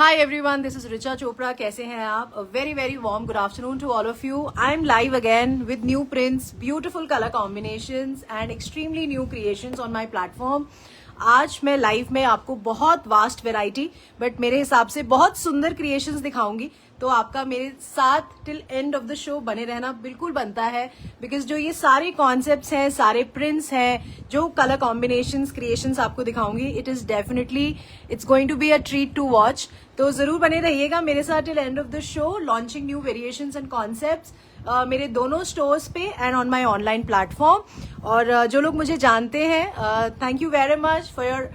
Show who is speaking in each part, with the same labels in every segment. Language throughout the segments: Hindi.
Speaker 1: Hi everyone, this is Richa Chopra. कैसे हैं आप? A very very warm good afternoon to all of you. I'm live again with new prints, beautiful color combinations and extremely new creations on my platform. आज मैं लाइव में आपको बहुत वास्ट वैरायटी बट मेरे हिसाब से बहुत सुंदर क्रिएशंस दिखाऊंगी, तो आपका मेरे साथ till end of the show बने रहना बिल्कुल बनता है, बिकॉज जो ये सारे कॉन्सेप्ट्स हैं, सारे प्रिंट्स हैं, जो कलर कॉम्बिनेशंस क्रिएशंस आपको दिखाऊंगी, it is definitely it's going to be a treat to watch. तो जरूर बने रहिएगा मेरे साथ till end of the show. Launching new variations and concepts मेरे दोनों स्टोर्स पे and on my online platform. और जो लोग मुझे जानते हैं, thank you very much for your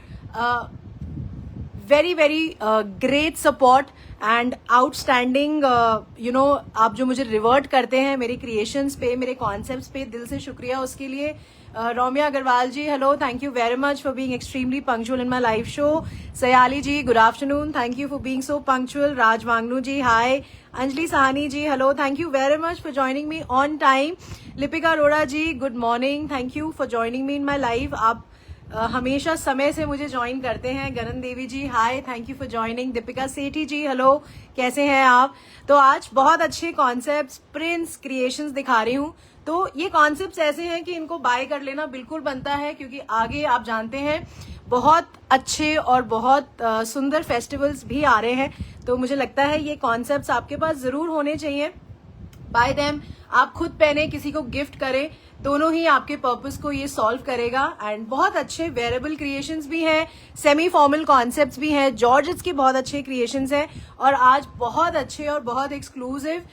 Speaker 1: very very great support and outstanding आप जो मुझे रिवर्ट करते हैं मेरे क्रिएशंस पे, मेरे कॉन्सेप्ट्स पे, दिल से शुक्रिया उसके लिए. Romia Agarwal ji, hello, thank you very much for being extremely punctual in my live show. Sayali ji, good afternoon, thank you for being so punctual. Raj Wangnoo ji, hi. Anjali Sahni ji, hello, thank you very much for joining me on time. Lipika Arora ji, good morning, thank you for joining me in my live. आप हमेशा समय से मुझे ज्वाइन करते हैं. गगन देवी जी, hi, thank you for joining. Deepika Sethi ji, hello, कैसे हैं आप? तो आज बहुत अच्छे कॉन्सेप्ट्स, प्रिंट्स, क्रिएशंस दिखा रही हूँ. तो ये कॉन्सेप्ट्स ऐसे हैं कि इनको बाय कर लेना बिल्कुल बनता है, क्योंकि आगे आप जानते हैं बहुत अच्छे और बहुत सुंदर फेस्टिवल्स भी आ रहे हैं. तो मुझे लगता है ये कॉन्सेप्ट्स आपके पास जरूर होने चाहिए. बाय देम आप खुद पहने, किसी को गिफ्ट करें, दोनों ही आपके पर्पस को ये सॉल्व करेगा. एंड बहुत अच्छे वेरेबल क्रिएशंस भी हैं, सेमी फॉर्मल कॉन्सेप्ट्स भी हैं, जॉर्जेट्स के बहुत अच्छे क्रिएशंस हैं. और आज बहुत अच्छे और बहुत एक्सक्लूसिव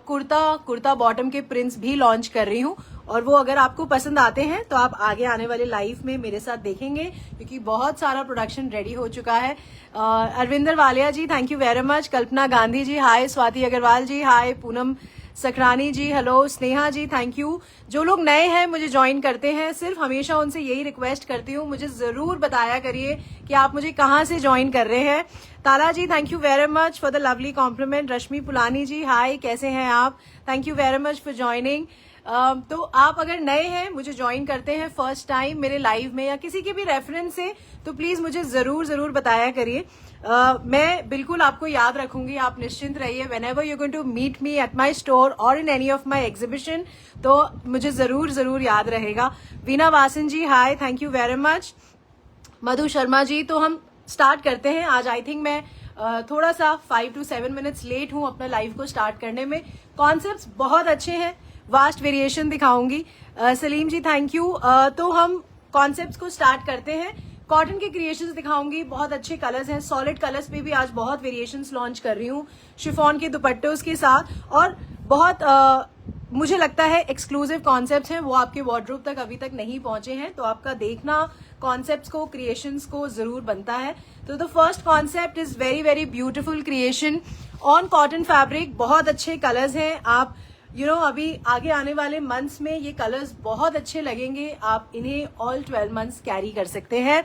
Speaker 1: कुर्ता बॉटम के प्रिंट्स भी लॉन्च कर रही हूँ. और वो अगर आपको पसंद आते हैं तो आप आगे आने वाले लाइव में मेरे साथ देखेंगे, क्योंकि बहुत सारा प्रोडक्शन रेडी हो चुका है. Arvinder Walia ji, thank you very much. Kalpana Gandhi ji, hi. Swati Agarwal ji, hi. Poonam Sakhrani ji, hello. Sneha ji, thank you. जो लोग नए हैं, मुझे ज्वाइन करते हैं, सिर्फ हमेशा उनसे यही रिक्वेस्ट करती हूँ, मुझे जरूर बताया करिए कि आप मुझे कहाँ से ज्वाइन कर रहे हैं. Tala ji, thank you very much for the lovely compliment. Rashmi Pulani ji, hi, कैसे हैं आप? Thank you very much for joining. तो आप अगर नए हैं, मुझे ज्वाइन करते हैं फर्स्ट टाइम मेरे लाइव में या किसी के भी रेफरेंस से, तो प्लीज मुझे जरूर बताया करिए. मैं बिल्कुल आपको याद रखूंगी, आप निश्चिंत रहिए. Whenever you going to meet me at my store और in any of my exhibition, तो मुझे जरूर याद रहेगा. Veena Vasan ji, hi, thank you very much. Madhu Sharma ji, तो हम स्टार्ट करते हैं. आज आई थिंक मैं थोड़ा सा 5 to 7 मिनट्स लेट हूं अपना लाइव को स्टार्ट करने में. कॉन्सेप्ट्स बहुत अच्छे हैं, वास्ट वेरिएशन दिखाऊंगी. सलीम जी, थैंक यू. तो हम कॉन्सेप्ट्स को स्टार्ट करते हैं. कॉटन के क्रिएशंस दिखाऊंगी, बहुत अच्छे कलर्स हैं. सॉलिड कलर्स पे भी आज बहुत वेरिएशंस लॉन्च कर रही हूँ, शिफॉन के दुपट्टों के साथ. और बहुत मुझे लगता है एक्सक्लूसिव कॉन्सेप्ट्स हैं, वो आपके वार्डरोब तक अभी तक नहीं पहुंचे हैं, तो आपका देखना कॉन्सेप्ट्स को, क्रिएशंस को जरूर बनता है. तो the first concept is very very beautiful creation on cotton fabric. बहुत अच्छे कलर्स हैं. आप अभी आगे आने वाले मंथ्स में ये कलर्स बहुत अच्छे लगेंगे. आप इन्हें ऑल 12 मंथ्स कैरी कर सकते हैं.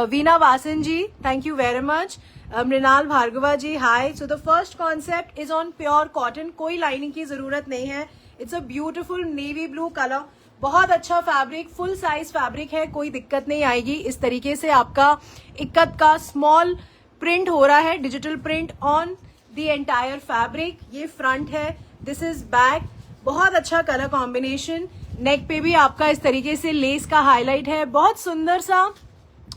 Speaker 1: Veena Vasan ji, thank you very much. Mrinal Bhargava ji, hi. So the first concept is on pure cotton, कोई लाइनिंग की जरूरत नहीं है. It's a beautiful navy blue colour, बहुत अच्छा फैब्रिक, फुल साइज फैब्रिक है, कोई दिक्कत नहीं आएगी. इस तरीके से आपका इक्कत का स्मॉल प्रिंट हो रहा है, digital print on the entire fabric. ये फ्रंट है, दिस इज बैक. बहुत अच्छा कलर कॉम्बिनेशन. नेक पे भी आपका इस तरीके से लेस का हाईलाइट है, बहुत सुंदर सा,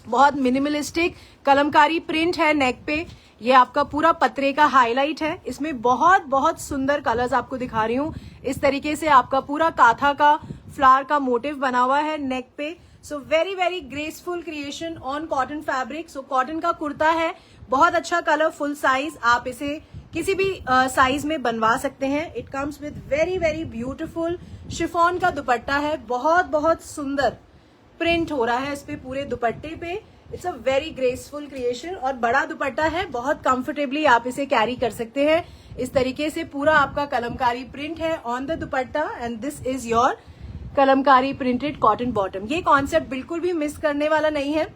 Speaker 1: बहुत मिनिमलिस्टिक कलमकारी प्रिंट है नेक पे. ये आपका पूरा पत्रे का हाईलाइट है. इसमें बहुत सुंदर कलर्स आपको दिखा रही हूँ. इस तरीके से आपका पूरा काथा का फ्लावर का मोटिव बना हुआ है नेक पे. So very very graceful creation on cotton fabric. So cotton का कुर्ता है, बहुत अच्छा कलर, फुल साइज. आप इसे किसी भी साइज में बनवा सकते हैं. It comes with very very beautiful chiffon का दुपट्टा है, बहुत सुंदर प्रिंट हो रहा है इस पे पूरे दुपट्टे पे. It's a very graceful creation और बड़ा दुपट्टा है, बहुत कंफर्टेबली आप इसे कैरी कर सकते हैं. इस तरीके से पूरा आपका कलमकारी प्रिंट है on the dupatta and this is your Kalamkari printed cotton bottom. ये कॉन्सेप्ट बिल्कुल भी मिस करने वाला नहीं है.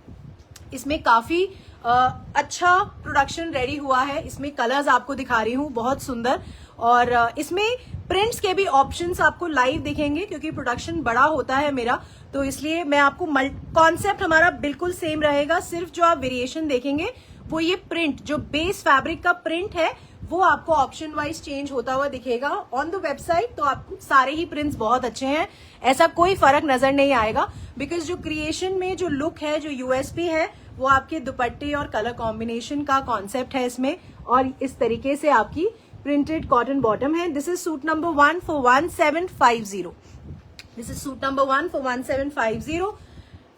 Speaker 1: इसमें काफी अच्छा प्रोडक्शन रेडी हुआ है. इसमें कलर्स आपको दिखा रही हूँ, बहुत सुंदर. और इसमें प्रिंट्स के भी ऑप्शंस आपको लाइव दिखेंगे, क्योंकि प्रोडक्शन बड़ा होता है मेरा, तो इसलिए मैं आपको कॉन्सेप्ट हमारा बिल्कुल सेम रहेगा. सिर्फ जो आप वेरिएशन देखेंगे वो ये प्रिंट जो बेस फैब्रिक का प्रिंट है वो आपको ऑप्शन वाइज चेंज होता हुआ दिखेगा ऑन द वेबसाइट। तो आपको सारे ही प्रिंट्स बहुत अच्छे हैं, ऐसा कोई फर्क नजर नहीं आएगा, बिकॉज जो क्रिएशन में जो लुक है, जो यूएसपी है, वो आपके दुपट्टे और कलर कॉम्बिनेशन का कॉन्सेप्ट है इसमें। और इस तरीके से आपकी प्रिंटेड कॉटन बॉटम है। This is suit number 1 for 1750। This is suit number 1 for 1750।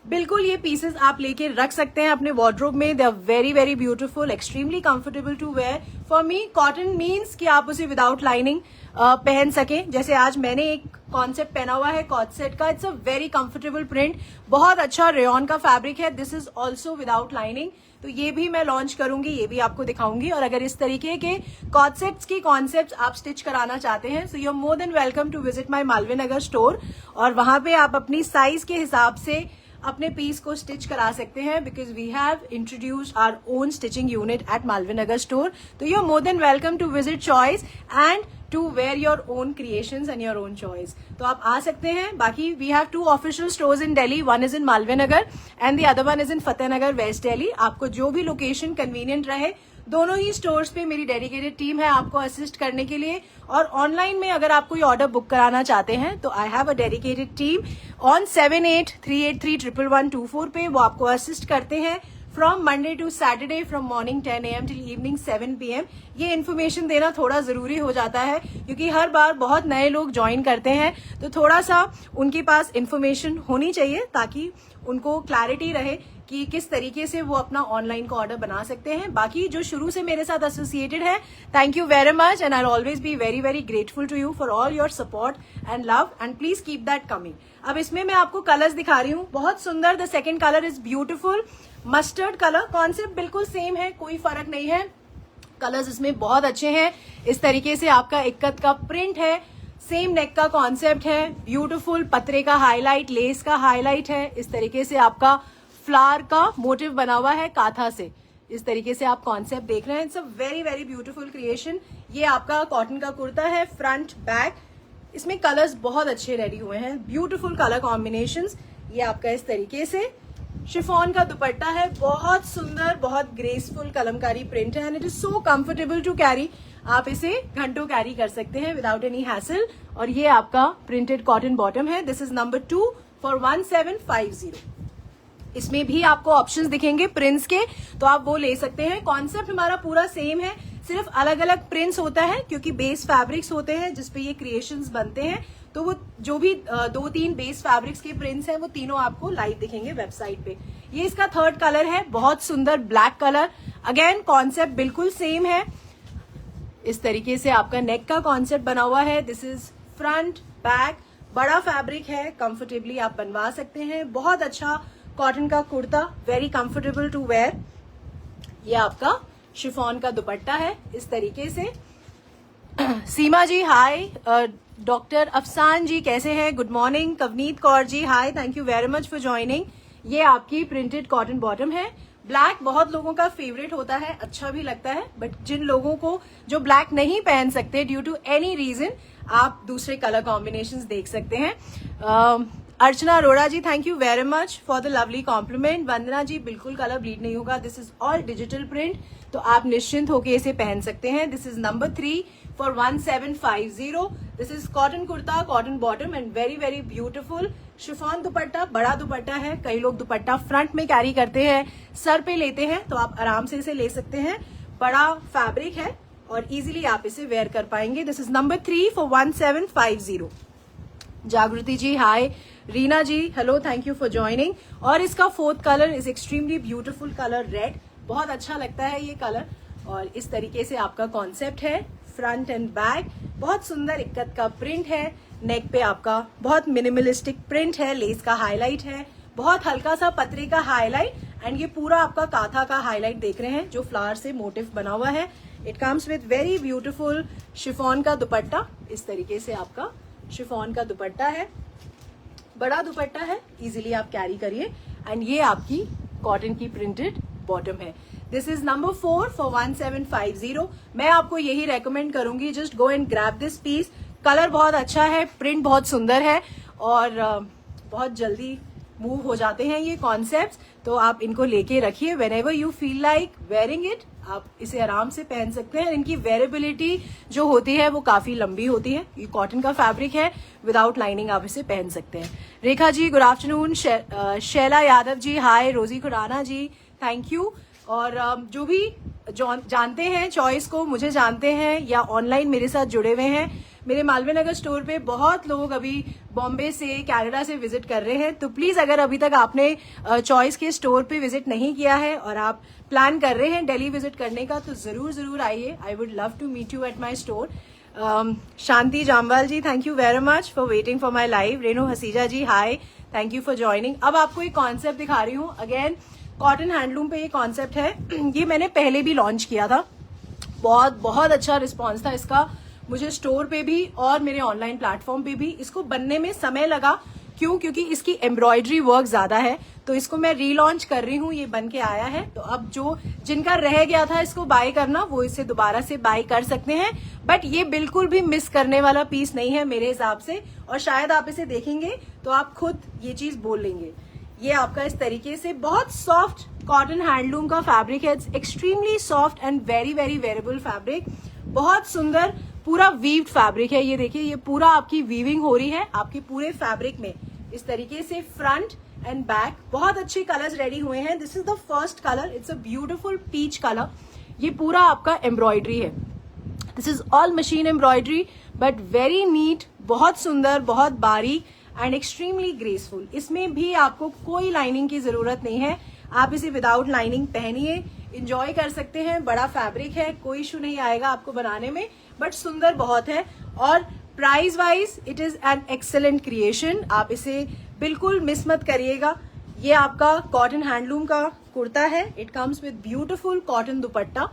Speaker 1: बिल्कुल ये पीसेस आप लेके रख सकते हैं अपने वार्डरोब में। They are very very beautiful, extremely comfortable to wear. For me cotton means कि आप उसे विदाउट लाइनिंग पहन सकें। जैसे आज मैंने एक कॉन्सेप्ट पहना हुआ है कॉट सेट का। It's a very comfortable print, बहुत अच्छा रेयॉन का फैब्रिक है। This is also without lining. तो ये भी मैं लॉन्च करूंगी, ये भी आपको दिखाऊंगी। और अगर इस तरीके के कॉट सेट्स की कॉन्सेप्ट आप स्टिच कराना चाहते हैं, so you are more than welcome to visit my Malviya Nagar store. और वहां पे आप अपनी साइज के हिसाब से अपने पीस को स्टिच करा सकते हैं, because we have introduced our own stitching unit at Malviya Nagar store. तो you are more than welcome to visit Choice and to wear your own creations and your own choice. तो आप आ सकते हैं। बाकी we have 2 official stores in Delhi, one is in Malviya Nagar and the other one is in Fatehnagar west Delhi. आपको जो भी लोकेशन कन्वीनियंट रहे, दोनों ही स्टोर्स पे मेरी डेडिकेटेड टीम है आपको असिस्ट करने के लिए। और ऑनलाइन में अगर आप कोई ऑर्डर बुक कराना चाहते हैं तो I have a dedicated team on 7838311124 पे, वो आपको असिस्ट करते हैं from Monday to Saturday from morning 10 AM till evening 7 PM। ये इन्फॉर्मेशन देना थोड़ा जरूरी हो जाता है क्योंकि हर बार बहुत नए लोग ज्वाइन करते हैं, तो थोड़ा सा उनके पास इन्फॉर्मेशन होनी चाहिए ताकि उनको क्लैरिटी रहे कि किस तरीके से वो अपना ऑनलाइन का ऑर्डर बना सकते हैं। बाकी जो शुरू से मेरे साथ एसोसिएटेड है, thank you very much and I always be very very grateful to you for all your support and love and please keep that coming. अब इसमें मैं आपको कलर्स दिखा रही हूँ, बहुत सुंदर। The second colour is beautiful mustard colour. Concept बिल्कुल सेम है, कोई फर्क नहीं है। कलर्स इसमें बहुत अच्छे हैं। इस तरीके से आपका इक्कत का प्रिंट है, सेम नेक का कॉन्सेप्ट है, ब्यूटीफुल पत्रे का हाईलाइट, लेस का हाईलाइट है। इस तरीके से आपका फ्लावर का मोटिव बना हुआ है काथा से। इस तरीके से आप कॉन्सेप्ट देख रहे हैं। It's a very very beautiful creation. ये आपका कॉटन का कुर्ता है, फ्रंट बैक। इसमें कलर्स बहुत अच्छे रेडी हुए हैं, ब्यूटीफुल कलर कॉम्बिनेशंस। ये आपका इस तरीके से शिफॉन का दुपट्टा है, बहुत सुंदर, बहुत ग्रेसफुल कलमकारी प्रिंट है and it is so comfortable to carry. आप इसे घंटों कैरी कर सकते हैं विदाउट एनी हैसल। और ये आपका प्रिंटेड कॉटन बॉटम है। This is number 2 for 1750। इसमें भी आपको ऑप्शंस दिखेंगे प्रिंट्स के, तो आप वो ले सकते हैं। कॉन्सेप्ट हमारा पूरा सेम है, सिर्फ अलग अलग प्रिंट्स होता है क्योंकि बेस फैब्रिक्स होते हैं जिसपे ये क्रिएशंस बनते हैं। तो वो जो भी 2-3 बेस फैब्रिक्स के प्रिंट्स हैं वो तीनों आपको लाइव दिखेंगे वेबसाइट पे। ये इसका थर्ड कलर है, बहुत सुंदर ब्लैक कलर। अगेन कॉन्सेप्ट बिल्कुल सेम है। इस तरीके से आपका नेक का कॉन्सेप्ट बना हुआ है। दिस इज फ्रंट बैक, बड़ा फैब्रिक है, कंफर्टेबली आप बनवा सकते हैं। बहुत अच्छा कॉटन का kurta, very comfortable to wear. ये आपका शिफॉन का दुपट्टा है इस तरीके से। सीमा जी हाय, डॉक्टर अफसान जी कैसे हैं, good morning. Kavneet Kaur ji hi, thank you very much for joining. ये आपकी प्रिंटेड कॉटन बॉटम है। ब्लैक बहुत लोगों का फेवरेट होता है, अच्छा भी लगता है, बट जिन लोगों को जो ब्लैक नहीं पहन सकते ड्यू टू एनी रीजन, आप दूसरे कलर कॉम्बिनेशंस देख सकते हैं। Archana Arora ji thank you very much for the lovely compliment. Vandana ji बिल्कुल कलर ब्लीड नहीं होगा, this is all digital print, तो आप निश्चिंत होकर इसे पहन सकते हैं। This is number 3 for 1750। This is cotton kurta, cotton bottom and very very beautiful chiffon dupatta. बड़ा दुपट्टा है, कई लोग दुपट्टा फ्रंट में कैरी करते हैं, सर पे लेते हैं, तो आप आराम से इसे ले सकते हैं। बड़ा फैब्रिक है और इजीली आप इसे वेयर कर पाएंगे। This is number 3 for 1750। Jagriti ji hi, Reena ji hello, thank you for joining. और इसका fourth colour is extremely beautiful colour red, बहुत अच्छा लगता है ये कलर। और इस तरीके से आपका कॉन्सेप्ट है, फ्रंट एंड बैक, बहुत सुंदर इक्कत का प्रिंट है। नेक पे आपका बहुत मिनिमलिस्टिक प्रिंट है, लेस का हाईलाइट है, बहुत हल्का सा पतरे का हाईलाइट एंड ये पूरा आपका काथा का हाईलाइट देख रहे हैं जो फ्लावर से मोटिव बना हुआ है। It comes with very beautiful chiffon का दुपट्टा। इस तरीके से आपका शिफॉन का दुपट्टा है, बड़ा दुपट्टा है, इजीली आप कैरी करिए। एंड ये आपकी कॉटन की प्रिंटेड बॉटम है। This is number 4 for 1750। मैं आपको यही रेकमेंड करूंगी, just go and grab this piece. Colour बहुत अच्छा है, प्रिंट बहुत सुंदर है और बहुत जल्दी मूव हो जाते हैं ये कॉन्सेप्ट्स, तो आप इनको लेके रखिए। Whenever you feel like wearing it, आप इसे आराम से पहन सकते हैं। इनकी वेरेबिलिटी जो होती है वो काफी लंबी होती है। ये कॉटन का फैब्रिक है, विदाउट लाइनिंग आप इसे पहन सकते हैं। रेखा जी गुड आफ्टरनून, शैला यादव जी हाय, रोजी खुराना जी थैंक यू। और जो भी जानते हैं चॉइस को, मुझे जानते हैं या ऑनलाइन मेरे साथ जुड़े हुए हैं, मेरे मालवीय नगर स्टोर पे बहुत लोग अभी बॉम्बे से, कनाडा से विजिट कर रहे हैं। तो प्लीज अगर अभी तक आपने चॉइस के स्टोर पे विजिट नहीं किया है और आप प्लान कर रहे हैं दिल्ली विजिट करने का, तो जरूर आइए। I would love to meet you at my store. Shanti Jamwal ji thank you very much for waiting for my live. Renu Haseja ji hi, thank you for joining. अब आपको एक कॉन्सेप्ट दिखा रही हूँ, अगेन कॉटन हैंडलूम पे ये कॉन्सेप्ट है। ये मैंने पहले भी लॉन्च किया था, बहुत अच्छा रिस्पॉन्स था इसका, मुझे स्टोर पे भी और मेरे ऑनलाइन प्लेटफॉर्म पे भी। इसको बनने में समय लगा, क्योंकि इसकी एम्ब्रॉयडरी वर्क ज्यादा है, तो इसको मैं रीलॉन्च कर रही हूँ। ये बन के आया है, तो अब जिनका रह गया था इसको बाय करना, वो इसे दोबारा से बाय कर सकते हैं। बट ये बिल्कुल भी मिस करने वाला पीस नहीं है मेरे हिसाब से, और शायद आप इसे देखेंगे तो आप खुद ये चीज बोल लेंगे। ये आपका इस तरीके से बहुत सॉफ्ट कॉटन हैंडलूम का फैब्रिक है। It's extremely soft and very wearable fabric, बहुत सुंदर पूरा वीव्ड फैब्रिक है। ये देखिए, ये पूरा आपकी वीविंग हो रही है आपके पूरे फैब्रिक में, इस तरीके से फ्रंट एंड बैक। बहुत अच्छे कलर्स रेडी हुए हैं। This is the first colour, it's a beautiful peach colour. ये पूरा आपका एम्ब्रॉयडरी है, this is all machine embroidery but very neat, बहुत सुंदर, बहुत बारीक एंड एक्सट्रीमली ग्रेसफुल। इसमें भी आपको कोई लाइनिंग की जरूरत नहीं है, आप इसे विदाउट लाइनिंग पहनिए, इंजॉय कर सकते हैं। बड़ा फैब्रिक है, कोई इशू नहीं आएगा आपको बनाने में, बट सुंदर बहुत है। और price wise it is an excellent creation, आप इसे बिल्कुल मिस मत करिएगा। ये आपका कॉटन हैंडलूम का कुर्ता है, it comes with beautiful cotton दुपट्टा।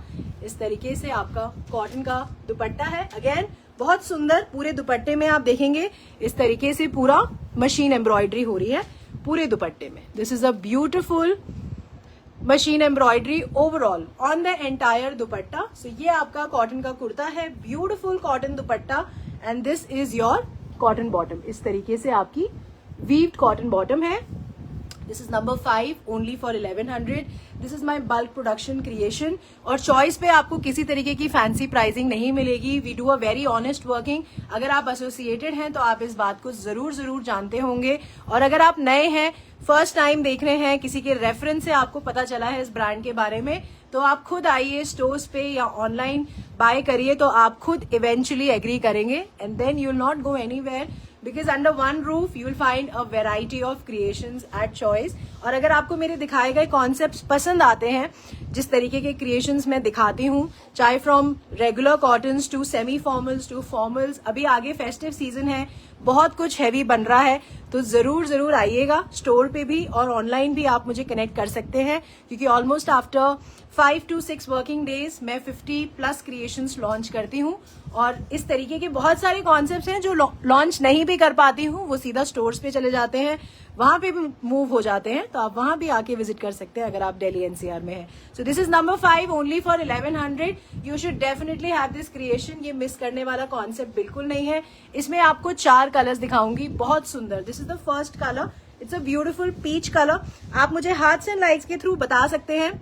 Speaker 1: इस तरीके से आपका कॉटन का दुपट्टा है, अगेन बहुत सुंदर। पूरे दुपट्टे में आप देखेंगे इस तरीके से पूरा मशीन एम्ब्रॉयडरी हो रही है पूरे दुपट्टे में। This is a beautiful machine embroidery overall on the entire dupatta. So ये आपका कॉटन का कुर्ता है, beautiful cotton dupatta, and this is your cotton bottom. इस तरीके से आपकी वीव्ड कॉटन बॉटम है। This is number 5 only for 1100। This is my bulk production creation, और चॉइस पे आपको किसी तरीके की फैंसी प्राइसिंग नहीं मिलेगी। We do a very honest working. अगर आप एसोसिएटेड हैं तो आप इस बात को जरूर जानते होंगे, और अगर आप नए हैं, फर्स्ट टाइम देख रहे हैं, किसी के रेफरेंस से आपको पता चला है इस ब्रांड के बारे में, तो आप खुद आइए स्टोर्स पे या ऑनलाइन बाय करिए, तो आप खुद इवेंचुअली एग्री करेंगे, and then you will not go anywhere, because under one roof you will find a variety of creations at Choice. और अगर आपको मेरे दिखाए गए कॉन्सेप्ट्स पसंद आते हैं, जिस तरीके के क्रिएशंस मैं दिखाती हूँ, चाहे from regular cottons to semi formals to formals, अभी आगे फेस्टिव सीजन है, बहुत कुछ हैवी बन रहा है, तो जरूर आइएगा। स्टोर पे भी और ऑनलाइन भी आप मुझे कनेक्ट कर सकते हैं, क्योंकि almost after 5 to 6 working days मैं 50+ क्रिएशंस लॉन्च करती हूँ। और इस तरीके के बहुत सारे कॉन्सेप्ट्स हैं जो लॉन्च नहीं भी कर पाती हूँ, वो सीधा स्टोर्स पे चले जाते हैं, वहां पे भी मूव हो जाते हैं, तो आप वहां भी आके विजिट कर सकते हैं अगर आप दिल्ली एनसीआर में हैं। So this is number 5 only for 1100। You should definitely have this creation. ये मिस करने वाला कॉन्सेप्ट बिल्कुल नहीं है। इसमें आपको 4 कलर्स दिखाऊंगी, बहुत सुंदर। This is the first colour, it's a beautiful peach colour. आप मुझे हार्ट्स एंड लाइक्स के थ्रू बता सकते हैं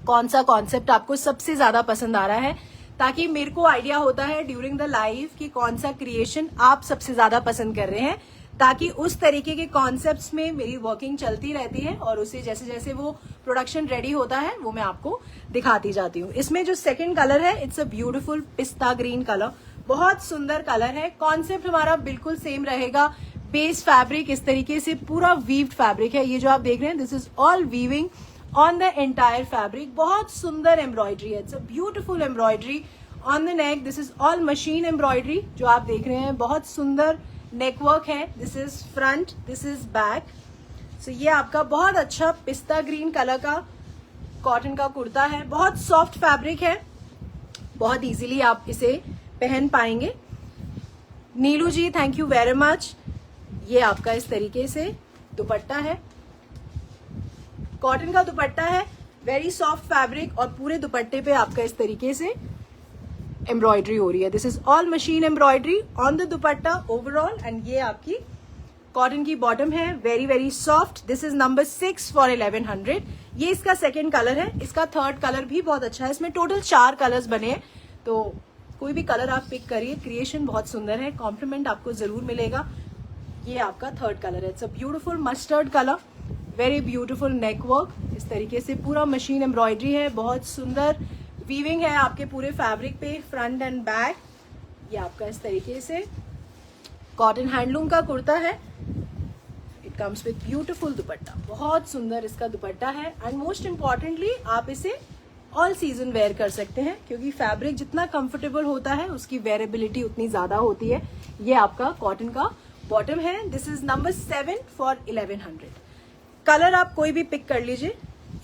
Speaker 1: कौन सा कॉन्सेप्ट आपको सबसे ज्यादा पसंद आ रहा है, ताकि मेरे को आइडिया होता है ड्यूरिंग द लाइव कि कौन सा क्रिएशन आप सबसे ज्यादा पसंद कर रहे हैं, ताकि उस तरीके के कॉन्सेप्ट्स में मेरी वर्किंग चलती रहती है, और उसे जैसे जैसे वो प्रोडक्शन रेडी होता है वो मैं आपको दिखाती जाती हूँ। इसमें जो सेकंड कलर है, it's a beautiful pista green colour, बहुत सुंदर कलर है। कॉन्सेप्ट हमारा बिल्कुल सेम रहेगा। बेस फैब्रिक इस तरीके से पूरा वीव्ड फैब्रिक है, ये जो आप देख रहे हैं, this is all weaving on the entire fabric. बहुत सुंदर एम्ब्रॉयडरी है, it's a beautiful embroidery on the neck. This is all machine embroidery जो आप देख रहे हैं, बहुत सुंदर नेकवर्क है। This is front, this is back. So ये आपका बहुत अच्छा पिस्ता ग्रीन कलर का कॉटन का कुर्ता है, बहुत सॉफ्ट फैब्रिक है, बहुत इजीली आप इसे पहन पाएंगे। नीलू जी थैंक यू वेरी मच। ये आपका इस तरीके से दुपट्टा है, कॉटन का दुपट्टा है, वेरी सॉफ्ट फैब्रिक, और पूरे दुपट्टे पे आपका इस तरीके से एम्ब्रॉयडरी हो रही है। This is all machine embroidery on the dupatta overall, and ये आपकी कॉटन की बॉटम है, very very soft. This is number 6 for 1100। ये इसका सेकेंड कलर है। इसका थर्ड कलर भी बहुत अच्छा है। इसमें टोटल 4 कलर्स बने हैं, तो कोई भी कलर आप पिक करिए। क्रिएशन बहुत सुंदर है, कॉम्प्लीमेंट आपको जरूर मिलेगा। ये आपका थर्ड कलर है। It's a beautiful mustard colour, very beautiful neck work. इस तरीके से पूरा मशीन एम्ब्रॉयडरी है, बहुत सुंदर वीविंग है आपके पूरे फैब्रिक पे, फ्रंट एंड बैक। ये आपका इस तरीके से कॉटन हैंडलूम का कुर्ता है। इट कम्स विथ ब्यूटीफुल दुपट्टा, बहुत सुंदर इसका दुपट्टा है। एंड मोस्ट इम्पॉर्टेंटली आप इसे ऑल सीजन वेयर कर सकते हैं, क्योंकि फैब्रिक जितना कंफर्टेबल होता है उसकी वेयरेबिलिटी उतनी ज्यादा होती है। ये आपका कॉटन का बॉटम है। This is number 7 for 1100। Colour आप कोई भी पिक कर लीजिए।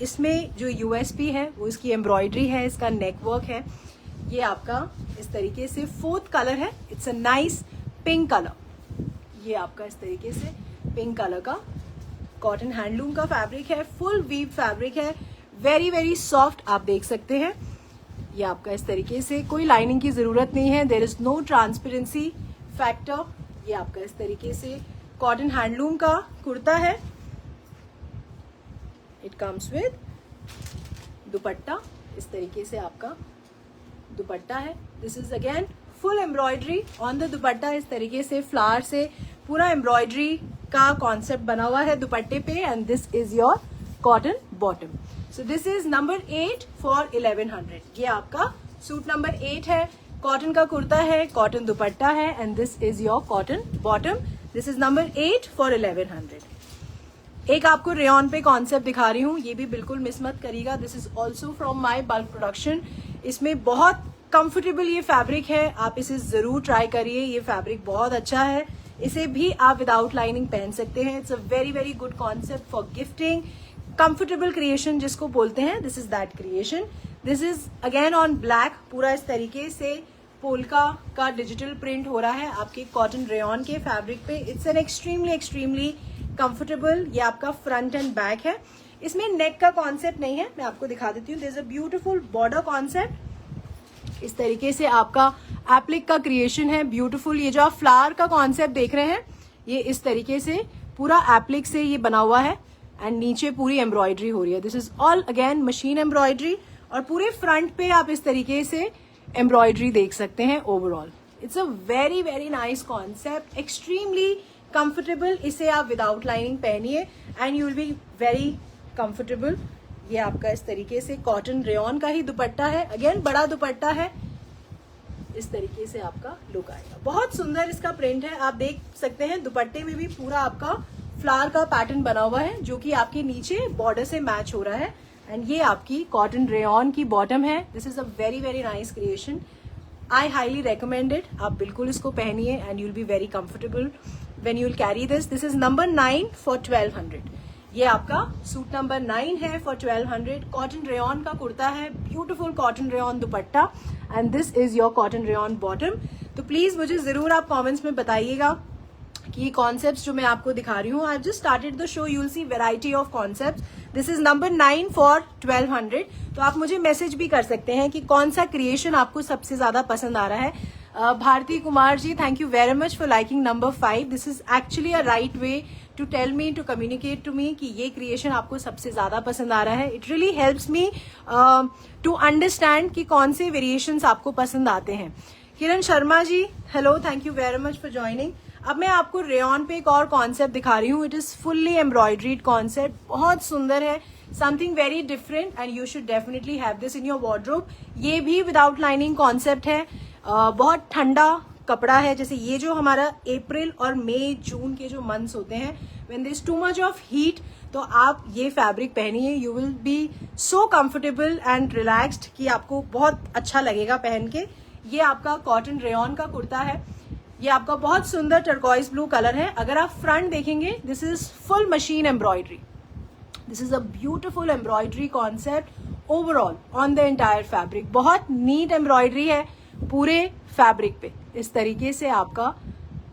Speaker 1: इसमें जो यूएसपी है वो इसकी एम्ब्रॉयडरी है, इसका नेक वर्क है। ये आपका इस तरीके से फोर्थ कलर है। It's a nice pink colour. ये आपका इस तरीके से पिंक कलर का कॉटन हैंडलूम का फैब्रिक है, फुल वीव फैब्रिक है, वेरी वेरी सॉफ्ट। आप देख सकते हैं ये आपका इस तरीके से, कोई लाइनिंग की जरूरत नहीं है, there is no transparency factor. ये आपका इस तरीके से कॉटन हैंडलूम का कुर्ता है। इट कम्स विद दुपट्टा, इस तरीके से आपका दुपट्टा है। This is again full embroidery on the दुपट्टा। इस तरीके से फ्लावर से पूरा एम्ब्रॉयडरी का कॉन्सेप्ट बना हुआ है दुपट्टे पे। And this is your cotton bottom. So this is number 8 for 1100। ये आपका सूट नंबर 8 है, कॉटन का कुर्ता है, कॉटन दुपट्टा है। And this is your cotton bottom. This is number 8 for 1100। एक आपको रेयन पे कॉन्सेप्ट दिखा रही हूँ, ये भी बिल्कुल मिस मत करिएगा। This is also from my bulk production. इसमें बहुत कंफर्टेबल ये फैब्रिक है, आप इसे जरूर ट्राई करिए। ये फैब्रिक बहुत अच्छा है, इसे भी आप विदाउट लाइनिंग पहन सकते हैं। It's a very very good concept for gifting, comfortable creation जिसको बोलते हैं। This is that creation. This is again on black, पूरा इस तरीके से पोल्का का डिजिटल प्रिंट हो रहा है आपके कॉटन रेयन के फैब्रिक पे। It's an extremely extremely comfortable. ये आपका फ्रंट एंड बैक है। इसमें नेक का कॉन्सेप्ट नहीं है, मैं आपको दिखा देती हूँ। This is a beautiful border concept. इस तरीके से आपका एप्लिक का क्रिएशन है, ब्यूटीफुल। ये जो आप फ्लावर का कॉन्सेप्ट देख रहे हैं, ये इस तरीके से पूरा एप्लिक से ये बना हुआ है। एंड नीचे पूरी एम्ब्रॉयडरी हो रही है। This is all again machine embroidery. और पूरे फ्रंट पे आप इस तरीके से एम्ब्रॉयडरी देख सकते हैं overall. It's a very very nice concept, extremely comfortable. इसे आप विदाउट लाइनिंग पहनिए and you will be very comfortable. ये आपका इस तरीके से कॉटन रेयन का ही दुपट्टा है, अगेन बड़ा दुपट्टा है। इस तरीके से आपका लुक आएगा, बहुत सुंदर इसका प्रिंट है। आप देख सकते हैं दुपट्टे में भी पूरा आपका फ्लावर का पैटर्न बना हुआ है, जो कि आपके नीचे बॉर्डर से मैच हो रहा है। एंड ये आपकी कॉटन रेयन की बॉटम है। This is a very very nice creation, I highly recommend it. आप बिल्कुल इसको पहनिए and you will be very comfortable when you will carry this. This is number 9 for 1200। ये आपका सूट नंबर 9 है फॉर 1200। कॉटन रेयन का कुर्ता है, beautiful cotton rayon dupatta. And this is your cotton rayon bottom. तो प्लीज मुझे जरूर आप कमेंट्स में बताइएगा कि ये कॉन्सेप्ट्स जो मैं आपको दिखा रही हूँ, I just started the show, you will see variety of concepts. This is number 9 for 1200। तो आप मुझे मैसेज भी कर सकते हैं कि कौन सा क्रिएशन आपको सबसे ज्यादा पसंद आ रहा है। Bharti Kumar ji, thank you very much for liking number 5। This is actually a right way to tell me, to communicate to me कि ये क्रिएशन आपको सबसे ज्यादा पसंद आ रहा है। It really helps me to understand कि कौन से वेरिएशंस आपको पसंद आते हैं। Kiran Sharma ji, hello, thank you very much for joining. अब मैं आपको रेयन पे एक और कॉन्सेप्ट दिखा रही हूँ। It is fully embroidered concept, बहुत सुंदर है, something very different and you should definitely have this in your wardrobe. ये भी विदाउट लाइनिंग कॉन्सेप्ट है, बहुत ठंडा कपड़ा है। जैसे ये जो हमारा अप्रैल और मई जून के जो मंथ्स होते हैं, when there is too much of heat, तो आप ये फैब्रिक पहनिए, you will be so comfortable and relaxed कि आपको बहुत अच्छा लगेगा पहन के। ये आपका कॉटन रेयन का कुर्ता है। ये आपका बहुत सुंदर टर्कोइज ब्लू कलर है। अगर आप फ्रंट देखेंगे, this is full machine embroidery. This is a beautiful embroidery concept overall on the entire fabric. बहुत नीट एम्ब्रॉयडरी है पूरे फैब्रिक पे। इस तरीके से आपका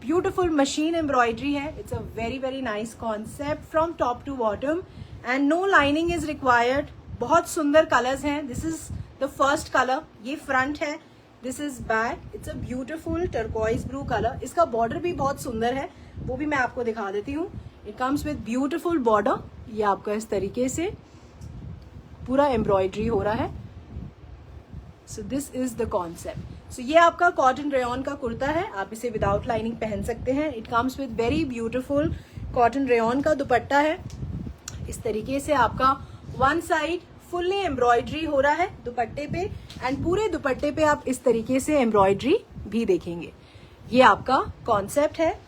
Speaker 1: ब्यूटिफुल मशीन एम्ब्रॉयडरी है। It's a very very nice concept from top to bottom and no lining is required. बहुत सुंदर कलर्स हैं। This is the first colour, ये फ्रंट है। This is back. It's a beautiful turquoise blue colour. इसका बॉर्डर भी बहुत सुंदर है, वो भी मैं आपको दिखा देती हूँ। It comes with beautiful border, ये आपका इस तरीके से पूरा एम्ब्रॉयडरी हो रहा है। So this is the concept. So ये आपका कॉटन रेयॉन का कुर्ता है, आप इसे विदाउट लाइनिंग पहन सकते हैं। It comes with very beautiful cotton rayon का दुपट्टा है। इस तरीके से आपका वन साइड फुल्ली एम्ब्रॉयडरी हो रहा है दुपट्टे पे, एंड पूरे दुपट्टे पे आप इस तरीके से एम्ब्रॉयडरी भी देखेंगे। ये आपका कॉन्सेप्ट है,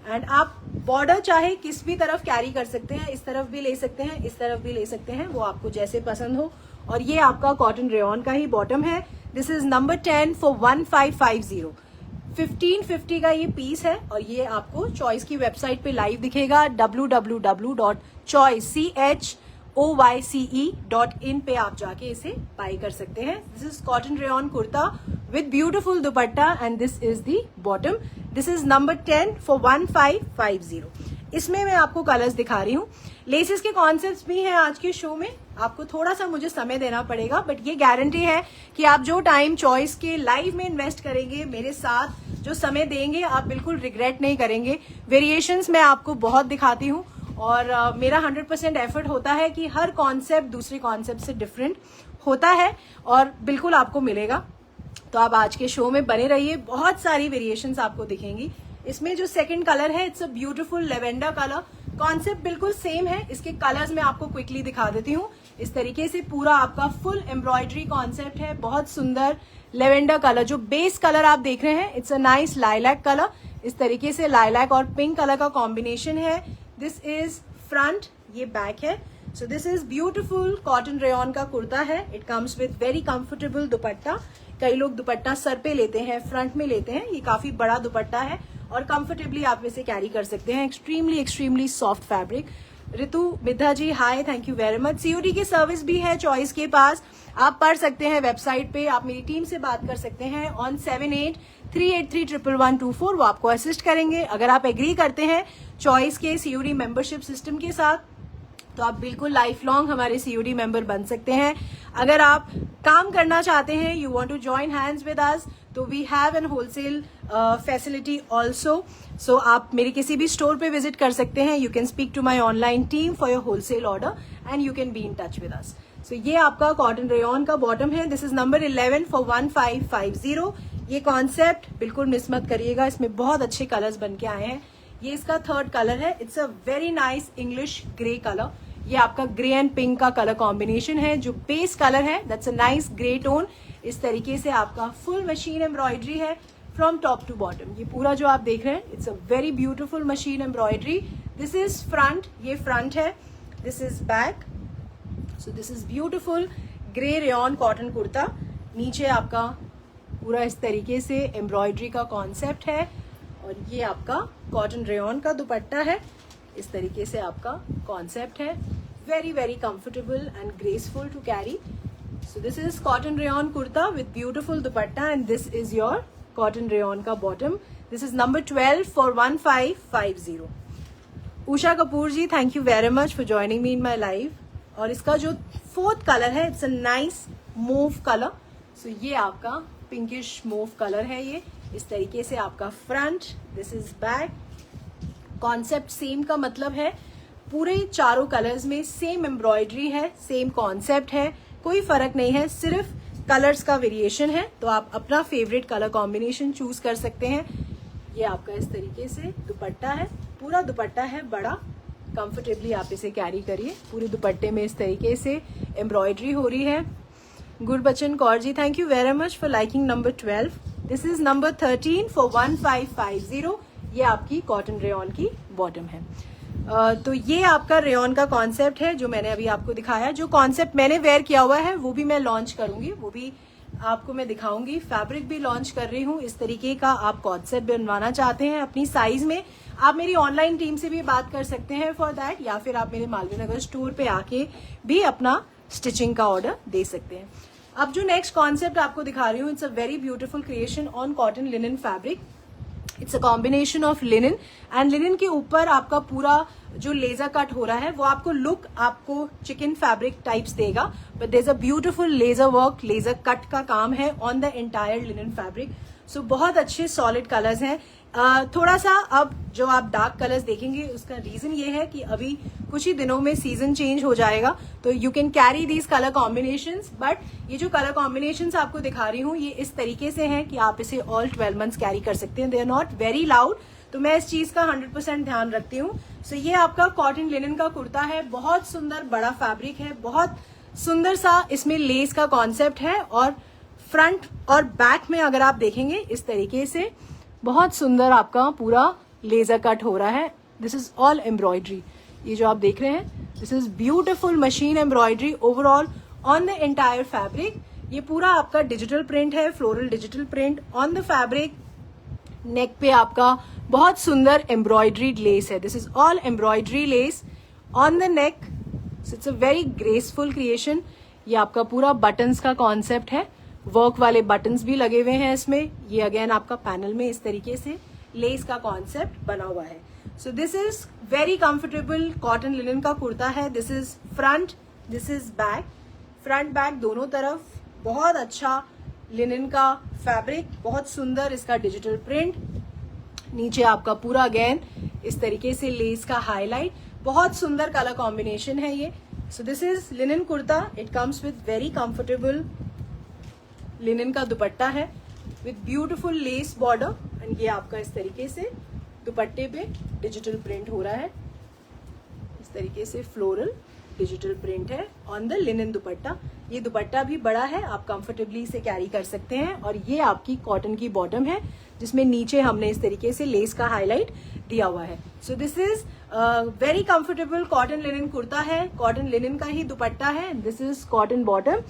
Speaker 1: एंड आप बॉर्डर चाहे किस भी तरफ कैरी कर सकते हैं, इस तरफ भी ले सकते हैं, इस तरफ भी ले सकते हैं, वो आपको जैसे पसंद हो। और ये आपका कॉटन रेयॉन का ही बॉटम है। This is number 10 for 1550। 1550 का ये पीस है, और ये आपको चॉइस की वेबसाइट पे लाइव दिखेगा, www.choice.in पे आप जाके इसे बाई कर सकते हैं। This is cotton rayon kurta with beautiful dupatta, and this is the bottom. This is number 10 for 1550। इसमें मैं आपको कलर्स दिखा रही हूँ। लेसेस के कॉन्सेप्ट्स भी हैं आज के शो में, आपको थोड़ा सा मुझे समय देना पड़ेगा, बट ये गारंटी है कि आप जो टाइम चॉइस के लाइव में इन्वेस्ट करेंगे, मेरे साथ जो समय देंगे, आप बिल्कुल रिग्रेट नहीं करेंगे। वेरिएशंस मैं आपको बहुत दिखाती हूँ, और मेरा 100% एफर्ट होता है कि हर कॉन्सेप्ट दूसरे कॉन्सेप्ट से डिफरेंट होता है, और बिल्कुल आपको मिलेगा। तो आप आज के शो में बने रहिए, बहुत सारी वेरिएशंस आपको दिखेंगी। इसमें जो सेकंड कलर है, it's a beautiful lavender colour. Concept बिल्कुल सेम है, इसके कलर्स मैं आपको क्विकली दिखा देती हूँ। इस तरीके से पूरा आपका फुल एम्ब्रॉयडरी कॉन्सेप्ट है, बहुत सुंदर लेवेंडर कलर। जो बेस कलर आप देख रहे हैं, it's a nice lilac colour. इस तरीके से लाइलैक और पिंक कलर का कॉम्बिनेशन है। दिस इज फ्रंट, ये बैक है। So this is beautiful cotton rayon का कुर्ता है। It comes with very comfortable दुपट्टा। कई लोग दुपट्टा सर पे लेते हैं, फ्रंट में लेते हैं, ये काफी बड़ा दुपट्टा है, और कंफर्टेबली आप इसे कैरी कर सकते हैं। Extremely soft fabric. Ritu Midha ji hi, thank you very much. COD की सर्विस भी है चॉइस के पास, आप पढ़ सकते हैं वेबसाइट पे, आप मेरी टीम से बात कर सकते हैं ऑन 7838311124, वो आपको असिस्ट करेंगे। अगर आप एग्री करते हैं चॉइस के सीओडी मेंबरशिप सिस्टम के साथ, तो आप बिल्कुल लाइफ लॉन्ग हमारे सीओडी मेंबर बन सकते हैं। अगर आप काम करना चाहते हैं, you want to join hands with us, तो we have an wholesale facility also. So आप मेरे किसी भी स्टोर पे विजिट कर सकते हैं। You can speak to my online team for your wholesale order, and you can be in touch with us. So ये आपका कॉटन रेयॉन का बॉटम है। This is number 11 for 1550। ये कॉन्सेप्ट बिल्कुल मिस मत करिएगा, इसमें बहुत अच्छे कलर्स बन के आए हैं। ये इसका थर्ड कलर है। It's a very nice English grey colour. ये आपका ग्रे एंड पिंक का कलर कॉम्बिनेशन है। जो बेस कलर है, that's a nice grey tone. इस तरीके से आपका फुल मशीन एम्ब्रॉयडरी है फ्रॉम टॉप टू बॉटम। ये पूरा जो आप देख रहे हैं, it's a very beautiful machine embroidery. This is front, ये फ्रंट है। This is back. So this is beautiful grey rayon cotton kurta. नीचे आपका पूरा इस तरीके से एम्ब्रॉयडरी का कॉन्सेप्ट है, और ये आपका कॉटन रेयॉन का दुपट्टा है। इस तरीके से आपका कॉन्सेप्ट है। Very comfortable and graceful to carry. So this is cotton rayon kurta with beautiful dupatta, and this is your cotton rayon का bottom. This is number 12 for 1550। Usha Kapoor ji, thank you very much for joining me in my live. और इसका जो फोर्थ कलर है, it's a nice mauve colour. So ये आपका पिंकिश मूव कलर है। ये इस तरीके से आपका front, this is back. Concept same का मतलब है पूरे चारों कलर्स में सेम एम्ब्रॉयडरी है, सेम कॉन्सेप्ट है, कोई फर्क नहीं है, सिर्फ कलर्स का वेरिएशन है। तो आप अपना फेवरेट कलर कॉम्बिनेशन चूज कर सकते हैं। ये आपका इस तरीके से दुपट्टा है, पूरा दुपट्टा है बड़ा, कंफर्टेबली आप इसे कैरी करिए। पूरे दुपट्टे में इस तरीके से एम्ब्रॉयडरी हो रही है। Gurbachan Kaur ji, thank you very much for liking number 12। This is number 13 for 1550। ये आपकी कॉटन रेयॉन की बॉटम है। तो ये आपका रेयॉन का कॉन्सेप्ट है जो मैंने अभी आपको दिखाया। जो कॉन्सेप्ट मैंने वेयर किया हुआ है वो भी मैं लॉन्च करूंगी, वो भी आपको मैं दिखाऊंगी। फैब्रिक भी लॉन्च कर रही हूँ। इस तरीके का आप कॉन्सेप्ट बनवाना चाहते हैं अपनी साइज में, आप मेरी ऑनलाइन टीम से भी बात कर सकते हैं फॉर दैट, या फिर आप मेरे मालवीय नगर स्टोर पे आके भी अपना स्टिचिंग का ऑर्डर दे सकते हैं। अब जो नेक्स्ट कॉन्सेप्ट आपको दिखा रही हूँ, it's a very beautiful creation on cotton linen fabric. It's a combination of linen and linen के ऊपर आपका पूरा जो लेजर कट हो रहा है वो आपको लुक आपको चिकन फैब्रिक टाइप्स देगा, but there is a beautiful laser work, laser cut का काम है on the entire linen fabric. So बहुत अच्छे सॉलिड कलर्स हैं। थोड़ा सा अब जो आप डार्क कलर्स देखेंगे उसका रीजन ये है कि अभी कुछ ही दिनों में सीजन चेंज हो जाएगा, तो you can carry these colour combinations. But ये जो कलर कॉम्बिनेशंस आपको दिखा रही हूँ ये इस तरीके से हैं कि आप इसे ऑल 12 मंथ्स कैरी कर सकते हैं। They are not very loud, तो मैं इस चीज का 100% ध्यान रखती हूँ। सो ये आपका कॉटन लिनन का कुर्ता है, बहुत सुंदर बड़ा फैब्रिक है, बहुत सुंदर सा इसमें लेस का कॉन्सेप्ट है, और फ्रंट और बैक में अगर आप देखेंगे इस तरीके से बहुत सुंदर आपका पूरा लेजर कट हो रहा है। दिस इज ऑल एम्ब्रॉयडरी, ये जो आप देख रहे हैं this is beautiful machine embroidery overall on the entire fabric. ये पूरा आपका डिजिटल प्रिंट है, floral digital print on the fabric. Neck पे आपका बहुत सुंदर एम्ब्रॉयडरीड लेस है, this is all embroidery lace on the neck. It's a very graceful creation. ये आपका पूरा बटन्स का कॉन्सेप्ट है, वर्क वाले बटन्स भी लगे हुए हैं इसमें। ये अगेन आपका पैनल में इस तरीके से लेस का कॉन्सेप्ट बना हुआ है। So this is very comfortable cotton linen का कुर्ता है। This is front, this is back, front back दोनों तरफ बहुत अच्छा लिनन का फैब्रिक, बहुत सुंदर इसका डिजिटल प्रिंट। नीचे आपका पूरा अगेन इस तरीके से लेस का हाईलाइट, बहुत सुंदर कलर कॉम्बिनेशन है ये। सो this is linen kurta, it comes with very comfortable linen का दुपट्टा है with beautiful less border, and ये आपका इस तरीके से दुपट्टे पे डिजिटल प्रिंट हो रहा है। इस तरीके से फ्लोरल डिजिटल प्रिंट है ऑन द लिनन दुपट्टा। ये दुपट्टा भी बड़ा है, आप कंफर्टेबली इसे कैरी कर सकते हैं। और ये आपकी कॉटन की बॉटम है जिसमें नीचे हमने इस तरीके से लेस का हाईलाइट दिया हुआ है। So this is very comfortable cotton linen kurta है, कॉटन लिनन का ही दुपट्टा है। This is cotton bottom.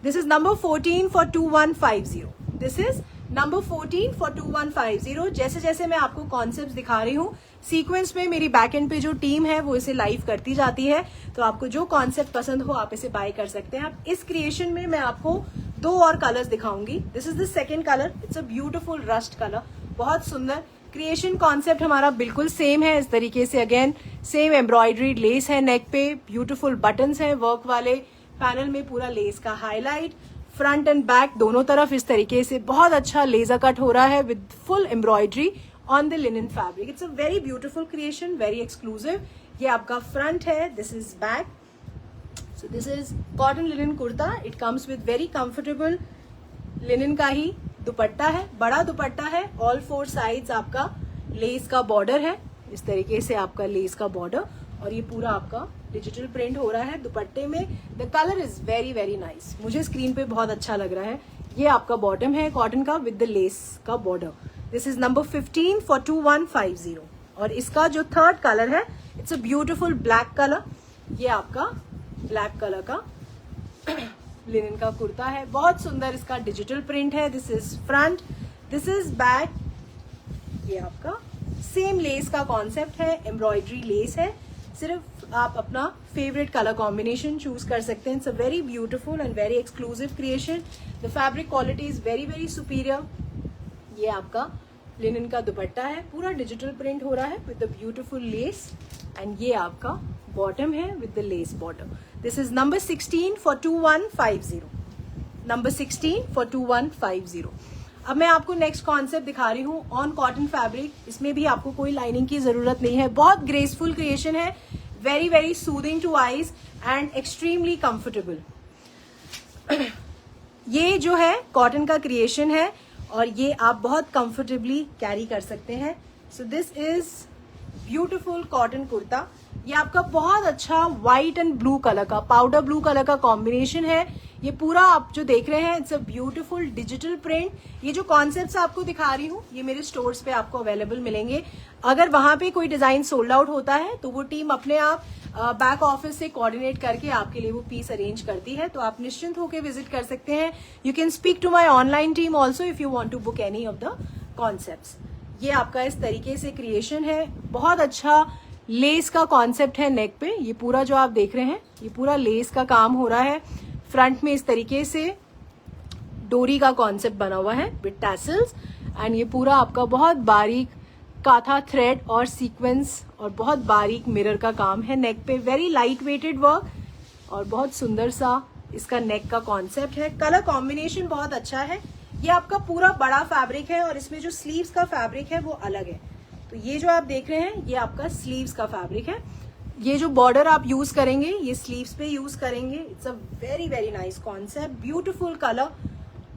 Speaker 1: This is number 14 for 2150। This is number 14 for 2150। जैसे जैसे मैं आपको कॉन्सेप्ट दिखा रही हूँ सीक्वेंस में मेरी बैक एंड पे जो टीम है वो इसे लाइव करती जाती है, तो आपको जो कॉन्सेप्ट पसंद हो आप इसे बाय कर सकते हैं। अब इस क्रिएशन में मैं आपको 2 और कलर्स दिखाऊंगी। This is the second colour, it's a beautiful rust colour, बहुत सुंदर क्रिएशन। कॉन्सेप्ट हमारा बिल्कुल सेम है, इस तरीके से अगेन सेम एम्ब्रॉयडरी लेस है नेक पे, ब्यूटिफुल बटन्स हैं वर्क वाले, पैनल में पूरा लेस का हाईलाइट, फ्रंट एंड बैक दोनों तरफ इस तरीके से बहुत अच्छा लेजर कट हो रहा है with full embroidery on the linen fabric. It's a very beautiful creation, very exclusive. ये आपका फ्रंट है, this is back. So this is cotton linen kurta, it comes with very comfortable linen का ही दुपट्टा है, बड़ा दुपट्टा है, ऑल 4 साइड्स आपका लेस का बॉर्डर है, इस तरीके से आपका लेस का बॉर्डर, और ये पूरा आपका डिजिटल प्रिंट हो रहा है दुपट्टे में। The colour is very very nice, मुझे स्क्रीन पे बहुत अच्छा लग रहा है। ये आपका बॉटम है कॉटन का विद द लेस का border. This is number 15 for 2150। और इसका जो थर्ड कलर है it's a beautiful black colour. ये आपका ब्लैक कलर का लिनन का कुर्ता है, बहुत सुंदर इसका डिजिटल प्रिंट है। This is front, this is back. ये आपका सेम लेस का कॉन्सेप्ट है, एम्ब्रॉयडरी लेस है, सिर्फ आप अपना फेवरेट कलर कॉम्बिनेशन चूज कर सकते हैं। It's a very beautiful and very exclusive creation. The fabric quality is very very superior. ये आपका लिनन का दुपट्टा है, पूरा डिजिटल प्रिंट हो रहा है with the beautiful less, and ये आपका बॉटम है with the less bottom. This is number 16 for 2150। Number 16 for 2150। अब मैं आपको नेक्स्ट कॉन्सेप्ट दिखा रही हूँ ऑन कॉटन फैब्रिक। इसमें भी आपको कोई लाइनिंग की जरूरत नहीं है, बहुत ग्रेसफुल क्रिएशन है, very very soothing two eyes and extremely comfortable. ये जो है कॉटन का क्रिएशन है और ये आप बहुत कंफर्टेबली कैरी कर सकते हैं। So this is beautiful cotton kurta. ये आपका बहुत अच्छा व्हाइट एंड ब्लू कलर का, पाउडर ब्लू कलर का कॉम्बिनेशन है। ये पूरा आप जो देख रहे हैं it's a beautiful digital print. ये जो कॉन्सेप्ट्स आपको दिखा रही हूँ ये मेरे स्टोर्स पे आपको अवेलेबल मिलेंगे। अगर वहां पे कोई डिजाइन सोल्ड आउट होता है तो वो टीम अपने आप बैक ऑफिस से कोऑर्डिनेट करके आपके लिए वो पीस अरेंज करती है, तो आप निश्चिंत होकर विजिट कर सकते हैं। You can speak to my online team also if you want to book any of the concepts. ये आपका इस तरीके से क्रिएशन है, बहुत अच्छा लेस का कॉन्सेप्ट है नेक पे। ये पूरा जो आप देख रहे हैं ये पूरा लेस का काम हो रहा है। फ्रंट में इस तरीके से डोरी का कॉन्सेप्ट बना हुआ है विद टैसल्स, एंड ये पूरा आपका बहुत बारीक काथा थ्रेड और सीक्वेंस और बहुत बारीक मिरर का काम है नेक पे, वेरी लाइट वेटेड वर्क और बहुत सुंदर सा इसका नेक का कॉन्सेप्ट है। कलर कॉम्बिनेशन बहुत अच्छा है। ये आपका पूरा बड़ा फैब्रिक है और इसमें जो स्लीव्स का फैब्रिक है वो अलग है। तो ये जो आप देख रहे हैं ये आपका स्लीव्स का फैब्रिक है। ये जो बॉर्डर आप यूज करेंगे ये स्लीव्स पे यूज करेंगे। It's a very very nice concept, beautiful colour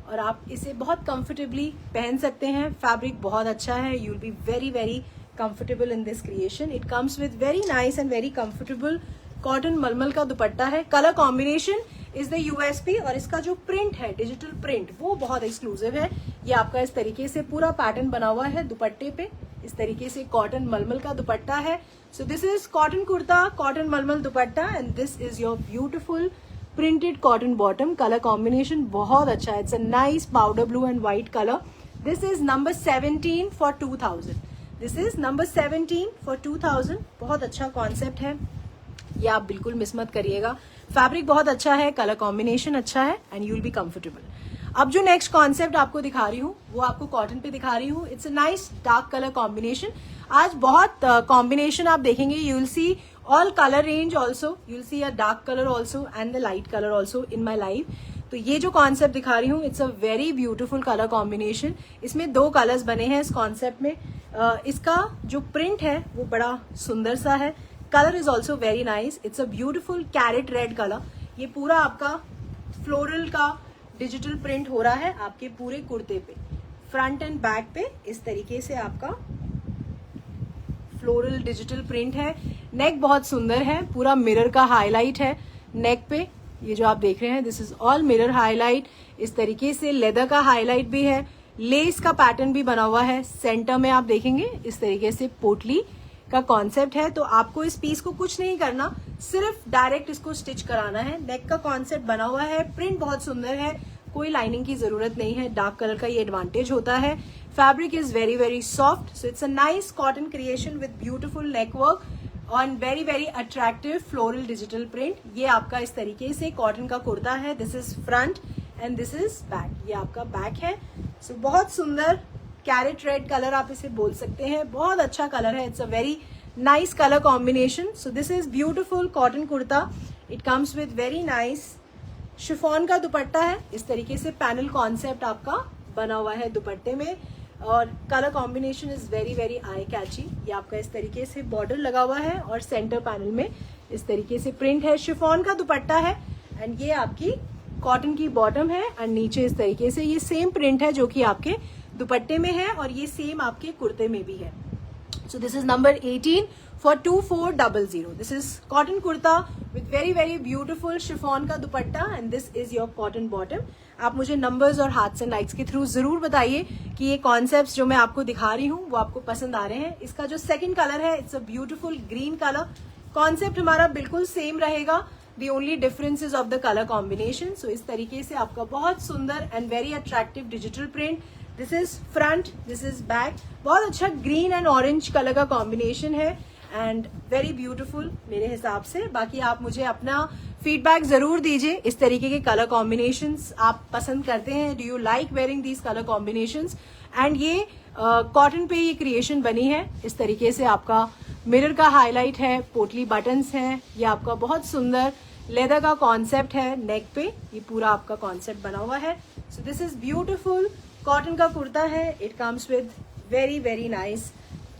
Speaker 1: और आप इसे बहुत कंफर्टेबली पहन सकते हैं। फैब्रिक बहुत अच्छा है, you will B very very comfortable in this creation. It comes with very nice and very comfortable cotton मलमल का दुपट्टा है। Colour combination is the USP और इसका जो प्रिंट है डिजिटल प्रिंट वो बहुत एक्सक्लूसिव है। ये आपका इस तरीके से पूरा पैटर्न बना हुआ है दुपट्टे पे, इस तरीके से कॉटन मलमल का दुपट्टा है। So this is cotton kurta, cotton malmal dupatta and this is your beautiful printed cotton bottom. Colour combination बहुत अच्छा है, it's a nice powder blue and white colour. This is number 17 for 2000। This is number 17 for 2000। बहुत अच्छा कॉन्सेप्ट है, ये आप बिल्कुल मिस मत करिएगा। फैब्रिक बहुत अच्छा है, कलर कॉम्बिनेशन अच्छा है and you will be comfortable. अब जो नेक्स्ट कॉन्सेप्ट आपको दिखा रही हूँ वो आपको कॉटन पे दिखा रही हूँ। It's a nice dark colour combination. आज बहुत कॉम्बिनेशन आप देखेंगे, you will see all colour range also, you will see a dark colour also and the light colour also in my life. तो ये जो कॉन्सेप्ट दिखा रही हूँ it's a very beautiful colour combination. इसमें 2 कलर्स बने हैं इस कॉन्सेप्ट में। इसका जो प्रिंट है वो बड़ा सुंदर सा है। Colour is also very nice, it's a beautiful carrot red colour. ये पूरा आपका फ्लोरल का डिजिटल प्रिंट हो रहा है आपके पूरे कुर्ते पे, फ्रंट एंड बैक पे इस तरीके से आपका फ्लोरल डिजिटल प्रिंट है। नेक बहुत सुंदर है, पूरा मिरर का हाईलाइट है नेक पे। ये जो आप देख रहे हैं this is all mirror highlight. इस तरीके से लेदर का हाईलाइट भी है, लेस का पैटर्न भी बना हुआ है। सेंटर में आप देखेंगे इस तरीके से पोटली का कॉन्सेप्ट है। तो आपको इस पीस को कुछ नहीं करना, सिर्फ डायरेक्ट इसको स्टिच कराना है। नेक का कॉन्सेप्ट बना हुआ है, प्रिंट बहुत सुंदर है, कोई लाइनिंग की जरूरत नहीं है। डार्क कलर का ये एडवांटेज होता है। Fabric is very very soft, so it's a nice cotton creation with beautiful neck work on very very attractive floral digital print. ये आपका इस तरीके से कॉटन का कुर्ता है। This is front and this is back, ये आपका बैक है। सो बहुत सुंदर कैरेट रेड कलर आप इसे बोल सकते हैं, बहुत अच्छा कलर है। It's a very nice colour combination. So this is beautiful cotton kurta. It comes with very nice chiffon का दुपट्टा है। इस तरीके से पैनल कॉन्सेप्ट आपका बना हुआ है दुपट्टे में और colour combination is very very eye catchy. ये आपका इस तरीके से बॉर्डर लगा हुआ है और सेंटर पैनल में इस तरीके से प्रिंट है। शिफॉन का दुपट्टा है एंड ये आपकी कॉटन की बॉटम है एंड नीचे इस तरीके से ये सेम प्रिंट है जो कि आपके दुपट्टे में है और ये सेम आपके कुर्ते में भी है। So this is number 18 for 2400। This is cotton kurta with very very beautiful chiffon का dupatta and this is your cotton bottom. आप मुझे नंबर्स और हार्ट्स एंड लाइक्स के थ्रू जरूर बताइए कि ये कॉन्सेप्ट्स जो मैं आपको दिखा रही हूँ वो आपको पसंद आ रहे हैं। इसका जो सेकंड कलर है it's a beautiful green colour. Concept हमारा बिल्कुल सेम रहेगा, the only difference is of the colour combination. So इस तरीके से आपका बहुत सुंदर and very attractive digital print. This is front, this is back. बहुत अच्छा ग्रीन एंड ऑरेंज कलर का कॉम्बिनेशन है एंड वेरी ब्यूटिफुल मेरे हिसाब से। बाकी आप मुझे अपना फीडबैक जरूर दीजिए, इस तरीके के कलर कॉम्बिनेशंस आप पसंद करते हैं, do you like wearing these colour combinations. And ये कॉटन पे ये क्रिएशन बनी है। इस तरीके से आपका मिरर का हाईलाइट है, पोटली बटन्स हैं, ये आपका बहुत सुंदर लेदर का कॉन्सेप्ट है नेक पे, ये पूरा आपका कॉन्सेप्ट बना हुआ है। So this is beautiful cotton का कुर्ता है। It comes with very very nice.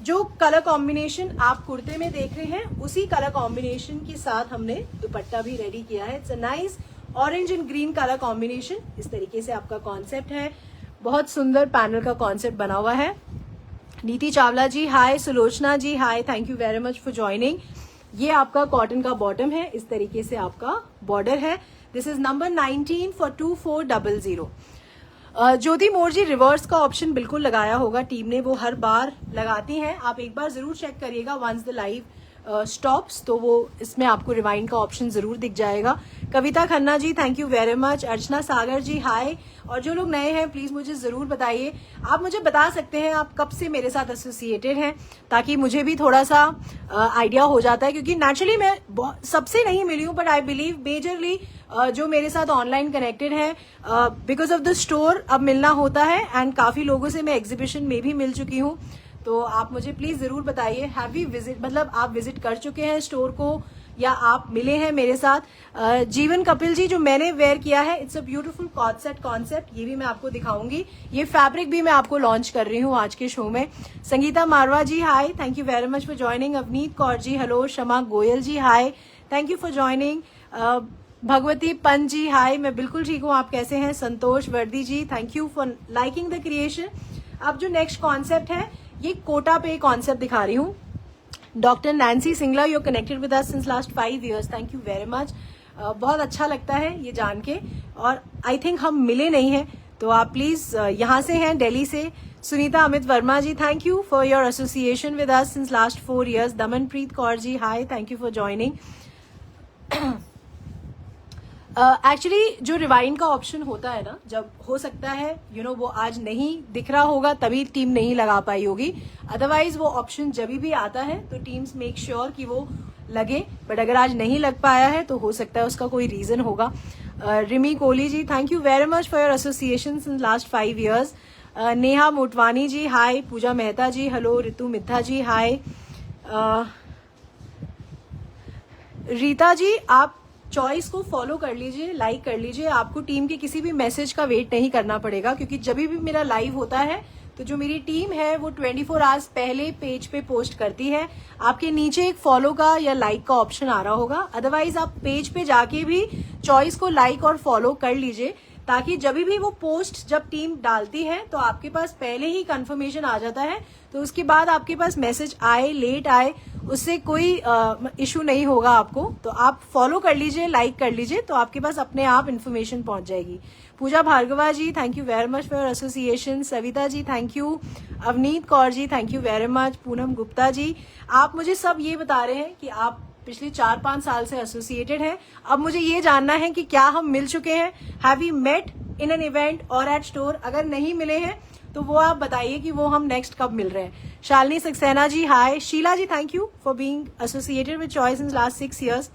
Speaker 1: जो कलर कॉम्बिनेशन आप कुर्ते में देख रहे हैं उसी कलर कॉम्बिनेशन के साथ हमने दुपट्टा भी रेडी किया है। It's a nice orange and green colour combination. इस तरीके से आपका कॉन्सेप्ट है, बहुत सुंदर पैनल का कॉन्सेप्ट बना हुआ है। Neeti Chawla ji hi, Sulochana ji hi, thank you very much for joining. ये आपका कॉटन का बॉटम है, इस तरीके से आपका बॉर्डर है। This is number 19 for 2400। Jyoti More ji reverse का ऑप्शन बिल्कुल लगाया होगा टीम ने, वो हर बार लगाती हैं, आप एक बार जरूर चेक करिएगा वंस द लाइव स्टॉप्स, तो वो इसमें आपको रिवाइंड का ऑप्शन जरूर दिख जाएगा। कविता Khanna ji thank you very much. अर्चना सागर जी हाय। और जो लोग नए हैं प्लीज मुझे जरूर बताइए, आप मुझे बता सकते हैं आप कब से मेरे साथ एसोसिएटेड हैं, ताकि मुझे भी थोड़ा सा आइडिया हो जाता है, क्योंकि नेचुरली मैं सबसे नहीं मिली हूँ, बट आई बिलीव मेजरली जो मेरे साथ ऑनलाइन कनेक्टेड है बिकॉज ऑफ द स्टोर अब मिलना होता है एंड काफी लोगों से मैं एग्जीबिशन में भी मिल चुकी हूँ। तो आप मुझे प्लीज जरूर बताइए, हैव यू विजिट, मतलब आप विजिट कर चुके हैं स्टोर को या आप मिले हैं मेरे साथ। जीवन कपिल जी, जो मैंने वेयर किया है, इट्स अ ब्यूटीफुल कॉन्सेप्ट, ये भी मैं आपको दिखाऊंगी। ये फैब्रिक भी मैं आपको लॉन्च कर रही हूँ आज के शो में। Sangeeta Marwah ji hi, thank you very much for joining. Avneet Kaur ji hello. Shama Goyal ji hi, thank you for joining. Bhagwati Pant ji hi, मैं बिल्कुल ठीक हूँ, आप कैसे हैं? Santosh Vardi ji, thank you for liking the creation. अब जो नेक्स्ट कॉन्सेप्ट है, ये कोटा पे कॉन्सेप्ट दिखा रही हूँ। Doctor Nancy Singla, you are connected with us since last 5 years, thank you very much. बहुत अच्छा लगता है ये जान के, और आई थिंक हम मिले नहीं हैं, तो आप प्लीज यहाँ से हैं दिल्ली से। Sunita Amit Verma ji, thank you for your association with us since last 4 years। Damanpreet Kaur ji hi, thank you for joining. Actually जो रिवाइंड का ऑप्शन होता है ना, जब हो सकता है वो आज नहीं दिख रहा होगा तभी टीम नहीं लगा पाई होगी, अदरवाइज वो ऑप्शन जब भी आता है तो टीम्स मेक श्योर कि वो लगे, बट अगर आज नहीं लग पाया है तो हो सकता है उसका कोई रीजन होगा। Rimi Kohli ji, thank you very much for your association in last 5 years। Neha Motwani ji hi, Pooja Mehta ji hello, Ritu Midha ji hi. Rita ji, आप चॉइस को फॉलो कर लीजिए, लाइक कर लीजिए, आपको टीम के किसी भी मैसेज का वेट नहीं करना पड़ेगा, क्योंकि जब भी मेरा लाइव होता है तो जो मेरी टीम है वो 24 आवर्स पहले पेज पे पोस्ट करती है। आपके नीचे एक फॉलो का या लाइक का ऑप्शन आ रहा होगा, अदरवाइज आप पेज पे जाके भी चॉइस को लाइक और फॉलो कर लीजिए, ताकि जब भी वो पोस्ट जब टीम डालती है तो आपके पास पहले ही कंफर्मेशन आ जाता है, तो उसके बाद आपके पास मैसेज आए लेट आए उससे कोई इशू नहीं होगा आपको। तो आप फॉलो कर लीजिए, लाइक कर लीजिए, तो आपके पास अपने आप इन्फॉर्मेशन पहुंच जाएगी। Pooja Bhargava ji, thank you very much for your association. Savita ji, thank you. Avneet Kaur ji, thank you very much. Poonam Gupta ji, आप मुझे सब ये बता रहे हैं कि आप पिछले 4-5 साल से एसोसिएटेड हैं। अब मुझे ये जानना है कि क्या हम मिल चुके हैं, have we met in an event or at store? अगर नहीं मिले हैं तो वो आप बताइए कि वो हम नेक्स्ट कब मिल रहे हैं। Shalini Saxena ji hi. Sheela ji, thank you for being associated with Choice in last 6 years,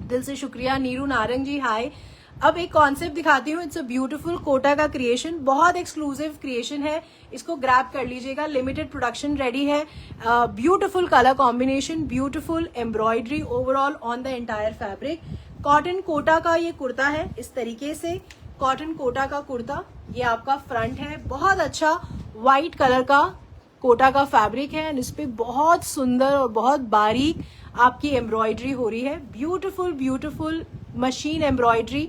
Speaker 1: दिल से शुक्रिया। नीरू नारंग जी हाय। अब एक कॉन्सेप्ट दिखाती हूँ, इट्स अ ब्यूटीफुल कोटा का क्रिएशन, बहुत एक्सक्लूसिव क्रिएशन है, इसको ग्रैब कर लीजिएगा, लिमिटेड प्रोडक्शन रेडी है। Beautiful colour combination, beautiful embroidery overall on the entire fabric. Cotton Kota का ये कुर्ता है, इस तरीके से कॉटन कोटा का कुर्ता, ये आपका फ्रंट है, बहुत अच्छा व्हाइट कलर का कोटा का फैब्रिक है, एंड इस पे बहुत सुंदर और बहुत बारीक आपकी एम्ब्रॉयडरी हो रही है, beautiful beautiful machine embroidery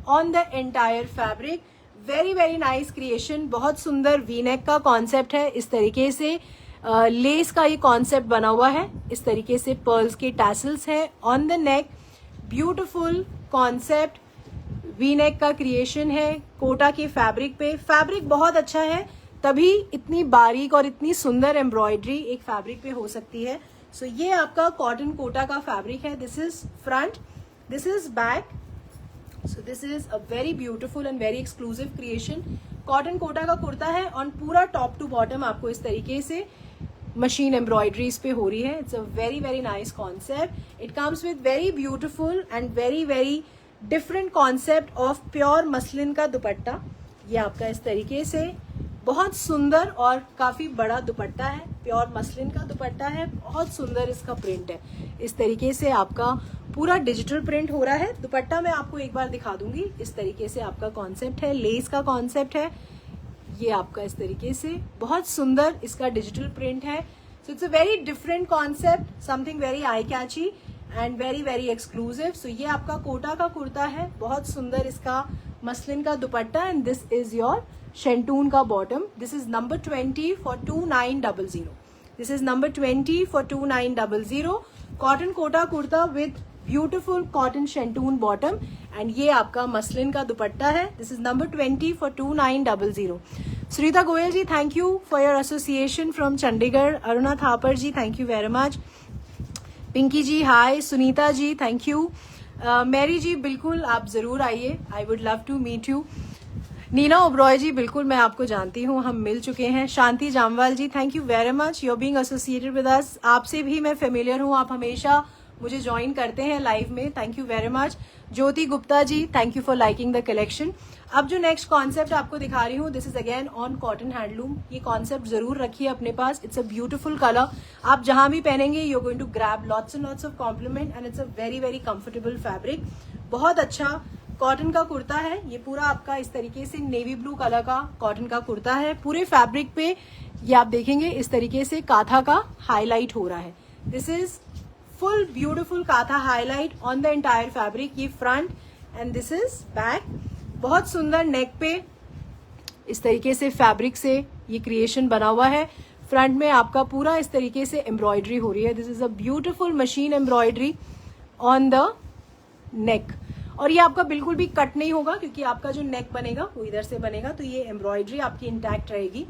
Speaker 1: on the entire fabric. Very very nice creation, बहुत सुंदर वी नेक का कॉन्सेप्ट है, इस तरीके से लेस का ये कॉन्सेप्ट बना हुआ है, इस तरीके से पर्ल्स के टैसल्स है on the neck, beautiful concept V neck का क्रिएशन है कोटा के फैब्रिक पे। फैब्रिक बहुत अच्छा है, तभी इतनी बारीक और इतनी सुंदर एम्ब्रॉयडरी एक फैब्रिक पे हो सकती है। सो ये आपका कॉटन कोटा का फैब्रिक है, this is front, this is back, so this is a very beautiful and very exclusive creation. Cotton Kota का कुर्ता है और पूरा टॉप टू बॉटम आपको इस तरीके से मशीन एम्ब्रॉयडरी इस पे हो रही है। It's a very very nice concept, it comes with very beautiful and very very different concept of pure muslin का दुपट्टा। ये आपका इस तरीके से बहुत सुंदर और काफी बड़ा दुपट्टा है, प्योर मसलिन का दुपट्टा है, बहुत सुंदर इसका प्रिंट है, इस तरीके से आपका पूरा डिजिटल प्रिंट हो रहा है। दुपट्टा मैं आपको एक बार दिखा दूंगी, इस तरीके से आपका कॉन्सेप्ट है, लेस का कॉन्सेप्ट है, ये आपका इस तरीके से बहुत सुंदर इसका डिजिटल प्रिंट है। So it's a very different concept, something very eye catchy and very very exclusive. So ये आपका कोटा का कुर्ता है, बहुत सुंदर इसका मसलिन का dupatta, and this is your shantoon का bottom. This is number 20 for 2900। This is number 20 for 2900। Cotton Kota kurta with beautiful cotton shantoon bottom, and ये आपका मसलिन का दुपट्टा है। This is number 20 for 2900। Sunita Goyal ji, thank you for your association from Chandigarh. Aruna Thapar ji, thank you very much. Pinky ji hi. Sunita ji, thank you. Mary जी, बिल्कुल आप जरूर आइए, I would love to meet you. Neena Oberoi ji, बिल्कुल मैं आपको जानती हूँ, हम मिल चुके हैं। Shanti Jamwal ji, thank you very much, you are being associated with us. आपसे भी मैं फेमिलियर हूँ, आप हमेशा मुझे ज्वाइन करते हैं लाइव में, thank you very much. Jyoti Gupta ji, thank you for liking the collection. अब जो नेक्स्ट कॉन्सेप्ट आपको दिखा रही हूँ, this is again on cotton handloom. ये कॉन्सेप्ट जरूर रखिए अपने पास। इट्स अ ब्यूटीफुल कलर, आप जहां भी पहनेंगे you are going to grab lots and lots of compliment and it's a very very comfortable fabric. बहुत अच्छा कॉटन का कुर्ता है ये पूरा आपका, इस तरीके से नेवी ब्लू कलर का कॉटन का कुर्ता है। पूरे फैब्रिक पे ये आप देखेंगे इस तरीके से काथा का हाईलाइट हो रहा है। This is full beautiful katha highlight on the entire fabric. ये front and this is back. बहुत सुंदर नेक पे इस तरीके से फैब्रिक से ये क्रिएशन बना हुआ है। फ्रंट में आपका पूरा इस तरीके से एम्ब्रॉयडरी हो रही है। This is a beautiful machine embroidery on the नेक। और ये आपका बिल्कुल भी कट नहीं होगा क्योंकि आपका जो नेक बनेगा वो इधर से बनेगा, तो ये एम्ब्रॉयडरी आपकी इंटैक्ट रहेगी।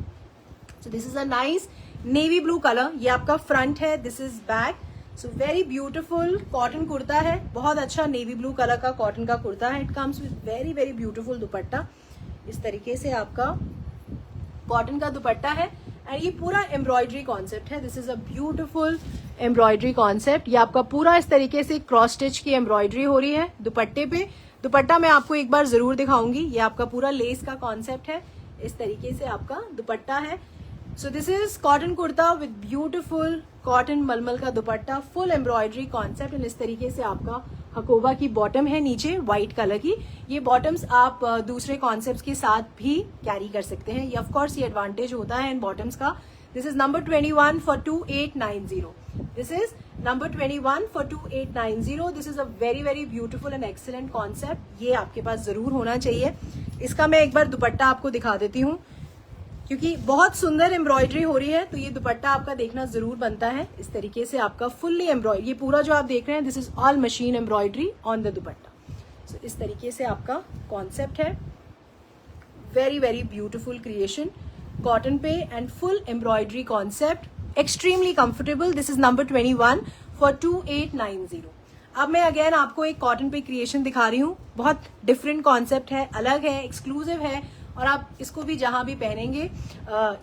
Speaker 1: सो this is a nice navy blue colour. ये आपका फ्रंट है, this is back. So very beautiful cotton kurta है, बहुत अच्छा नेवी ब्लू कलर का कॉटन का कुर्ता है। It comes with very very beautiful दुपट्टा। इस तरीके से आपका कॉटन का दुपट्टा है एंड ये पूरा एम्ब्रॉयडरी कॉन्सेप्ट है। This is a beautiful embroidery concept. ये आपका पूरा इस तरीके से क्रॉस स्टिच की एम्ब्रॉयडरी हो रही है दुपट्टे पे। दुपट्टा मैं आपको एक बार जरूर दिखाऊंगी। ये आपका पूरा लेस का कॉन्सेप्ट है, इस तरीके से आपका दुपट्टा है। So this is cotton kurta with beautiful cotton मलमल का दुपट्टा, फुल एम्ब्रॉयडरी कॉन्सेप्ट एंड इस तरीके से आपका हकोबा की बॉटम है नीचे व्हाइट कलर की। ये बॉटम्स आप दूसरे कॉन्सेप्ट्स के साथ भी कैरी कर सकते हैं। ये ऑफ कोर्स ये एडवांटेज होता है इन बॉटम्स का। This is number 21 for 2890। This is number 21 for 2890। This is a very very beautiful and excellent concept. ये आपके पास जरूर होना चाहिए। इसका मैं एक बार दुपट्टा आपको दिखा देती हूँ क्योंकि बहुत सुंदर एम्ब्रॉयडरी हो रही है, तो ये दुपट्टा आपका देखना जरूर बनता है। इस तरीके से आपका फुल्ली एम्ब्रॉयडरी, ये पूरा जो आप देख रहे हैं this is all machine embroidery on the dupatta. So इस तरीके से आपका कॉन्सेप्ट है। Very very beautiful creation cotton पे and full embroidery concept, extremely comfortable. This is number 21 for 2890। अब मैं अगेन आपको एक कॉटन पे क्रिएशन दिखा रही हूँ। बहुत डिफरेंट कॉन्सेप्ट है, अलग है, एक्सक्लूसिव है और आप इसको भी जहां भी पहनेंगे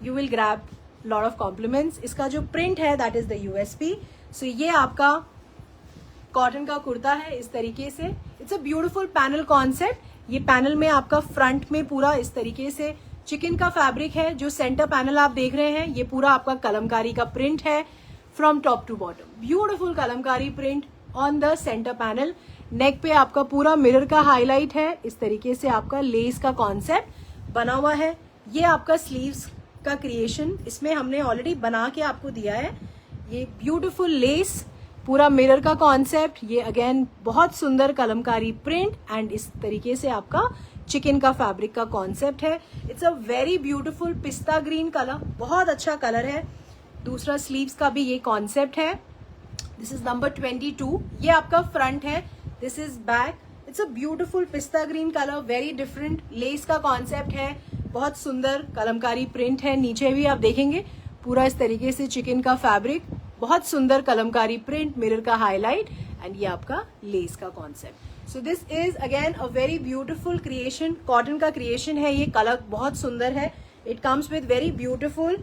Speaker 1: you will grab lot of compliments. इसका जो प्रिंट है that is the USP. So ये आपका कॉटन का कुर्ता है इस तरीके से। It's a beautiful panel concept. ये पैनल में आपका फ्रंट में पूरा इस तरीके से चिकन का फैब्रिक है। जो सेंटर पैनल आप देख रहे हैं ये पूरा आपका कलमकारी का प्रिंट है from top to bottom. Beautiful kalamkari print on the centre panel. Neck पे आपका पूरा मिरर का हाईलाइट है, इस तरीके से आपका लेस का कॉन्सेप्ट बना हुआ है। ये आपका स्लीव्स का क्रिएशन इसमें हमने ऑलरेडी बना के आपको दिया है। ये ब्यूटीफुल लेस, पूरा मिरर का कॉन्सेप्ट, ये अगेन बहुत सुंदर कलमकारी प्रिंट एंड इस तरीके से आपका चिकन का फैब्रिक का कॉन्सेप्ट है। It's a very beautiful pista green colour, बहुत अच्छा कलर है। दूसरा स्लीव्स का भी ये कॉन्सेप्ट है। This is number 22। ये आपका फ्रंट है, this is back. It's a beautiful pista green colour, very different lace का कॉन्सेप्ट है। बहुत सुंदर कलमकारी प्रिंट है। नीचे भी आप देखेंगे पूरा इस तरीके से चिकन का फैब्रिक, बहुत सुंदर कलमकारी प्रिंट, मिरर का हाईलाइट एंड ये आपका लेस का concept. So this is again a very beautiful creation, cotton का क्रिएशन है। ये कलर बहुत सुंदर है। It comes with very beautiful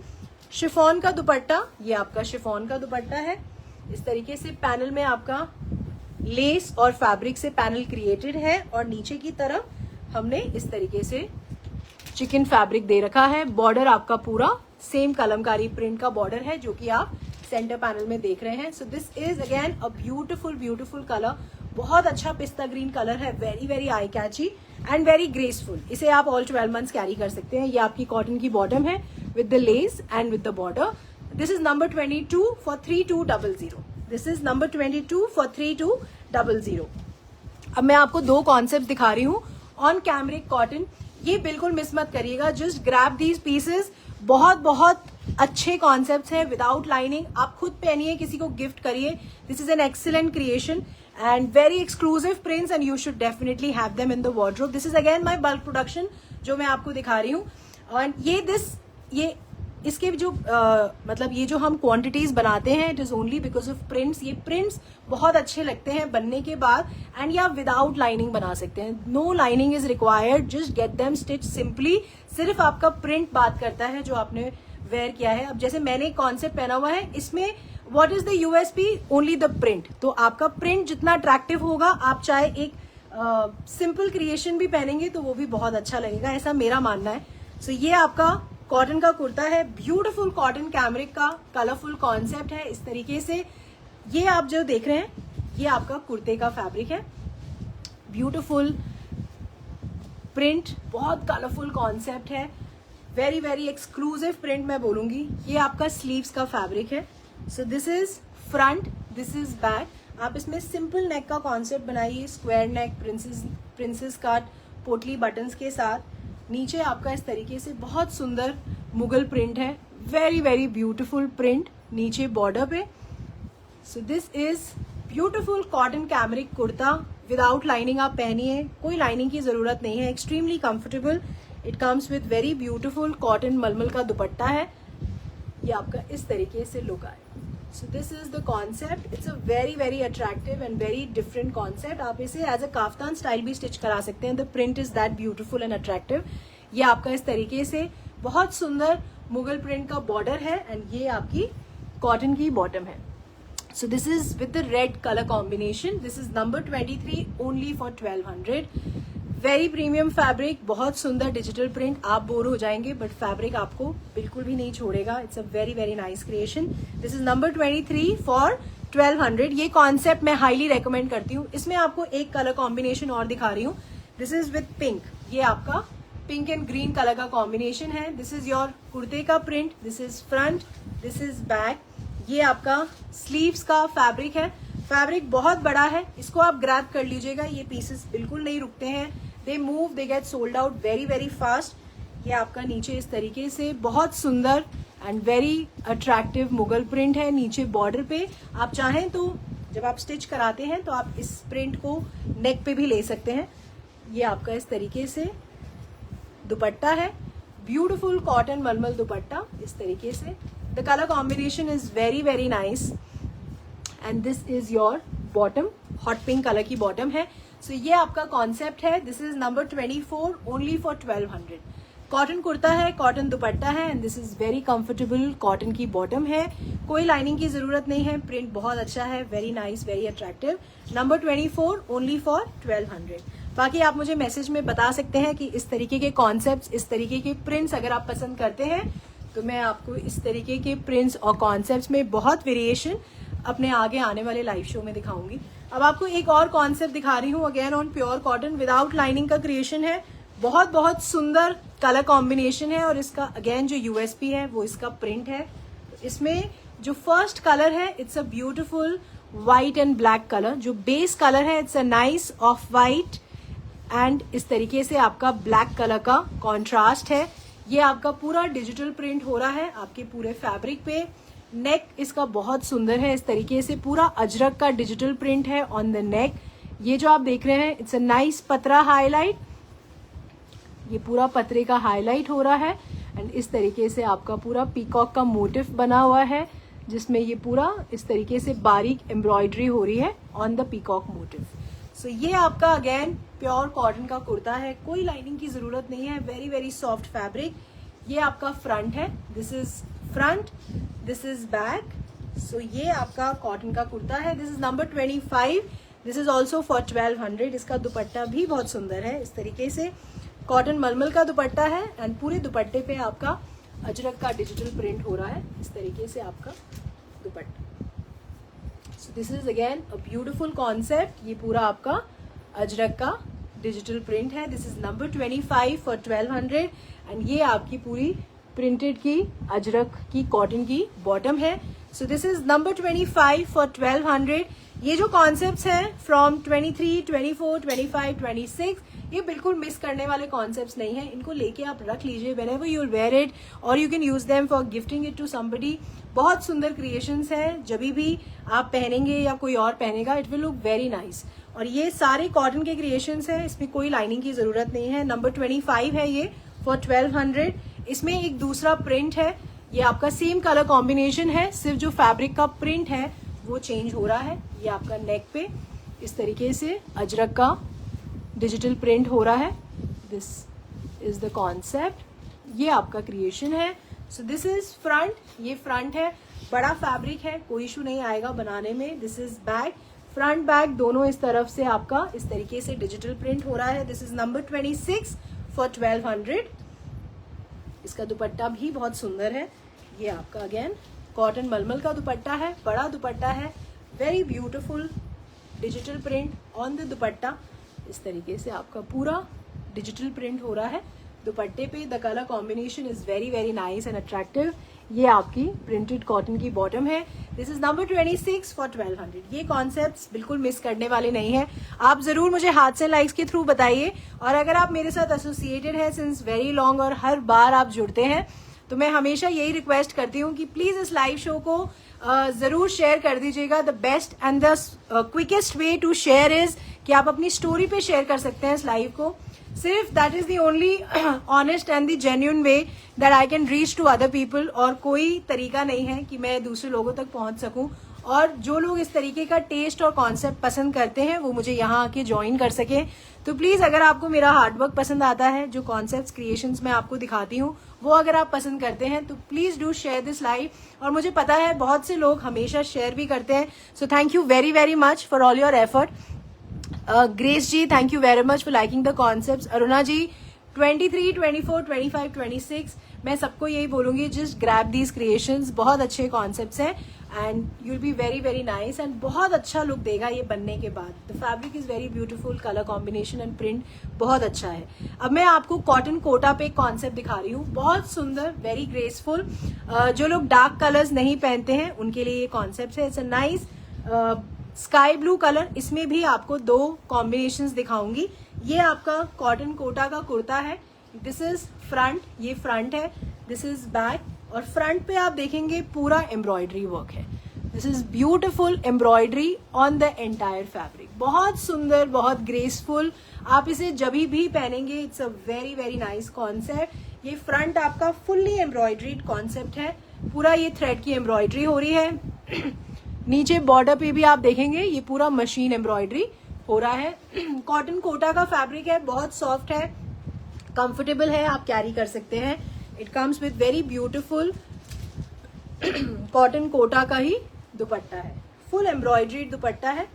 Speaker 1: chiffon का दुपट्टा। ये आपका शिफॉन का दुपट्टा है। इस तरीके से पैनल में आपका लेस और फैब्रिक से पैनल क्रिएटेड है और नीचे की तरफ हमने इस तरीके से चिकन फैब्रिक दे रखा है। बॉर्डर आपका पूरा सेम कलमकारी प्रिंट का बॉर्डर है जो कि आप सेंटर पैनल में देख रहे हैं। So this is again a beautiful beautiful colour, बहुत अच्छा पिस्ता ग्रीन कलर है, very very eye catchy and very graceful. इसे आप ऑल 12 मंथ्स कैरी कर सकते हैं। ये आपकी कॉटन की बॉटम है with the less and with the border. This is number 22 for 3200। This is number 22 for 3200। अब मैं आपको दो कॉन्सेप्ट दिखा रही हूँ ऑन कैमरिक कॉटन। ये बिल्कुल मिस मत करिएगा, जस्ट ग्रैब दीज पीसेस। बहुत बहुत अच्छे कॉन्सेप्ट्स हैं विदाउट लाइनिंग। आप खुद पहनिए, किसी को गिफ्ट करिए। This is an excellent creation and very exclusive prints and you should definitely have them in the wardrobe. This is again my bulk production जो मैं आपको दिखा रही हूँ। और ये इसके जो मतलब ये जो हम क्वांटिटीज बनाते हैं it is only because of prints. ये प्रिंट्स बहुत अच्छे लगते हैं बनने के बाद एंड ये आप विदाउट लाइनिंग बना सकते हैं। No lining is required, just get them stitch simply. सिर्फ आपका प्रिंट बात करता है जो आपने वेयर किया है। अब जैसे मैंने एक कॉन्सेप्ट पहना हुआ है, इसमें what is the USP? Only the print. तो आपका प्रिंट जितना अट्रैक्टिव होगा, आप चाहे एक सिंपल क्रिएशन भी पहनेंगे तो वो भी बहुत अच्छा लगेगा, ऐसा मेरा मानना है। सो ये आपका कॉटन का कुर्ता है, ब्यूटीफुल कॉटन कैमरिक का कलरफुल कॉन्सेप्ट है इस तरीके से। ये आप जो देख रहे हैं ये आपका कुर्ते का फैब्रिक है, ब्यूटीफुल प्रिंट, बहुत कलरफुल कॉन्सेप्ट है, वेरी वेरी एक्सक्लूसिव प्रिंट मैं बोलूंगी। ये आपका स्लीव्स का फैब्रिक है। So this is front, this is back. आप इसमें सिंपल नेक का कॉन्सेप्ट बनाइए, स्क्वायर नेक, प्रिंसेस कट, पोटली बटन्स के साथ। नीचे आपका इस तरीके से बहुत सुंदर मुगल प्रिंट है, वेरी वेरी ब्यूटीफुल प्रिंट नीचे बॉर्डर पे। सो this is beautiful cotton cambric kurta without lining आप पहनिए, कोई लाइनिंग की जरूरत नहीं है, extremely comfortable. It comes with very beautiful cotton मलमल का दुपट्टा है। ये आपका इस तरीके से लुक आए। सो this is the concept, it's a very very attractive and very different concept. आप इसे एज अ काफ्तान स्टाइल भी स्टिच करा सकते हैं। The print is that beautiful and attractive. ये आपका इस तरीके से बहुत सुंदर मुगल प्रिंट का बॉर्डर है एंड ये आपकी कॉटन की बॉटम है। So this is with the red color combination. This is number 23 only for 1200. Very premium fabric, बहुत सुंदर डिजिटल प्रिंट। आप बोर हो जाएंगे बट फैब्रिक आपको बिल्कुल भी नहीं छोड़ेगा। It's a very very nice creation. This is number 23 for 1200। ये कॉन्सेप्ट मैं हाईली रेकमेंड करती हूँ। इसमें आपको एक कलर कॉम्बिनेशन और दिखा रही हूँ। दिस इज विथ पिंक, ये आपका पिंक एंड ग्रीन कलर का कॉम्बिनेशन है। दिस इज योर कुर्ते का print, this is front, this is back. ये आपका स्लीव्स का फैब्रिक है। फैब्रिक बहुत बड़ा है, इसको आप ग्रैब कर लीजिएगा। ये पीसेस बिल्कुल नहीं रुकते हैं, they move, they get sold out very very fast. ये आपका नीचे इस तरीके से बहुत सुंदर and very attractive Mughal print है नीचे बॉर्डर पे। आप चाहें तो जब आप स्टिच कराते हैं तो आप इस प्रिंट को नेक पे भी ले सकते हैं। ये आपका इस तरीके से दुपट्टा है, ब्यूटीफुल कॉटन मलमल दुपट्टा इस तरीके से। The color combination is very very nice and this is your bottom, hot pink color की bottom है। So ये आपका concept है। This is number 24 only for 1200। Cotton kurta है, कॉटन दुपट्टा है and this is very comfortable cotton की बॉटम है। कोई लाइनिंग की जरूरत नहीं है, प्रिंट बहुत अच्छा है, very nice, very attractive. Number 24 only for 1200। बाकी आप मुझे मैसेज में बता सकते हैं कि इस तरीके के कॉन्सेप्ट, इस तरीके के प्रिंट्स अगर आप पसंद करते हैं तो मैं आपको इस तरीके के प्रिंट्स और कॉन्सेप्ट्स में बहुत वेरिएशन अपने आगे आने वाले लाइव शो में दिखाऊंगी। अब आपको एक और कॉन्सेप्ट दिखा रही हूँ, again on pure cotton without lining का क्रिएशन है। बहुत बहुत सुंदर कलर कॉम्बिनेशन है और इसका अगेन जो यूएसपी है वो इसका प्रिंट है। इसमें जो फर्स्ट कलर है it's a beautiful white and black colour. जो बेस कलर है it's a nice of white and इस तरीके से आपका ब्लैक कलर का कॉन्ट्रास्ट है। ये आपका पूरा डिजिटल प्रिंट हो रहा है आपके पूरे फैब्रिक पे। नेक इसका बहुत सुंदर है, इस तरीके से पूरा अजरक का डिजिटल प्रिंट है ऑन द नेक। ये जो आप देख रहे हैं इट्स अ नाइस पतरा हाईलाइट, ये पूरा पतरे का हाईलाइट हो रहा है एंड इस तरीके से आपका पूरा पीकॉक का मोटिव बना हुआ है जिसमें ये पूरा इस तरीके से बारीक एम्ब्रॉयडरी हो रही है ऑन द पीकॉक मोटिव। सो ये आपका अगेन प्योर कॉटन का कुर्ता है, कोई लाइनिंग की जरूरत नहीं है, वेरी वेरी सॉफ्ट फैब्रिक। ये आपका फ्रंट है, this is front, this is back. So ये आपका कॉटन का कुर्ता है। This is number 25। This is also for 1200। इसका दुपट्टा भी बहुत सुंदर है, इस तरीके से कॉटन मलमल का दुपट्टा है एंड पूरे दुपट्टे पे आपका अजरक का डिजिटल प्रिंट हो रहा है, इस तरीके से आपका दुपट्टा। सो this is again a beautiful concept. ये पूरा आपका अजरक का डिजिटल प्रिंट है। This is number 25 for 1200 and ये आपकी पूरी प्रिंटेड की अजरक की कॉटन की बॉटम है। So this is number 25 for 1200। ये जो कॉन्सेप्ट्स हैं फ्रॉम 23, 24, 25, 26 ये बिल्कुल मिस करने वाले कॉन्सेप्ट्स नहीं है। इनको लेके आप रख लीजिए whenever you wear it और you can use them for gifting it to somebody। बहुत सुंदर क्रिएशंस हैं, जब भी आप पहनेंगे या कोई और पहनेगा it will look very nice. और ये सारे कॉटन के क्रिएशंस हैं, इसमें कोई लाइनिंग की जरूरत नहीं है। नंबर 25 है ये फॉर 1200। इसमें एक दूसरा प्रिंट है, ये आपका सेम कलर कॉम्बिनेशन है, सिर्फ जो फैब्रिक का प्रिंट है वो चेंज हो रहा है। ये आपका नेक पे इस तरीके से अजरक का डिजिटल प्रिंट हो रहा है। दिस इज द कॉन्सेप्ट, ये आपका क्रिएशन है। सो दिस इज फ्रंट, ये फ्रंट है, बड़ा फैब्रिक है, कोई इशू नहीं आएगा बनाने में। This is back, front back दोनों इस तरफ से आपका इस तरीके से डिजिटल प्रिंट हो रहा है। This is number 26 for 1200। इसका दुपट्टा भी बहुत सुंदर है। ये आपका अगेन कॉटन मलमल का दुपट्टा है, बड़ा दुपट्टा है, very beautiful digital print on the दुपट्टा। इस तरीके से आपका पूरा डिजिटल प्रिंट हो रहा है दुपट्टे पे। The colour combination is very very nice and attractive. ये आपकी प्रिंटेड कॉटन की बॉटम है। This is number 26 for 1200। ये कॉन्सेप्ट्स बिल्कुल मिस करने वाले नहीं है। आप जरूर मुझे हार्ट्स एंड लाइक्स के थ्रू बताइए, और अगर आप मेरे साथ एसोसिएटेड है सिंस वेरी लॉन्ग और हर बार आप जुड़ते हैं, तो मैं हमेशा यही रिक्वेस्ट करती हूँ कि प्लीज इस लाइव शो को जरूर शेयर कर दीजिएगा। The best and the quickest way to share is कि आप अपनी स्टोरी पे शेयर कर सकते हैं इस लाइव को। सिर्फ that is the only honest and the genuine way that I can reach to other people. और कोई तरीका नहीं है कि मैं दूसरे लोगों तक पहुंच सकूं, और जो लोग इस तरीके का टेस्ट और कॉन्सेप्ट पसंद करते हैं वो मुझे यहाँ आके ज्वाइन कर सके। तो प्लीज अगर आपको मेरा हार्डवर्क पसंद आता है, जो कॉन्सेप्ट्स क्रिएशंस मैं आपको दिखाती हूँ वो अगर आप पसंद करते हैं, तो please do share this live. और मुझे पता है बहुत से लोग हमेशा शेयर भी करते हैं, so thank you very very much for all your effort. Grace ji, thank you very much for liking the concepts. Aruna ji, 23, 24, 25, 26, मैं सबको यही बोलूंगी, जस्ट ग्रैब दीज क्रिएशंस। बहुत अच्छे कॉन्सेप्ट्स हैं and you will B very very nice and बहुत अच्छा लुक देगा ये बनने के बाद। The fabric is very beautiful, colour combination and print बहुत अच्छा है। अब मैं आपको कॉटन कोटा पे एक कॉन्सेप्ट दिखा रही हूँ, बहुत सुंदर, वेरी ग्रेसफुल। जो लोग डार्क कलर्स नहीं पहनते हैं उनके लिए ये कॉन्सेप्ट है। It's a nice sky blue colour. इसमें भी आपको 2 कॉम्बिनेशंस दिखाऊंगी। ये आपका कॉटन कोटा का कुर्ता है। दिस इज फ्रंट, ये फ्रंट है, दिस इज बैक, और फ्रंट पे आप देखेंगे पूरा एम्ब्रॉयडरी वर्क है। This is beautiful embroidery on the entire fabric. बहुत सुंदर, बहुत ग्रेसफुल। आप इसे जब भी पहनेंगे, it's a very very nice concept. ये फ्रंट आपका फुल्ली एम्ब्रॉयडरीड कॉन्सेप्ट है, पूरा ये थ्रेड की एम्ब्रॉयडरी हो रही है। नीचे बॉर्डर पे भी आप देखेंगे ये पूरा मशीन एम्ब्रॉयडरी हो रहा है। कॉटन कोटा का फैब्रिक है, बहुत सॉफ्ट है, कंफर्टेबल है, आप कैरी कर सकते हैं। It comes with very beautiful cotton Kota का ही दुपट्टा है, फुल एम्ब्रॉयडरी दुपट्टा है।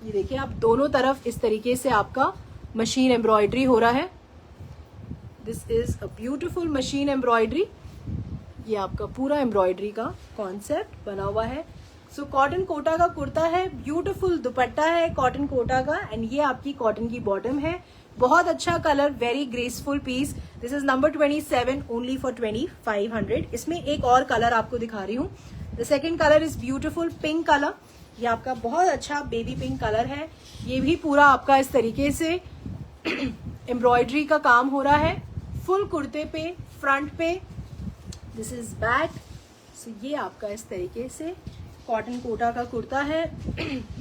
Speaker 1: ये देखिए आप दोनों तरफ इस तरीके से आपका मशीन एम्ब्रॉयडरी हो रहा है। This is a beautiful machine embroidery. ये आपका पूरा एम्ब्रॉयडरी का कॉन्सेप्ट बना हुआ है। सो कॉटन कोटा का कुर्ता है, ब्यूटीफुल दुपट्टा है कॉटन कोटा का, एंड ये आपकी कॉटन की बॉटम है। बहुत अच्छा colour, very graceful piece. This is number 27 only for 2500। इसमें एक और कलर आपको दिखा रही हूँ। The second colour is beautiful pink colour. ये आपका बहुत अच्छा बेबी पिंक कलर है। ये भी पूरा आपका इस तरीके से एम्ब्रॉयडरी का काम हो रहा है फुल कुर्ते पे, फ्रंट पे। This is back. सो ये आपका इस तरीके से कॉटन कोटा का कुर्ता है।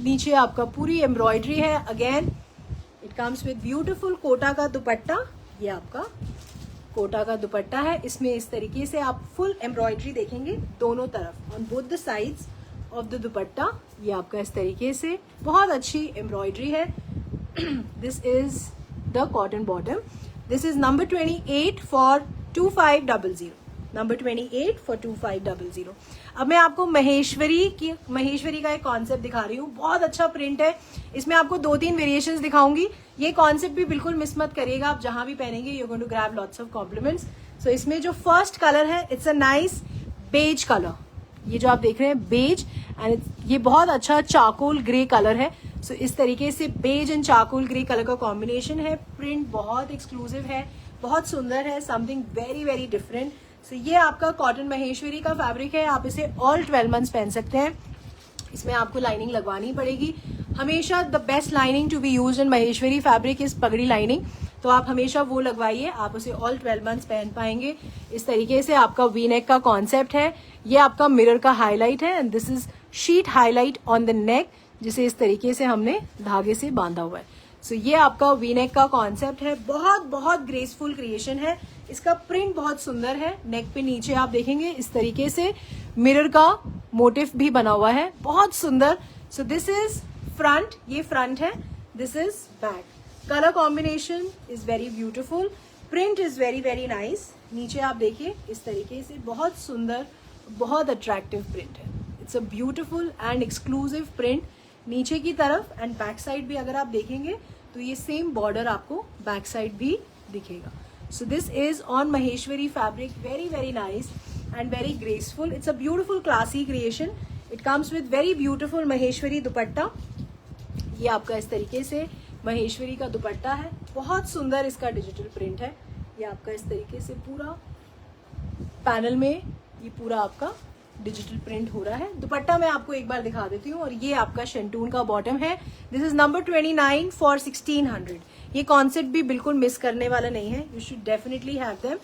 Speaker 1: नीचे आपका पूरी एम्ब्रॉयडरी है। Again it comes with beautiful Kota का दुपट्टा। ये आपका कोटा का दुपट्टा है। इसमें इस तरीके से आप फुल एम्ब्रॉयडरी देखेंगे दोनों तरफ, on both the sides of the दुपट्टा। ये आपका इस तरीके से बहुत अच्छी एम्ब्रॉयडरी है। This is the cotton bottom. This is number 28 for 2500। Number 28 for 2500। अब मैं आपको महेश्वरी का एक कॉन्सेप्ट दिखा रही हूँ। बहुत अच्छा प्रिंट है। इसमें आपको 2-3 वेरिएशंस दिखाऊंगी। ये कॉन्सेप्ट भी बिल्कुल मिस मत करिएगा, आप जहां भी पहनेंगे you going to grab lots of compliments. So इसमें जो फर्स्ट कलर है, it's a nice beige colour. ये जो आप देख रहे हैं बेज, एंड ये बहुत अच्छा चारकोल ग्रे कलर है। सो इस तरीके से beige and charcoal grey colour का कॉम्बिनेशन है। प्रिंट बहुत एक्सक्लूसिव है, बहुत सुंदर है, something very very different. So ये आपका कॉटन महेश्वरी का फैब्रिक है। आप इसे ऑल 12 मंथ्स पहन सकते हैं। इसमें आपको लाइनिंग लगवानी पड़ेगी। हमेशा the best lining to be used in Maheshwari fabric is पगड़ी लाइनिंग, तो आप हमेशा वो लगवाइए, आप उसे ऑल 12 मंथ्स पहन पाएंगे। इस तरीके से आपका वी नेक का कॉन्सेप्ट है। ये आपका मिरर का हाईलाइट है, and this is sheet highlight on the नेक, जिसे इस तरीके से हमने धागे से बांधा हुआ है। सो ये आपका वी नेक का कॉन्सेप्ट है। बहुत बहुत ग्रेसफुल क्रिएशन है। इसका प्रिंट बहुत सुंदर है। नेक पे नीचे आप देखेंगे इस तरीके से मिरर का मोटिव भी बना हुआ है, बहुत सुंदर। सो दिस इज फ्रंट, ये फ्रंट है, this is back. Colour combination is very beautiful, print is very very nice. नीचे आप देखिए इस तरीके से बहुत सुंदर, बहुत अट्रैक्टिव प्रिंट है। It's a beautiful and exclusive print. नीचे की तरफ, एंड बैक साइड भी अगर आप देखेंगे तो ये सेम बॉर्डर आपको बैक साइड भी दिखेगा. सो this is on Maheshwari fabric. Very very nice and very graceful. It's a beautiful classy creation. It comes with very beautiful Maheshwari दुपट्टा. ये आपका इस तरीके से महेश्वरी का दुपट्टा है. बहुत सुंदर इसका डिजिटल प्रिंट है. ये आपका इस तरीके से पूरा पैनल में ये पूरा आपका डिजिटल प्रिंट हो रहा है. दुपट्टा मैं आपको एक बार दिखा देती हूँ. और ये आपका शेंटून का बॉटम है. This is number 29 for 1600. ये कॉन्सेप्ट भी बिल्कुल मिस करने वाला नहीं है. You should definitely have them.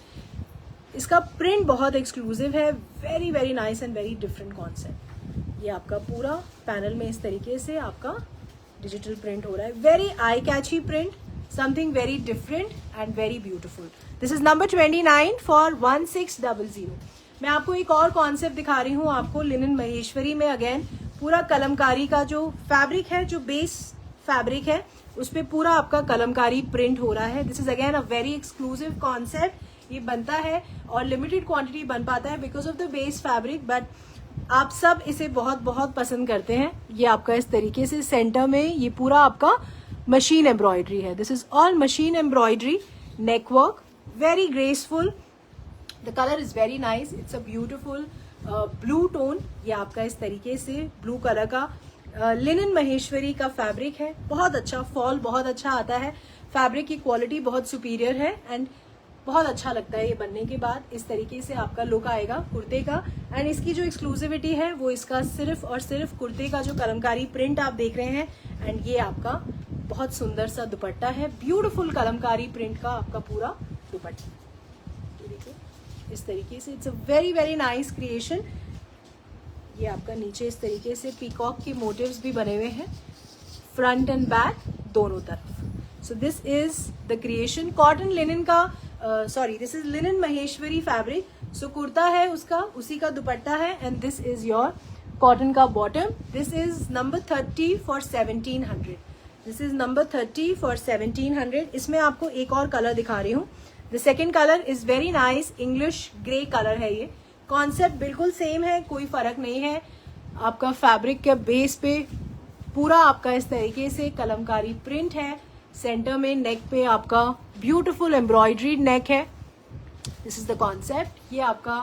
Speaker 1: इसका प्रिंट बहुत एक्सक्लूसिव है. Very very nice and very different concept. ये आपका पूरा पैनल में इस तरीके से आपका डिजिटल प्रिंट हो रहा है. Very eye catchy print, something very different and very beautiful. This is number 29 for 1600. मैं आपको एक और कॉन्सेप्ट दिखा रही हूँ आपको लिनन महेश्वरी में. अगेन पूरा कलमकारी का जो फैब्रिक है, जो बेस फैब्रिक है, उस पर पूरा आपका कलमकारी प्रिंट हो रहा है. This is again a very exclusive concept. ये बनता है और लिमिटेड क्वांटिटी बन पाता है because of the base fabric, but आप सब इसे बहुत बहुत पसंद करते हैं. ये आपका इस तरीके से सेंटर में ये पूरा आपका मशीन एम्ब्रॉयडरी है. This is all machine embroidery, neck work, very graceful. The colour is very nice. It's a beautiful blue tone. ये आपका इस तरीके से ब्लू कलर का लिनन महेश्वरी का फैब्रिक है. बहुत अच्छा फॉल, बहुत अच्छा आता है. फैब्रिक की क्वालिटी बहुत सुपीरियर है एंड बहुत अच्छा लगता है. ये बनने के बाद इस तरीके से आपका लुक आएगा कुर्ते का. एंड इसकी जो एक्सक्लूसिविटी है वो इसका सिर्फ और सिर्फ कुर्ते का जो कलमकारी प्रिंट आप देख रहे हैं. एंड ये आपका बहुत सुंदर सा दुपट्टा है. ब्यूटीफुल कलमकारी प्रिंट का आपका पूरा दुपट्टा. देखिए इस तरीके से. It's a very very nice creation. ये आपका नीचे इस तरीके से पीकॉक के मोटिव्स भी बने हुए हैं, फ्रंट एंड बैक दोनों तरफ. So this is the creation. Cotton linen का this is linen Maheshwari fabric. So kurta है उसका, उसी का दुपट्टा है. And this is your cotton का bottom. This is number 30 for 1700. This is number 30 for 1700. इसमें आपको एक और कलर दिखा रही हूँ. The second colour is very nice. English grey colour है. ये कॉन्सेप्ट बिल्कुल सेम है, कोई फर्क नहीं है. आपका फैब्रिक के बेस पे पूरा आपका इस तरीके से कलमकारी प्रिंट है. सेंटर में नेक पे आपका ब्यूटीफुल एम्ब्रॉयडरी नेक है. This is the concept. ये आपका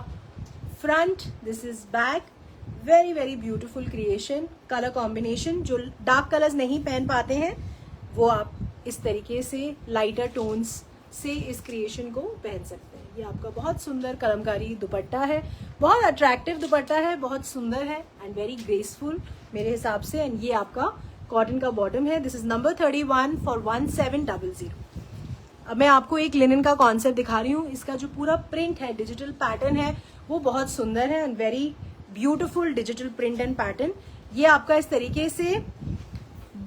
Speaker 1: front, this is back. Very very beautiful creation. Colour combination, जो डार्क कलर्स नहीं पहन पाते हैं वो आप इस तरीके से लाइटर टोन्स से इस क्रिएशन को पहन सकते हैं. ये आपका बहुत सुंदर कलमकारी दुपट्टा है. बहुत अट्रैक्टिव दुपट्टा है, बहुत सुंदर है एंड वेरी ग्रेसफुल मेरे हिसाब से. एंड ये आपका कॉटन का बॉटम है. This is number 31 for 1700. अब मैं आपको एक लिनन का कॉन्सेप्ट दिखा रही हूँ. इसका जो पूरा प्रिंट है, डिजिटल पैटर्न है, वो बहुत सुंदर है and very beautiful digital print and pattern. ये आपका इस तरीके से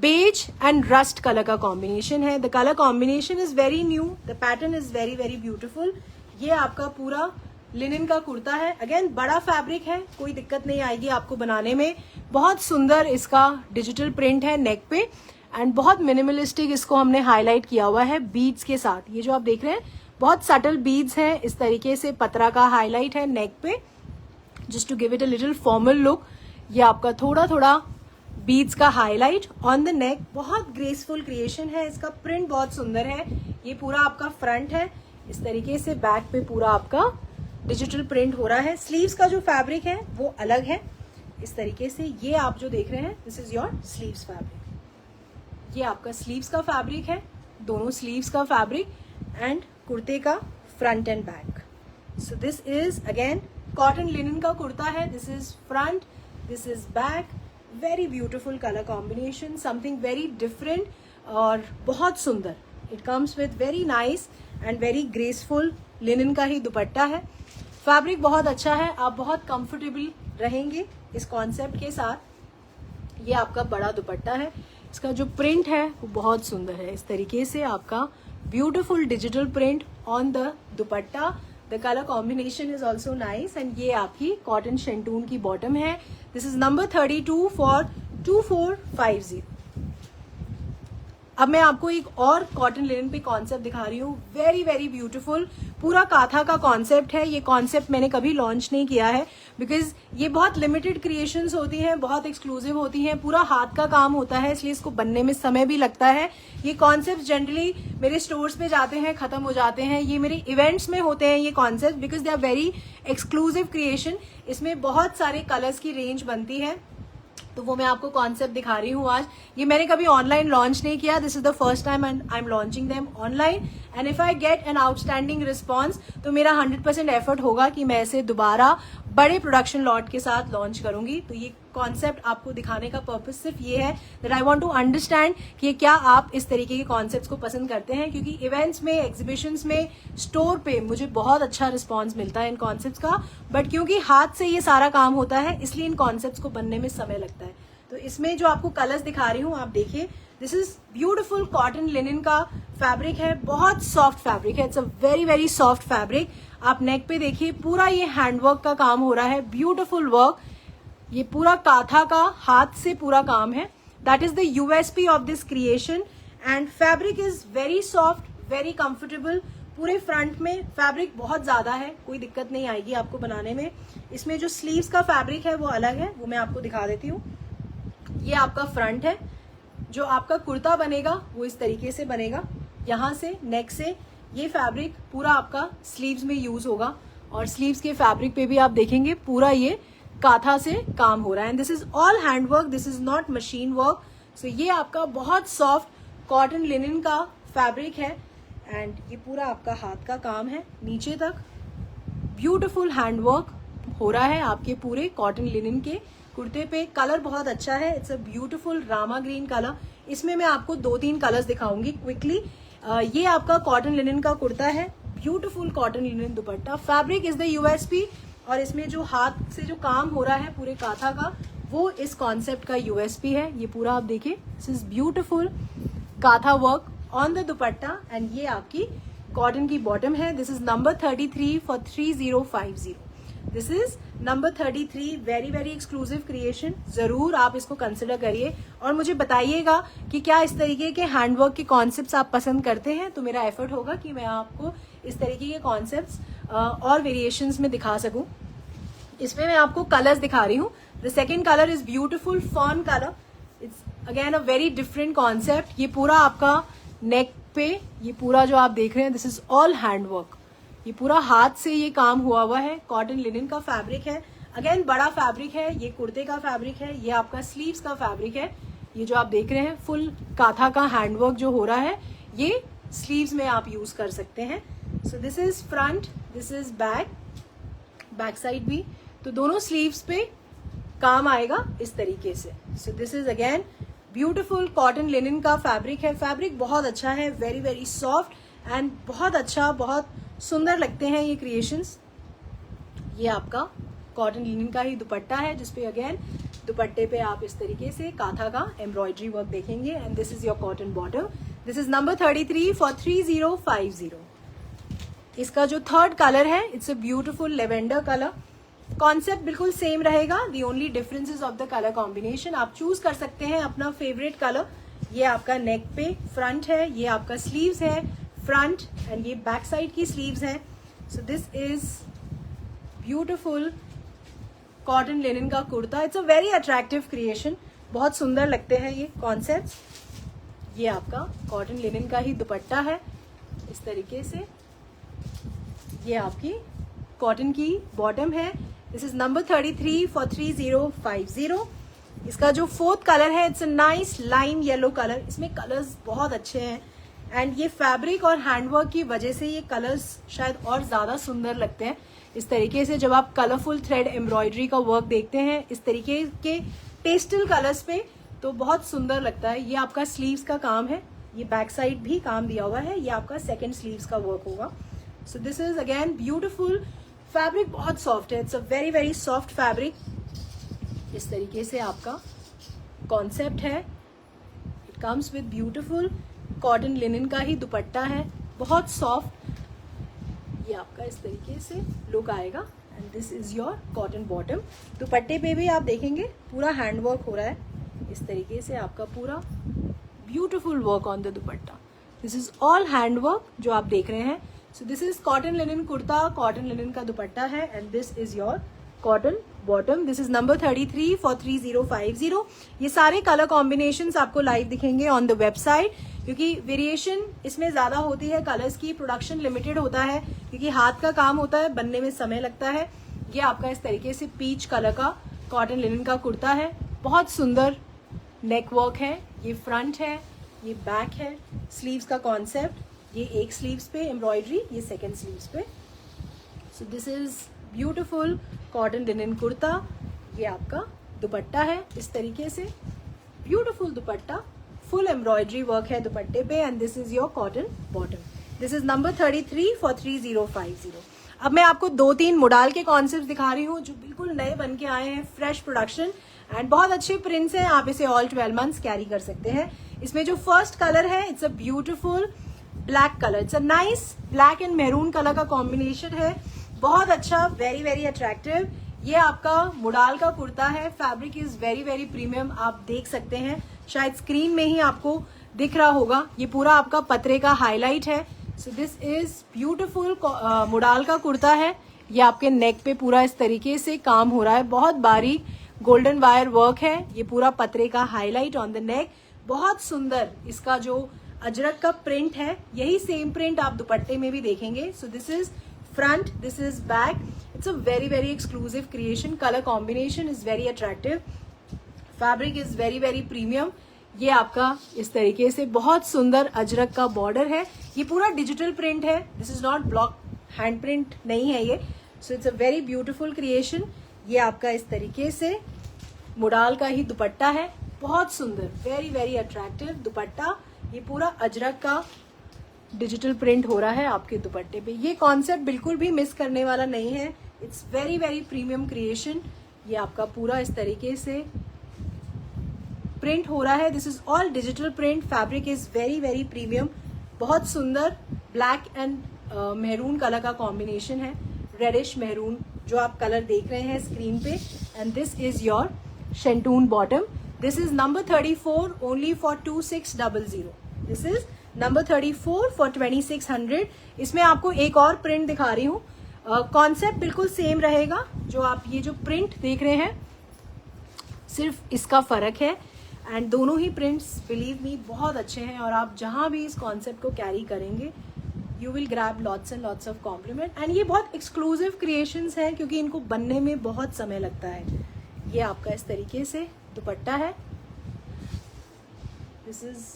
Speaker 1: बेज एंड रस्ट कलर का कॉम्बिनेशन है. The colour combination is very new. The pattern is very very beautiful. ये आपका पूरा लिनन का कुर्ता है. अगेन बड़ा फैब्रिक है, कोई दिक्कत नहीं आएगी आपको बनाने में. बहुत सुंदर इसका डिजिटल प्रिंट है नेक पे एंड बहुत मिनिमलिस्टिक इसको हमने हाईलाइट किया हुआ है बीड्स के साथ. ये जो आप देख रहे हैं बहुत सटल बीड्स हैं. इस तरीके से पतरा का हाईलाइट है नेक पे, just to give it a little formal look. ये आपका थोड़ा थोड़ा बीड्स का हाईलाइट ऑन द नेक. बहुत ग्रेसफुल क्रिएशन है. इसका प्रिंट बहुत सुंदर है. ये पूरा आपका फ्रंट है. इस तरीके से बैक पे पूरा आपका डिजिटल प्रिंट हो रहा है. स्लीव्स का जो फैब्रिक है वो अलग है. इस तरीके से ये आप जो देख रहे हैं, this is your sleeves fabric. ये आपका स्लीव्स का फैब्रिक है, दोनों स्लीव्स का फैब्रिक एंड कुर्ते का front end back. So this is again cotton linen का कुर्ता है. This is front, this is back. Very beautiful colour combination, something very different और बहुत सुंदर. It comes with very nice and very graceful linen का ही दुपट्टा है. फैब्रिक बहुत अच्छा है. आप बहुत कंफर्टेबल रहेंगे इस कॉन्सेप्ट के साथ. ये आपका बड़ा दुपट्टा है. इसका जो प्रिंट है वो बहुत सुंदर है. इस तरीके से आपका beautiful digital print on the dupatta. The colour combination is also nice and ये आपकी कॉटन शेंटून की बॉटम है. This is number 32 for 2450. अब मैं आपको एक और कॉटन लिनन पे कॉन्सेप्ट दिखा रही हूँ, वेरी वेरी ब्यूटीफुल, पूरा काथा का कॉन्सेप्ट है। ये कॉन्सेप्ट मैंने कभी लॉन्च नहीं किया है बिकॉज ये बहुत लिमिटेड क्रिएशंस होती हैं, बहुत एक्सक्लूसिव होती हैं, पूरा हाथ का काम होता है, इसलिए इसको बनने में समय भी लगता है। ये कॉन्सेप्ट जनरली मेरे स्टोर्स पे जाते हैं, खत्म हो जाते हैं। ये मेरे इवेंट्स में होते हैं ये concept because they are very exclusive creation. इसमें बहुत सारे कलर्स की रेंज बनती है, तो वो मैं आपको कॉन्सेप्ट दिखा रही हूँ आज। ये मैंने कभी ऑनलाइन लॉन्च नहीं किया, this is the first time I am launching them online and if I get an outstanding response तो मेरा 100% एफर्ट होगा कि मैं इसे दोबारा बड़े प्रोडक्शन लॉट के साथ लॉन्च करूंगी। तो ये कॉन्सेप्ट आपको दिखाने का पर्पस सिर्फ ये है that I want to understand कि क्या आप इस तरीके के कॉन्सेप्ट्स को पसंद करते हैं, क्योंकि इवेंट्स में, एग्जीबिशंस में, स्टोर पे मुझे बहुत अच्छा रिस्पॉन्स मिलता है इन कॉन्सेप्ट्स का, बट क्योंकि हाथ से ये सारा काम होता है इसलिए इन कॉन्सेप्ट्स को बनने में समय लगता है। तो इसमें जो आपको कलर्स दिखा रही हूँ आप देखिए, this is beautiful cotton linen का फैब्रिक है, बहुत सॉफ्ट फैब्रिक है, it's a very very soft fabric. आप नेक पे देखिए, पूरा ये हैंडवर्क का काम हो रहा है, ब्यूटिफुल वर्क। ये पूरा काथा का हाथ से पूरा काम है, that is the USP of this creation and fabric is very soft, very comfortable. पूरे फ्रंट में फैब्रिक बहुत ज्यादा है, कोई दिक्कत नहीं आएगी आपको बनाने में। इसमें जो स्लीव्स का फैब्रिक है वो अलग है, वो मैं आपको दिखा देती हूँ। ये आपका फ्रंट है, जो आपका कुर्ता बनेगा वो इस तरीके से बनेगा, यहाँ से नेक से ये फैब्रिक पूरा आपका स्लीव्स में यूज होगा और स्लीव्स के फैब्रिक पे भी आप देखेंगे पूरा ये काथा से काम हो रहा है and this is all handwork, this is not machine work. So ये आपका बहुत सॉफ्ट कॉटन लिनन का फैब्रिक है एंड ये पूरा आपका हाथ का काम है, नीचे तक ब्यूटिफुल हैंडवर्क हो रहा है आपके पूरे कॉटन लिनन के कुर्ते पे। कलर बहुत अच्छा है, it's a beautiful Rama green colour. इसमें मैं आपको 2-3 कलर्स दिखाऊंगी क्विकली। ये आपका कॉटन लिनन का कुर्ता है, beautiful cotton linen dupatta, fabric is the USP और इसमें जो हाथ से जो काम हो रहा है पूरे काथा का वो इस कॉन्सेप्ट का यूएसपी है। ये पूरा आप देखिए, this is beautiful katha work on the dupatta and ये आपकी कॉटन की बॉटम है। This is number 33 for 3050। This is number 33, very very exclusive creation. जरूर आप इसको कंसिडर करिए और मुझे बताइएगा कि क्या इस तरीके के हैंडवर्क के कॉन्सेप्ट्स आप पसंद करते हैं, तो मेरा एफर्ट होगा कि मैं आपको इस तरीके के कॉन्सेप्ट्स और वेरिएशंस में दिखा सकूं। इसमें मैं आपको कलर्स दिखा रही हूँ। The second colour is beautiful fawn colour, it's again a very different concept. ये पूरा आपका नेक पे ये पूरा जो आप देख रहे हैं, दिस इज ऑल हैंडवर्क, ये पूरा हाथ से ये काम हुआ है, कॉटन लिनन का फैब्रिक है, अगेन बड़ा फैब्रिक है, ये कुर्ते का फैब्रिक है, ये आपका स्लीव्स का फैब्रिक है। ये जो आप देख रहे हैं फुल काथा का हैंडवर्क जो हो रहा है ये स्लीव्स में आप यूज कर सकते हैं। So this is front, this is back side भी, तो दोनों स्लीव्स पे काम आएगा इस तरीके से। सो this is again beautiful cotton linen का फैब्रिक है, फैब्रिक बहुत अच्छा है, वेरी वेरी सॉफ्ट एंड बहुत अच्छा, बहुत सुंदर लगते हैं ये क्रिएशंस। ये आपका कॉटन लिनन का ही दुपट्टा है जिसपे अगेन दुपट्टे पे आप इस तरीके से काथा का एम्ब्रॉयडरी वर्क देखेंगे and this is your cotton bottom. This is number 33 for 3050। इसका जो थर्ड कलर है it's a beautiful lavender colour. Concept बिल्कुल सेम रहेगा, the only difference is of the colour combination. आप चूज कर सकते हैं अपना फेवरेट कलर। ये आपका नेक पे फ्रंट है, ये आपका स्लीव्स है फ्रंट एंड ये बैक साइड की स्लीव्स हैं। So this is beautiful cotton linen का kurta, it's a very attractive creation, बहुत सुंदर लगते हैं ये कॉन्सेप्ट्स। ये आपका कॉटन लिनन का ही दुपट्टा है इस तरीके से, ये आपकी कॉटन की बॉटम है। This is number 33 for 3050। इसका जो फोर्थ कलर है it's a nice lime yellow colour, इसमें कलर्स बहुत अच्छे हैं एंड ये फैब्रिक और हैंडवर्क की वजह से ये कलर्स शायद और ज्यादा सुंदर लगते हैं। इस तरीके से जब आप कलरफुल थ्रेड एम्ब्रॉयडरी का वर्क देखते हैं इस तरीके के पेस्टल कलर्स पे तो बहुत सुंदर लगता है। ये आपका स्लीव्स का काम है, ये बैक साइड भी काम दिया हुआ है, ये आपका सेकंड स्लीव्स का वर्क होगा। सो this is again beautiful fabric, बहुत सॉफ्ट है, it's a very very soft fabric. इस तरीके से आपका कॉन्सेप्ट है, it comes with beautiful cotton linen का ही दुपट्टा है, बहुत सॉफ्ट। ये आपका इस तरीके से लुक आएगा and this is your cotton bottom. दुपट्टे पे भी आप देखेंगे पूरा हैंडवर्क हो रहा है, इस तरीके से आपका पूरा beautiful work on the dupatta. This is all hand work जो आप देख रहे हैं. So this is cotton linen kurta, cotton linen का दुपट्टा है and this is your cotton bottom. This is number 33 for 3050. ये सारे कलर कॉम्बिनेशंस आपको लाइव दिखेंगे ऑन द वेबसाइट, क्योंकि वेरिएशन इसमें ज्यादा होती है. कलर्स की प्रोडक्शन लिमिटेड होता है क्योंकि हाथ का काम होता है, बनने में समय लगता है. ये आपका इस तरीके से पीच कलर का कॉटन लिनन का कुर्ता है. बहुत सुंदर नेक वर्क है. ये फ्रंट है, ये बैक है. स्लीव्स का कॉन्सेप्ट, ये एक स्लीव्स पे एम्ब्रॉयडरी, ये सेकेंड स्लीव्स पे. सो this is beautiful cotton linen kurta. ये आपका दुपट्टा है इस तरीके से, ब्यूटिफुल दुपट्टा, फुल एम्ब्रॉयडरी वर्क है दुपट्टे पे and this is your cotton bottom. This is number 33 for 3050. अब मैं आपको 2-3 मोडाल के कॉन्सेप्ट दिखा रही हूँ जो बिल्कुल नए बन के आए हैं, फ्रेश प्रोडक्शन एंड बहुत अच्छे प्रिंट्स हैं. आप इसे ऑल 12 मंथ्स कैरी कर सकते हैं. इसमें जो फर्स्ट कलर है it's a beautiful black colour. It's a nice black and maroon colour का कॉम्बिनेशन है, बहुत अच्छा, वेरी वेरी अट्रैक्टिव. ये आपका मोडाल का कुर्ता है. Fabric is very very premium, आप देख सकते हैं, शायद स्क्रीन में ही आपको दिख रहा होगा. ये पूरा आपका पतरे का हाईलाइट है. So this is beautiful modal का कुर्ता है. ये आपके नेक पे पूरा इस तरीके से काम हो रहा है, बहुत बारीक गोल्डन वायर वर्क है. ये पूरा पतरे का हाईलाइट ऑन द नेक, बहुत सुंदर. इसका जो अजरक का प्रिंट है, यही सेम प्रिंट आप दुपट्टे में भी देखेंगे. सो this is front, this is back. It's a very very exclusive creation. Colour combination is very attractive. Fabric is very very premium. ये आपका इस तरीके से बहुत सुंदर अजरक का बॉर्डर है. ये पूरा डिजिटल प्रिंट है. This is not block hand print नहीं है ये. सो it's a very beautiful creation. ये आपका इस तरीके से मोडाल का ही दुपट्टा है, बहुत सुंदर, वेरी वेरी अट्रैक्टिव दुपट्टा. ये पूरा अजरक का डिजिटल प्रिंट हो रहा है आपके दुपट्टे पे. ये कॉन्सेप्ट बिल्कुल भी मिस करने वाला नहीं है. It's very very premium creation. ये आपका पूरा इस तरीके से प्रिंट हो रहा है. This is all digital print. Fabric is very very premium, बहुत सुंदर. ब्लैक एंड मेहरून कलर का कॉम्बिनेशन है, रेडिश मेहरून जो आप कलर देख रहे हैं स्क्रीन पे. And this is your शेंटून bottom. This is number 34 only for 2600. This is number 34 for 2600. इसमें आपको एक और प्रिंट दिखा रही हूँ. कॉन्सेप्ट बिल्कुल सेम रहेगा. जो आप ये जो प्रिंट देख रहे हैं, सिर्फ इसका फर्क है. एंड दोनों ही प्रिंट्स बिलीव मी बहुत अच्छे हैं और आप जहां भी इस कॉन्सेप्ट को कैरी करेंगे you will grab lots and lots of compliment. And ये बहुत एक्सक्लूसिव क्रिएशंस हैं क्योंकि इनको बनने में बहुत समय लगता है. ये आपका इस तरीके से दुपट्टा है. दिस इज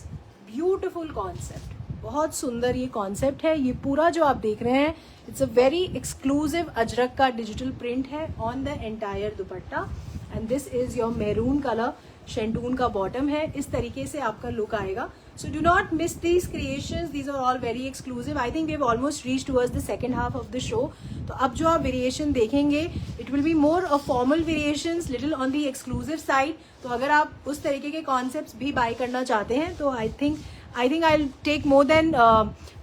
Speaker 1: ब्यूटिफुल कॉन्सेप्ट, बहुत सुंदर ये कॉन्सेप्ट है. ये पूरा जो आप देख रहे हैं it's a very exclusive Ajrakh का डिजिटल प्रिंट है on the entire dupatta. And this is your maroon colour shantoon का बॉटम है. इस तरीके से आपका लुक आएगा. So do not miss these creations, these are all very exclusive. I think we have almost reach towards the second half of the show. तो अब जो आप वेरिएशन देखेंगे it will be more a formal variations, little on the exclusive side. तो अगर आप उस तरीके के कॉन्सेप्ट्स भी बाय करना चाहते हैं तो आई think I'll take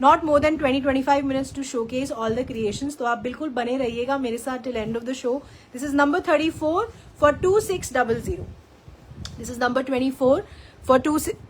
Speaker 1: not more than 20-25 minutes to showcase all the creations. तो आप बिल्कुल बने रहिएगा मेरे साथ till end of the show. This is number 34 for 2600. This is number 34 for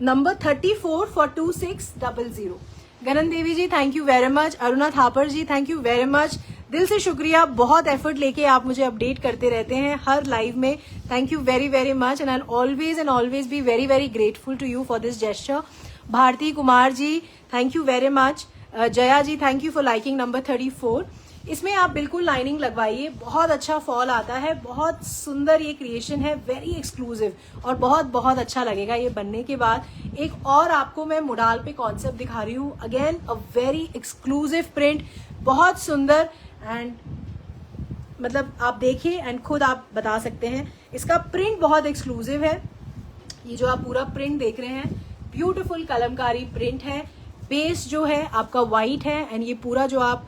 Speaker 1: number 34 for 2600. Gagan Devi ji thank you very much. Aruna Thapar ji thank you very much. दिल से शुक्रिया, बहुत एफर्ट लेके आप मुझे अपडेट करते रहते हैं हर लाइव में. Thank you very very much and I always be very very grateful to you for this gesture. Bharti Kumar ji thank you very much. Jaya ji thank you for liking number 34. इसमें आप बिल्कुल लाइनिंग लगवाइए, बहुत अच्छा फॉल आता है, बहुत सुंदर ये क्रिएशन है, वेरी एक्सक्लूसिव और बहुत बहुत अच्छा लगेगा ये बनने के बाद. एक और आपको मैं मोडाल पे कॉन्सेप्ट दिखा रही हूँ. Again a very exclusive print, बहुत सुंदर. एंड मतलब आप देखिए एंड खुद आप बता सकते हैं. इसका प्रिंट बहुत एक्सक्लूसिव है. ये जो आप पूरा प्रिंट देख रहे हैं ब्यूटीफुल कलमकारी प्रिंट है. बेस जो है आपका वाइट है एंड ये पूरा जो आप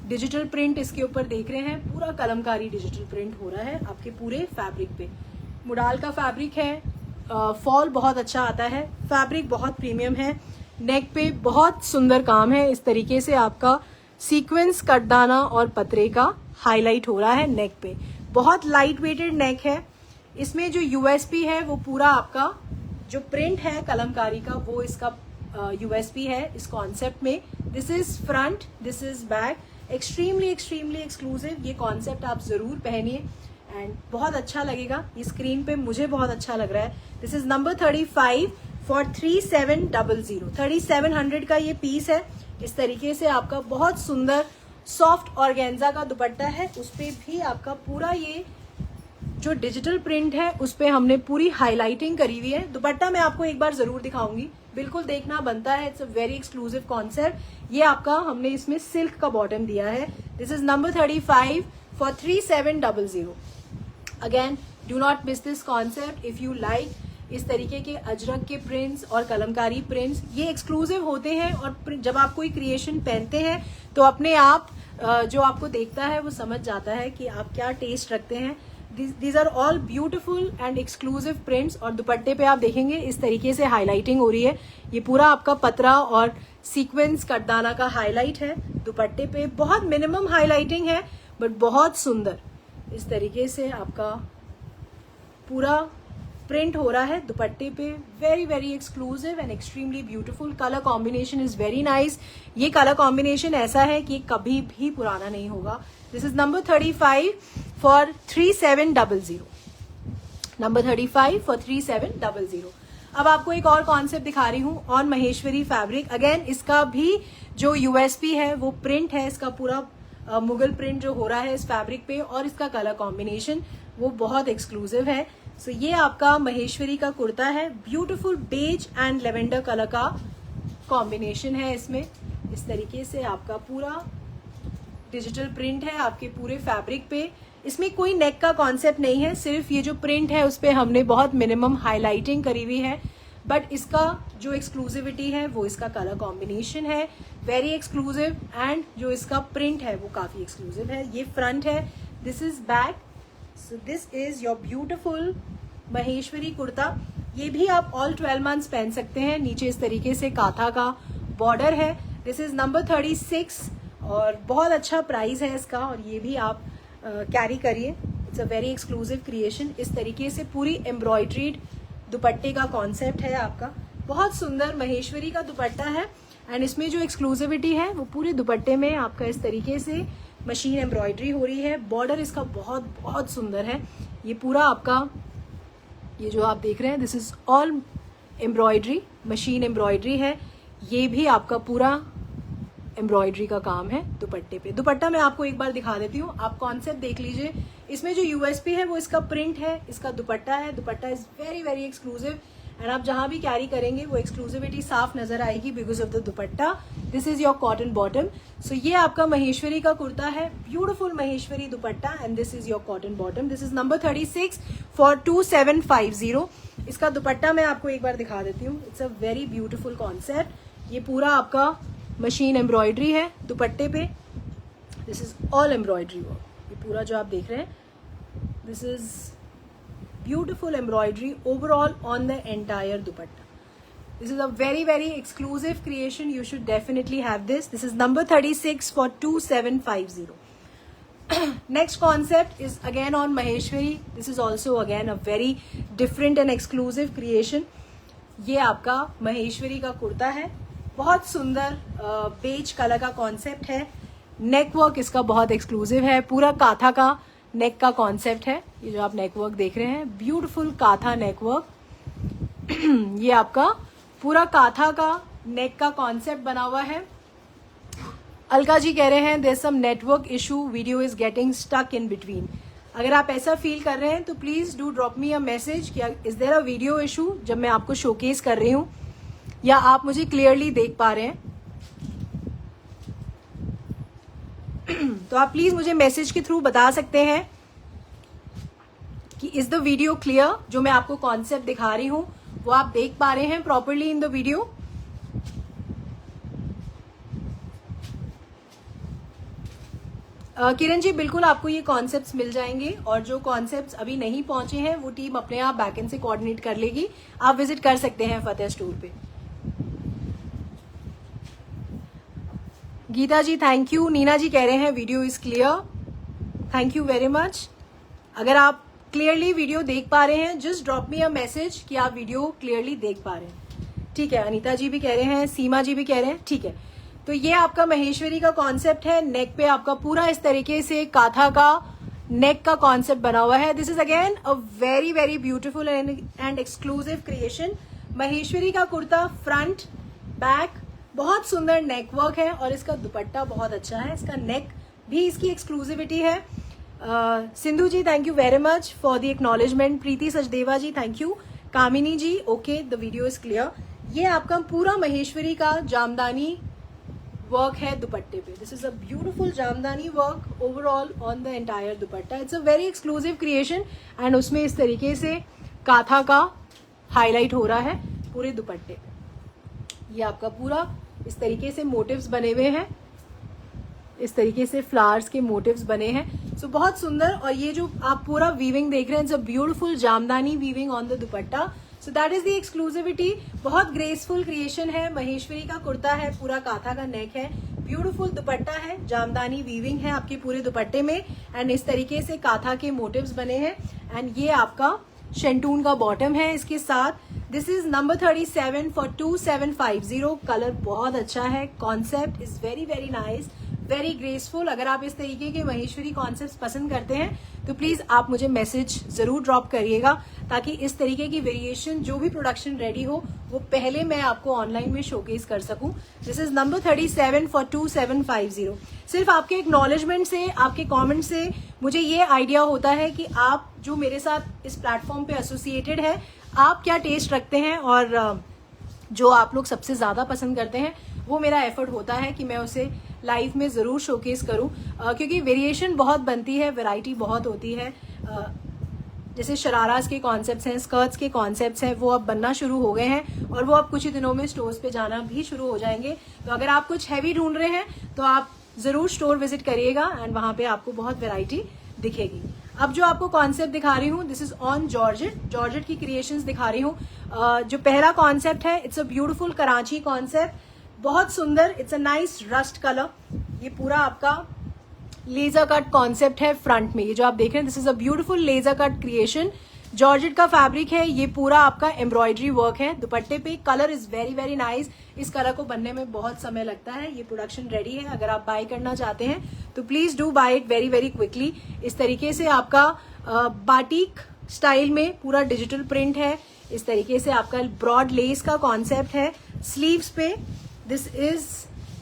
Speaker 1: डिजिटल प्रिंट इसके ऊपर देख रहे हैं पूरा कलमकारी डिजिटल प्रिंट हो रहा है आपके पूरे फैब्रिक पे. मोडाल का फैब्रिक है, फॉल बहुत अच्छा आता है, फैब्रिक बहुत प्रीमियम है. नेक पे बहुत सुंदर काम है. इस तरीके से आपका सीक्वेंस कटदाना और पतरे का हाईलाइट हो रहा है नेक पे. बहुत लाइट वेटेड नेक है. इसमें जो यूएसपी है वो पूरा आपका जो प्रिंट है कलमकारी का वो इसका यूएसपी है इस कॉन्सेप्ट में। This is front, this is back, extremely extremely exclusive. ये कॉन्सेप्ट आप जरूर पहनिए एंड बहुत अच्छा लगेगा। ये स्क्रीन पे मुझे बहुत अच्छा लग रहा है। This is number 35 for 3700। 3700 का ये पीस है। इस तरीके से आपका बहुत सुंदर सॉफ्ट ऑर्गेन्जा का दुपट्टा है, उस पे भी आपका पूरा ये जो डिजिटल प्रिंट है उस पे हमने पूरी हाईलाइटिंग करी हुई है। दुपट्टा मैं आपको एक बार जरूर दिखाऊंगी, बिल्कुल देखना बनता है। It's a very exclusive concept. ये आपका हमने इसमें सिल्क का बॉटम दिया है। This is number 35 for 3700। Again do not miss this concept if you like इस तरीके के अजरक के प्रिंट्स और कलमकारी प्रिंट्स। ये एक्सक्लूसिव होते हैं और जब आप कोई क्रिएशन पहनते हैं तो अपने आप जो आपको देखता है वो समझ जाता है कि आप क्या टेस्ट रखते हैं। These are all beautiful and exclusive prints. और दुपट्टे पे आप देखेंगे इस तरीके से हाईलाइटिंग हो रही है। ये पूरा आपका पतरा और सीक्वेंस कटदाना का हाईलाइट है दुपट्टे पे। बहुत मिनिमम हाईलाइटिंग है बट बहुत सुंदर इस तरीके से आपका पूरा प्रिंट हो रहा है दुपट्टे पे। Very very exclusive and extremely beautiful. Colour combination is very nice. ये कलर कॉम्बिनेशन ऐसा है कि कभी भी पुराना नहीं होगा। This is number 35 for 3700। Number 35 for 3700। अब आपको एक और कॉन्सेप्ट दिखा रही हूँ ऑन महेश्वरी फैब्रिक। अगेन इसका भी जो यूएसपी है वो प्रिंट है। इसका पूरा मुगल प्रिंट जो हो रहा है इस फैब्रिक पे और इसका कलर कॉम्बिनेशन वो बहुत एक्सक्लूसिव है। सो ये आपका महेश्वरी का कुर्ता है। Beautiful beige and lavender colour का कॉम्बिनेशन है इसमें। इस तरीके से आपका पूरा डिजिटल प्रिंट है आपके पूरे फैब्रिक पे। इसमें कोई नेक का कॉन्सेप्ट नहीं है, सिर्फ ये जो प्रिंट है उस पर हमने बहुत मिनिमम हाईलाइटिंग करी हुई है। बट इसका जो एक्सक्लूसिविटी है वो इसका कलर कॉम्बिनेशन है, वेरी एक्सक्लूसिव। एंड जो इसका प्रिंट है वो काफी एक्सक्लूसिव है। ये फ्रंट है, this is back. So this is your beautiful Maheshwari kurta. ये भी आप ऑल 12 मंथ्स पहन सकते हैं। नीचे इस तरीके से काथा का बॉर्डर है। दिस इज नंबर 36 और बहुत अच्छा प्राइस है इसका। और ये भी आप कैरी करिए। It's a very exclusive creation. इस तरीके से पूरी एम्ब्रॉयड्रीड दुपट्टे का कॉन्सेप्ट है आपका। बहुत सुंदर महेश्वरी का दुपट्टा है एंड इसमें जो एक्सक्लूसिविटी है वो पूरे दुपट्टे में आपका इस तरीके से मशीन एम्ब्रॉयडरी हो रही है। बॉर्डर इसका बहुत बहुत सुंदर है। ये पूरा आपका ये जो आप देख रहे हैं this is all embroidery, machine embroidery है। ये भी आपका पूरा एम्ब्रॉयडरी का काम है दुपट्टे पे। दुपट्टा मैं आपको एक बार दिखा देती हूँ, आप कॉन्सेप्ट देख लीजिए। इसमें जो यूएसपी है वो इसका प्रिंट है, इसका दुपट्टा है। दुपट्टा is very very exclusive and आप जहां भी कैरी करेंगे वो एक्सक्लूसिविटी साफ नजर आएगी because of the dupatta. This is your cotton bottom. So ये आपका महेश्वरी का कुर्ता है, beautiful Maheshwari dupatta and this is your cotton bottom. This is number 36 for 2750। इसका दुपट्टा मैं आपको एक बार दिखा देती हूँ। It's a very beautiful concept. ये पूरा आपका मशीन एम्ब्रॉयडरी है दुपट्टे पे। This is all embroidery work. ये पूरा जो आप देख रहे हैं this is beautiful embroidery overall on the entire dupatta. This is a very very exclusive creation. You should definitely have this. This is number 36 for 2750. Next concept is again on Maheshwari. This is also again a very different and exclusive creation. ये आपका महेश्वरी का कुर्ता है। बहुत सुंदर बेज कलर का कॉन्सेप्ट है। नेक वर्क इसका बहुत एक्सक्लूसिव है। पूरा काथा का नेक का कॉन्सेप्ट है। ये जो आप नेक वर्क देख रहे हैं ब्यूटीफुल काथा नेक वर्क। ये आपका पूरा काथा का नेक का कॉन्सेप्ट बना हुआ है। अलका जी कह रहे हैं there some network issue, video is getting stuck in between. अगर आप ऐसा फील कर रहे हैं तो please do drop me a message कि is there a video issue जब मैं आपको शोकेस कर रही हूँ, या आप मुझे क्लियरली देख पा रहे हैं। तो आप प्लीज मुझे मैसेज के थ्रू बता सकते हैं कि इज द वीडियो क्लियर। जो मैं आपको कॉन्सेप्ट दिखा रही हूं वो आप देख पा रहे हैं properly in the video. Kiran ji बिल्कुल आपको ये कॉन्सेप्ट्स मिल जाएंगे और जो कॉन्सेप्ट्स अभी नहीं पहुंचे हैं वो टीम अपने आप बैकएंड से कोऑर्डिनेट कर लेगी। आप विजिट कर सकते हैं फतेह स्टोर पे। गीता जी थैंक यू। नीना जी कह रहे हैं video is clear, thank you very much. अगर आप क्लियरली वीडियो देख पा रहे हैं, just drop me a message कि आप वीडियो क्लियरली देख पा रहे हैं। ठीक है, अनीता जी भी कह रहे हैं, सीमा जी भी कह रहे हैं। ठीक है, तो ये आपका महेश्वरी का कॉन्सेप्ट है। नेक पे आपका पूरा इस तरीके से काथा का नेक का कॉन्सेप्ट बना हुआ है। This is again a very very beautiful and exclusive creation. Maheshwari का कुर्ता फ्रंट बैक बहुत सुंदर नेक वर्क है और इसका दुपट्टा बहुत अच्छा है। इसका नेक भी इसकी एक्सक्लूसिविटी है। Sindhu ji thank you very much for the acknowledgement. Preeti Sachdeva ji thank you. Kamini ji okay, the video is clear. ये आपका पूरा महेश्वरी का जामदानी वर्क है दुपट्टे पे। This is a beautiful jamdani work overall on the entire dupatta. It's a very exclusive creation and उसमें इस तरीके से काथा का हाईलाइट हो रहा है पूरे दुपट्टे पे। ये आपका पूरा इस तरीके से मोटिव्स बने हुए हैं, इस तरीके से फ्लावर्स के मोटिव्स बने हैं। सो बहुत सुंदर। और ये जो आप पूरा वीविंग देख रहे हैं, it's a beautiful jamdani weaving on the dupatta. So that is the exclusivity. बहुत ग्रेसफुल क्रिएशन है। महेश्वरी का कुर्ता है, पूरा काथा का नेक है, ब्यूटीफुल दुपट्टा है, जामदानी वीविंग है आपके पूरे दुपट्टे में एंड इस तरीके से काथा के मोटिव्स बने हैं। एंड ये आपका शेंटून का बॉटम है इसके साथ। This is number 37 for 2750। Colour बहुत अच्छा है। Concept is very very nice, very graceful. अगर आप इस तरीके के महेश्वरी कॉन्सेप्ट पसंद करते हैं तो प्लीज आप मुझे मैसेज जरूर ड्रॉप करिएगा, ताकि इस तरीके की वेरिएशन जो भी प्रोडक्शन रेडी हो वो पहले मैं आपको ऑनलाइन में शोकेस कर सकूं। This is number 37 for 2750। सिर्फ आपके एक्नॉलेजमेंट से, आपके कमेंट से मुझे ये आइडिया होता है कि आप जो मेरे साथ इस प्लेटफॉर्म पे एसोसिएटेड है, आप क्या टेस्ट रखते हैं और जो आप लोग सबसे ज्यादा पसंद करते हैं, वो मेरा एफर्ट होता है कि मैं उसे लाइव में जरूर शोकेस करूं। क्योंकि वेरिएशन बहुत बनती है, वैरायटी बहुत होती है। जैसे शराराज के कॉन्सेप्ट्स हैं, स्कर्ट्स के कॉन्सेप्ट्स हैं, वो अब बनना शुरू हो गए हैं और वो अब कुछ ही दिनों में स्टोर्स पे जाना भी शुरू हो जाएंगे। तो अगर आप कुछ हैवी ढूंढ रहे हैं तो आप जरूर स्टोर विजिट करिएगा एंड वहां पे आपको बहुत वैरायटी दिखेगी। अब जो आपको कॉन्सेप्ट दिखा रही हूँ, this is on georgette. Georgette की क्रिएशंस दिखा रही हूँ। जो पहला कॉन्सेप्ट है, it's a beautiful Karachi concept, बहुत सुंदर। It's a nice rust colour. ये पूरा आपका लेजर कट कॉन्सेप्ट है फ्रंट में। ये जो आप देख रहे हैं, this is a beautiful laser cut creation. Georgette का फैब्रिक है। ये पूरा आपका एम्ब्रॉयडरी वर्क है दुपट्टे पे। Colour is very very nice. इस कलर को बनने में बहुत समय लगता है। ये प्रोडक्शन रेडी है। अगर आप बाय करना चाहते हैं तो please do buy it very very quickly. इस तरीके से आपका बाटिक स्टाइल में पूरा डिजिटल प्रिंट है। इस तरीके से आपका ब्रॉड लेस का कॉन्सेप्ट है स्लीव्स पे। This is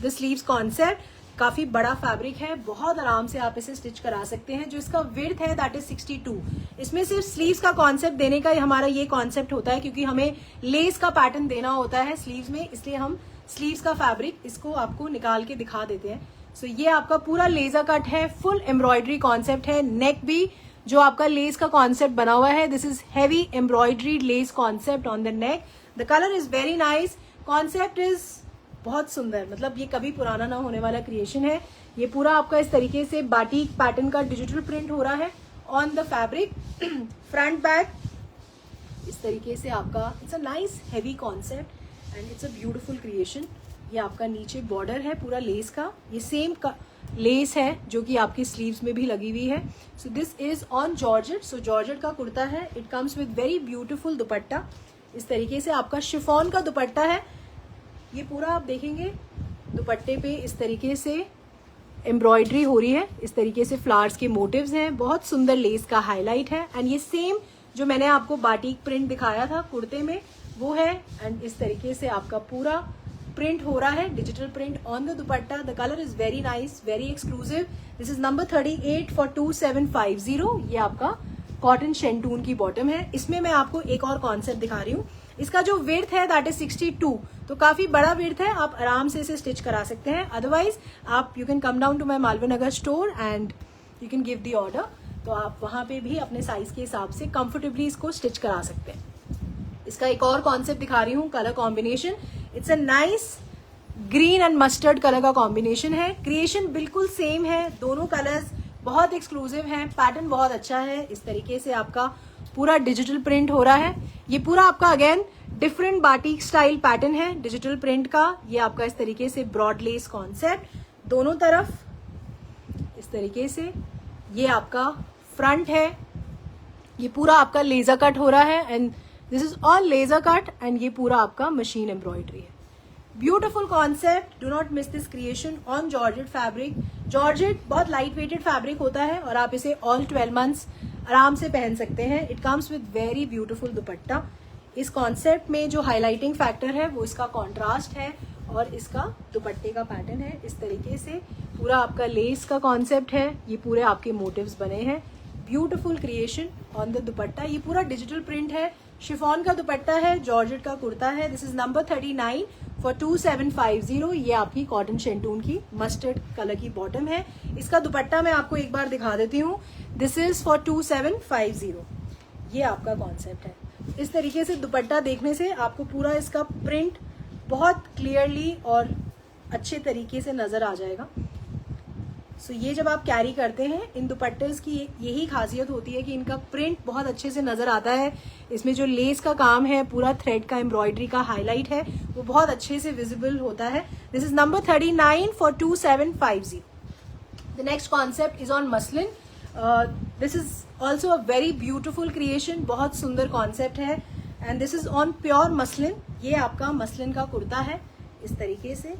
Speaker 1: the sleeves concept. काफी बड़ा फैब्रिक है, बहुत आराम से आप इसे स्टिच करा सकते हैं। जो इसका विड्थ है दैट इज 62। इसमें सिर्फ स्लीव्स का कॉन्सेप्ट देने का हमारा ये कॉन्सेप्ट होता है, क्योंकि हमें लेस का पैटर्न देना होता है स्लीव्स में, इसलिए हम स्लीव्स का फैब्रिक इसको आपको निकाल के दिखा देते हैं। सो ये आपका पूरा लेजर कट है, फुल एम्ब्रॉयडरी कॉन्सेप्ट है। नेक भी जो आपका लेस का कॉन्सेप्ट बना हुआ है, this is heavy embroidery less concept on the neck. The colour is very nice. Concept is बहुत सुंदर, मतलब ये कभी पुराना ना होने वाला क्रिएशन है। ये पूरा आपका इस तरीके से बाटिक पैटर्न का डिजिटल प्रिंट हो रहा है on the fabric. Front back इस तरीके से आपका, it's a nice heavy concept and it's a beautiful creation. ये आपका नीचे बॉर्डर है पूरा लेस का। ये सेम का लेस है जो कि आपकी स्लीव्स में भी लगी हुई है। So this is on georgette. So georgette का कुर्ता है। It comes with very beautiful दुपट्टा। इस तरीके से आपका शिफॉन का दुपट्टा है। ये पूरा आप देखेंगे दुपट्टे पे इस तरीके से एम्ब्रॉयडरी हो रही है। इस तरीके से फ्लावर्स के मोटिव्स हैं। बहुत सुंदर लेस का हाईलाइट है एंड ये सेम जो मैंने आपको बाटिक प्रिंट दिखाया था कुर्ते में वो है। एंड इस तरीके से आपका पूरा प्रिंट हो रहा है, digital print on the dupatta. The colour is very nice, very exclusive. This is number 38 for 2750। ये आपका कॉटन शेंटून की बॉटम है। इसमें मैं आपको एक और कॉन्सेप्ट दिखा रही हूँ। इसका जो विड्थ है दैट इज 62, तो काफी बड़ा विड्थ है। आप आराम से इसे स्टिच करा सकते हैं। अदरवाइज आप you can come down to my Malviya Nagar store and you can give the order. तो आप वहां पे भी अपने साइज के हिसाब से कंफर्टेबली इसको स्टिच करा सकते हैं। इसका एक और कॉन्सेप्ट दिखा रही हूँ, colour combination. It's a nice green and mustard colour का कॉम्बिनेशन है। क्रिएशन बिल्कुल सेम है, दोनों कलर्स बहुत एक्सक्लूसिव हैं। पैटर्न बहुत अच्छा है। इस तरीके से आपका पूरा डिजिटल प्रिंट हो रहा है। ये पूरा आपका again different batik style pattern है डिजिटल प्रिंट का। ये आपका इस तरीके से ब्रॉड लेस कॉन्सेप्ट दोनों तरफ इस तरीके से। ये आपका फ्रंट है। ये पूरा आपका लेजर कट हो रहा है and this is all laser cut and ये पूरा आपका मशीन एम्ब्रॉयडरी है. Beautiful concept. Do not miss this creation on georgette fabric. Georgette बहुत लाइट वेटेड फैब्रिक होता है और आप इसे ऑल 12 मंथ्स आराम से पहन सकते हैं. It comes with very beautiful दुपट्टा. इस कॉन्सेप्ट में जो हाईलाइटिंग फैक्टर है वो इसका कॉन्ट्रास्ट है और इसका दुपट्टे का पैटर्न है. इस तरीके से पूरा आपका लेस का कॉन्सेप्ट है. ये पूरे आपके मोटिव्स बने हैं. ब्यूटिफुल क्रिएशन ऑन द दुपट्टा. ये पूरा डिजिटल प्रिंट है. शिफॉन का दुपट्टा है. जॉर्जेट का कुर्ता है. This is number 39 for 2750. ये आपकी कॉटन शेंटून की मस्टर्ड कलर की बॉटम है. इसका दुपट्टा मैं आपको एक बार दिखा देती हूँ. This is for 2750. ये आपका कॉन्सेप्ट है. इस तरीके से दुपट्टा देखने से आपको पूरा इसका प्रिंट बहुत क्लियरली और अच्छे तरीके से नजर आ जाएगा. सो ये जब आप कैरी करते हैं इन दुपट्टेस की यही खासियत होती है कि इनका प्रिंट बहुत अच्छे से नजर आता है. इसमें जो लेस का काम है, पूरा थ्रेड का एम्ब्रॉयडरी का हाईलाइट है, वो बहुत अच्छे से विजिबल होता है. This is number 39 for 2750. The next concept is on muslin. This is also a very beautiful creation. बहुत सुंदर कॉन्सेप्ट है and this is on pure muslin. ये आपका मसलिन का कुर्ता है. इस तरीके से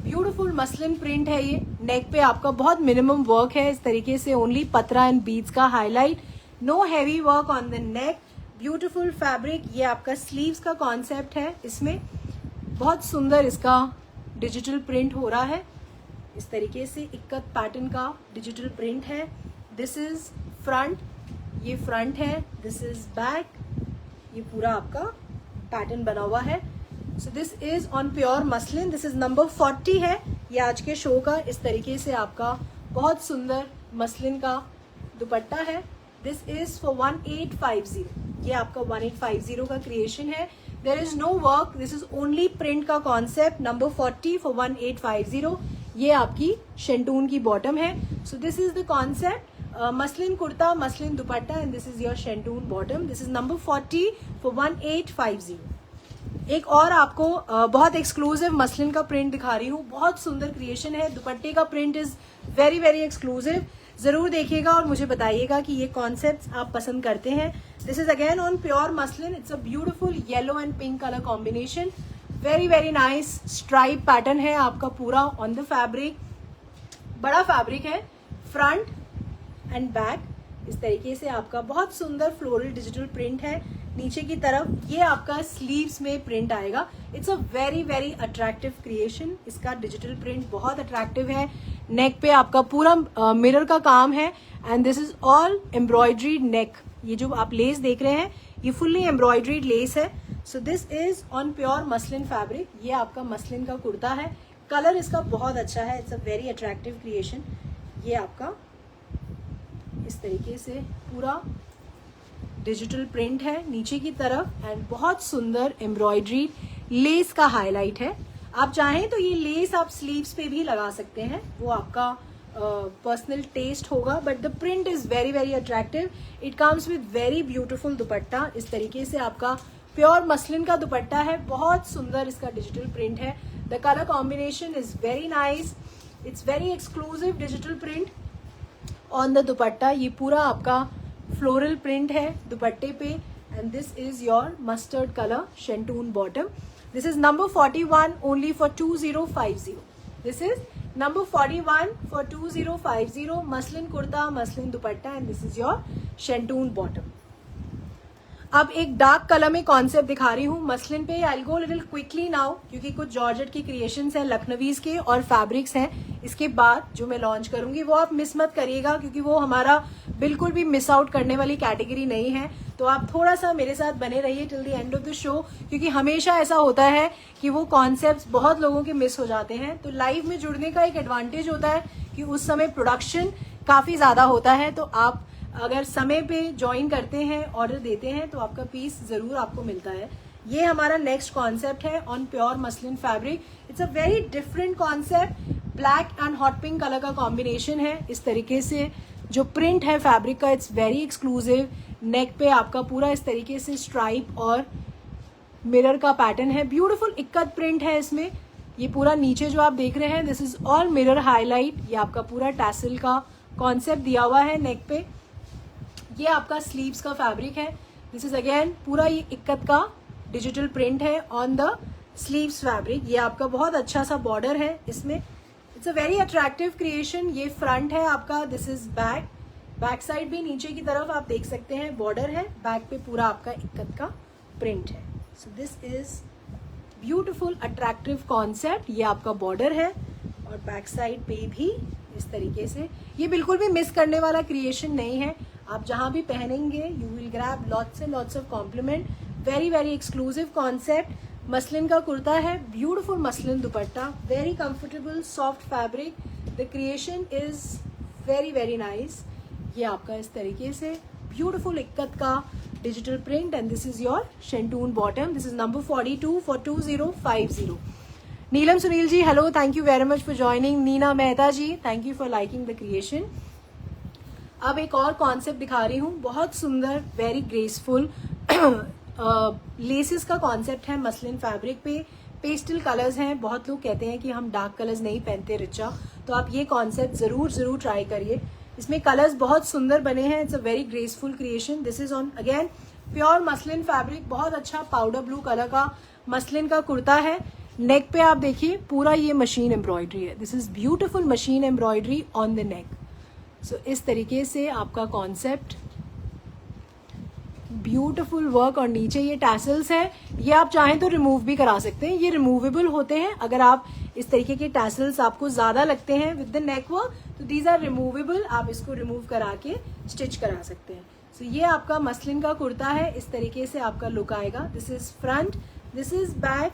Speaker 1: ब्यूटीफुल मसलिन प्रिंट है. ये नेक पे आपका बहुत मिनिमम वर्क है. इस तरीके से ओनली पतरा एंड बीड्स का highlight. Know heavy work on the neck. Beautiful fabric. ये आपका स्लीव्स का कॉन्सेप्ट है. इसमें बहुत सुंदर इसका डिजिटल प्रिंट हो रहा है. इस तरीके से इक्कत पैटर्न का डिजिटल प्रिंट है. This is front. ये फ्रंट है. This is back. ये पूरा आपका पैटर्न बना हुआ है. So this is on pure muslin. This is number 40 है ये आज के शो का. इस तरीके से आपका बहुत सुंदर मसलिन का दुपट्टा है. This is for 1850. ये आपका 1850 का क्रिएशन है. There is no work. This is only print का कॉन्सेप्ट. Number 40 for 1850. ये आपकी शेंटून की बॉटम है. So this is the concept. Muslin kurta, muslin dupatta and this is your शेंटून bottom. This is number 40 for 1850. एक और आपको बहुत एक्सक्लूसिव मसलिन का प्रिंट दिखा रही हूँ. बहुत सुंदर क्रिएशन है. दुपट्टे का print is very very exclusive. जरूर देखिएगा और मुझे बताइएगा कि ये कॉन्सेप्ट्स आप पसंद करते हैं. This is again on pure muslin. It's a beautiful yellow and pink colour combination. Very very nice stripe pattern है आपका पूरा ऑन द फैब्रिक. बड़ा फैब्रिक है. फ्रंट एंड बैक इस तरीके से आपका बहुत सुंदर फ्लोरल डिजिटल प्रिंट है. नीचे की तरफ ये आपका स्लीव्स में प्रिंट आएगा. It's a very very attractive creation. इसका डिजिटल प्रिंट बहुत अट्रैक्टिव है. नेक पे आपका पूरा मिरर का काम है and this is all embroidered neck. ये जो आप लेस देख रहे हैं ये फुल्ली एम्ब्रॉयड्रीड लेस है. So this is on pure muslin fabric. ये आपका मसलिन का कुर्ता है. कलर इसका बहुत अच्छा है. It's a very attractive creation. ये आपका इस तरीके से पूरा डिजिटल प्रिंट है नीचे की तरफ एंड बहुत सुंदर एम्ब्रॉयडरी लेस का हाईलाइट है. आप चाहें तो ये लेस आप स्लीव्स पे भी लगा सकते हैं. वो आपका पर्सनल टेस्ट होगा but the print is very very attractive. It comes with very beautiful दुपट्टा. इस तरीके से आपका प्योर मसलिन का दुपट्टा है. बहुत सुंदर इसका डिजिटल प्रिंट है. The colour combination is very nice. It's very exclusive digital print on the दुपट्टा. ये पूरा आपका फ्लोरल प्रिंट है दुपट्टे पे and this is your mustard colour शेंटून bottom. This is number 41 only for 2050. This is number 41 for 2050. Muslin kurta, muslin dupatta and this is your शेंटून bottom. अब एक डार्क कलर में कॉन्सेप्ट दिखा रही हूँ मसलिन पे. आई गो लिटिल क्विकली नाउ क्योंकि कुछ जॉर्जेट की क्रिएशंस हैं, लखनवीज के और फैब्रिक्स हैं. इसके बाद जो मैं लॉन्च करूंगी वो आप मिस मत करिएगा क्योंकि वो हमारा बिल्कुल भी मिस आउट करने वाली कैटेगरी नहीं है. तो आप थोड़ा सा मेरे साथ बने रहिए till the end of the show क्योंकि हमेशा ऐसा होता है कि वो कॉन्सेप्ट्स बहुत लोगों के मिस हो जाते हैं. तो लाइव में जुड़ने का एक एडवांटेज होता है कि उस समय प्रोडक्शन काफी ज्यादा होता है. तो आप अगर समय पे ज्वाइन करते हैं, ऑर्डर देते हैं तो आपका पीस जरूर आपको मिलता है. ये हमारा नेक्स्ट कॉन्सेप्ट है on pure muslin fabric. It's a very different concept. Black and hot pink colour का कॉम्बिनेशन है. इस तरीके से जो प्रिंट है फैब्रिक का इट्स वेरी एक्सक्लूसिव. नेक पे आपका पूरा इस तरीके से स्ट्राइप और मिरर का पैटर्न है. ब्यूटीफुल इक्कत प्रिंट है इसमें. ये पूरा नीचे जो आप देख रहे हैं this is all mirror highlight. ये आपका पूरा टैसल का कॉन्सेप्ट दिया हुआ है नेक पे. ये आपका स्लीव्स का फैब्रिक है। दिस इज अगेन पूरा ये इक्कत का डिजिटल प्रिंट है ऑन द स्लीव्स फैब्रिक। ये आपका बहुत अच्छा सा बॉर्डर है इसमें। It's a very attractive creation. ये फ्रंट है आपका, this is back. Back side भी नीचे की तरफ आप देख सकते हैं बॉर्डर है, बैक पे पूरा आपका इक्कत का प्रिंट है। So this is beautiful attractive concept. ये आपका बॉर्डर है और बैक साइड पे भी इस तरीके से। ये बिल्कुल भी मिस करने वाला क्रिएशन नहीं है। आप जहां भी पहनेंगे you will grab lots and lots of compliment. Very very exclusive concept. Muslin का कुर्ता है, beautiful muslin dupatta, very comfortable soft fabric. The creation is very very nice. ये आपका इस तरीके से ब्यूटिफुल इक्कत का digital print and this is your शेंटून bottom. This is number 42 for 2050। Neelam Sunil ji hello, thank you very much for joining. Neena Mehta ji thank you for liking the creation. अब एक और कॉन्सेप्ट दिखा रही हूँ, बहुत सुंदर वेरी ग्रेसफुल लेसेस का कॉन्सेप्ट है मसलिन फैब्रिक पे। पेस्टल कलर्स हैं, बहुत लोग कहते हैं कि हम डार्क कलर्स नहीं पहनते रिचा, तो आप ये कॉन्सेप्ट जरूर ट्राई करिए। इसमें कलर्स बहुत सुंदर बने हैं। It's a very graceful creation. This is on again pure muslin fabric, बहुत अच्छा पाउडर ब्लू कलर का मसलिन का कुर्ता है। नेक पे आप देखिए पूरा ये मशीन एम्ब्रॉयडरी है। This is beautiful machine embroidery on the neck. So इस तरीके से आपका कॉन्सेप्ट, ब्यूटिफुल वर्क। और नीचे ये टैसल्स है, ये आप चाहें तो रिमूव भी करा सकते हैं, ये रिमूवेबल होते हैं। अगर आप इस तरीके के टैसल्स आपको ज्यादा लगते हैं विद द नेक वर्क, तो दीज आर रिमूवेबल, आप इसको रिमूव करा के स्टिच करा सकते हैं। सो ये आपका मसलिन का कुर्ता है, इस तरीके से आपका लुक आएगा। This is front, this is back.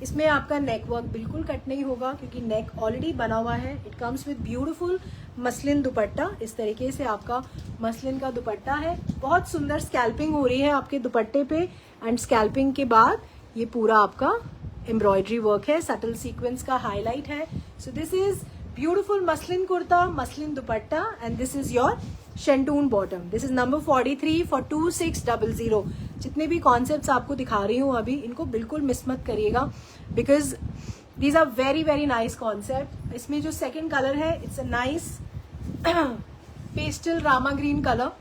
Speaker 1: इसमें आपका नेक वर्क बिल्कुल कट नहीं होगा क्योंकि नेक ऑलरेडी बना हुआ है। It comes with beautiful muslin दुपट्टा। इस तरीके से आपका मसलिन का दुपट्टा है, बहुत सुंदर स्कैल्पिंग हो रही है आपके दुपट्टे पे एंड स्कैल्पिंग के बाद ये पूरा आपका एम्ब्रॉयडरी वर्क है, सटल सीक्वेंस का हाईलाइट है। So this is beautiful muslin kurta, muslin dupatta and this is your शेंटून bottom. This is number 43 for 2600। जितने भी कॉन्सेप्ट्स आपको दिखा रही हूँ अभी, इनको बिल्कुल मिस मत करिएगा because these are very very nice concept. इसमें जो सेकेंड कलर है it's a nice pastel Rama green colour.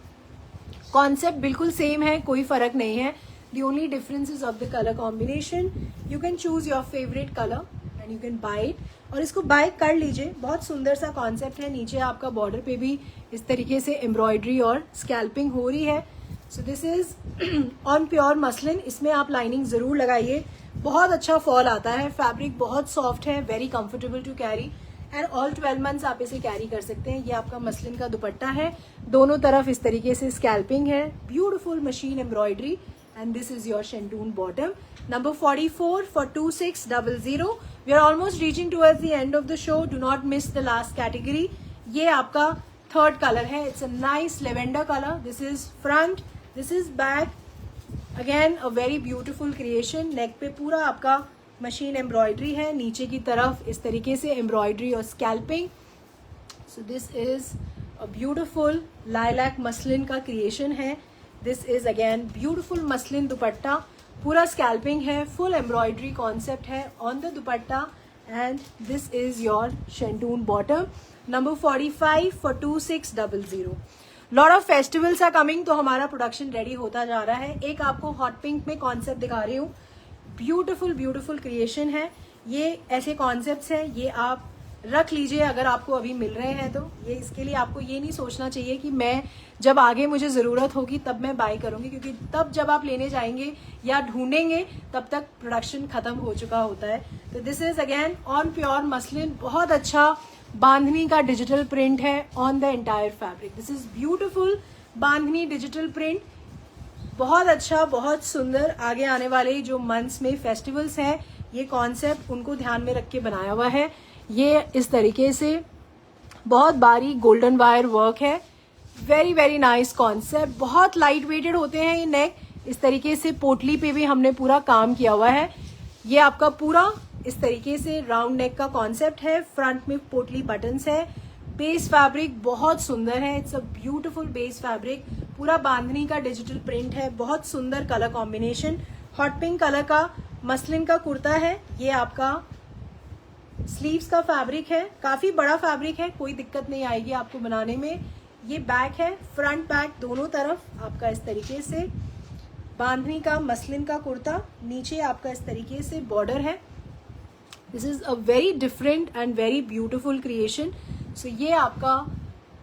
Speaker 1: Concept बिल्कुल सेम है, कोई फर्क नहीं है। The only difference is of the color combination. You can choose your favorite color and you can buy it. और इसको बाय कर लीजिए, बहुत सुंदर सा कॉन्सेप्ट है। नीचे आपका बॉर्डर पे भी इस तरीके से एम्ब्रॉयडरी और स्कैल्पिंग हो रही है। So this is on pure muslin. इसमें आप लाइनिंग जरूर लगाइए, बहुत अच्छा फॉल आता है। फैब्रिक बहुत सॉफ्ट है, very comfortable to carry and all 12 months आप इसे कैरी कर सकते हैं। ये आपका मसलिन का दुपट्टा है, दोनों तरफ इस तरीके से स्कैल्पिंग है, beautiful machine embroidery and this is your Shantoon bottom. Number 44 for 2600. We are almost reaching towards the end of the show. Do not miss the last category. ये आपका थर्ड कलर है, it's a nice lavender color. This is front, this is back. Again a very beautiful creation. नेक पे पूरा आपका मशीन एम्ब्रॉयडरी है, नीचे की तरफ इस तरीके से एम्ब्रॉयडरी और scalloping. So this is a beautiful lilac muslin का क्रिएशन है। This is again beautiful muslin dupatta, पूरा स्कैल्पिंग है, फुल एम्ब्रॉयडरी कॉन्सेप्ट है on the dupatta and this is your शेंटून bottom. Number 45 for 2600। Lot of festivals are coming, तो हमारा प्रोडक्शन रेडी होता जा रहा है। एक आपको हॉट पिंक में कॉन्सेप्ट दिखा रही हूँ, ब्यूटिफुल ब्यूटिफुल क्रिएशन है। ये ऐसे कॉन्सेप्ट्स हैं, ये आप रख लीजिए अगर आपको अभी मिल रहे हैं तो। ये इसके लिए आपको ये नहीं सोचना चाहिए कि मैं जब आगे मुझे ज़रूरत होगी तब मैं बाय करूंगी, क्योंकि तब जब आप लेने जाएंगे या ढूंढेंगे तब तक प्रोडक्शन खत्म हो चुका होता है। तो this is again on pure muslin, बहुत अच्छा बांधनी का डिजिटल प्रिंट है on the entire fabric. This is beautiful bandhani digital print, बहुत अच्छा, बहुत सुंदर। आगे आने वाले जो मंथ्स में फेस्टिवल्स हैं, ये कॉन्सेप्ट उनको ध्यान में रख के बनाया हुआ है। ये इस तरीके से बहुत बारीक गोल्डन वायर वर्क है, वेरी वेरी नाइस कॉन्सेप्ट। बहुत लाइट वेटेड होते हैं ये नेक, इस तरीके से पोटली पे भी हमने पूरा काम किया हुआ है। ये आपका पूरा इस तरीके से राउंड नेक का कॉन्सेप्ट है, फ्रंट में पोटली बटन्स है। बेस फैब्रिक बहुत सुंदर है, it's a beautiful base fabric. पूरा बांधनी का डिजिटल प्रिंट है, बहुत सुंदर colour combination. Hot pink colour का मसलिन का कुर्ता है। ये आपका स्लीव्स का फैब्रिक है, काफी बड़ा फैब्रिक है, कोई दिक्कत नहीं आएगी आपको बनाने में। ये बैक है, फ्रंट बैक दोनों तरफ आपका इस तरीके से बांधनी का मसलिन का कुर्ता, नीचे आपका इस तरीके से बॉर्डर है। This is a very different and very beautiful creation. So ये आपका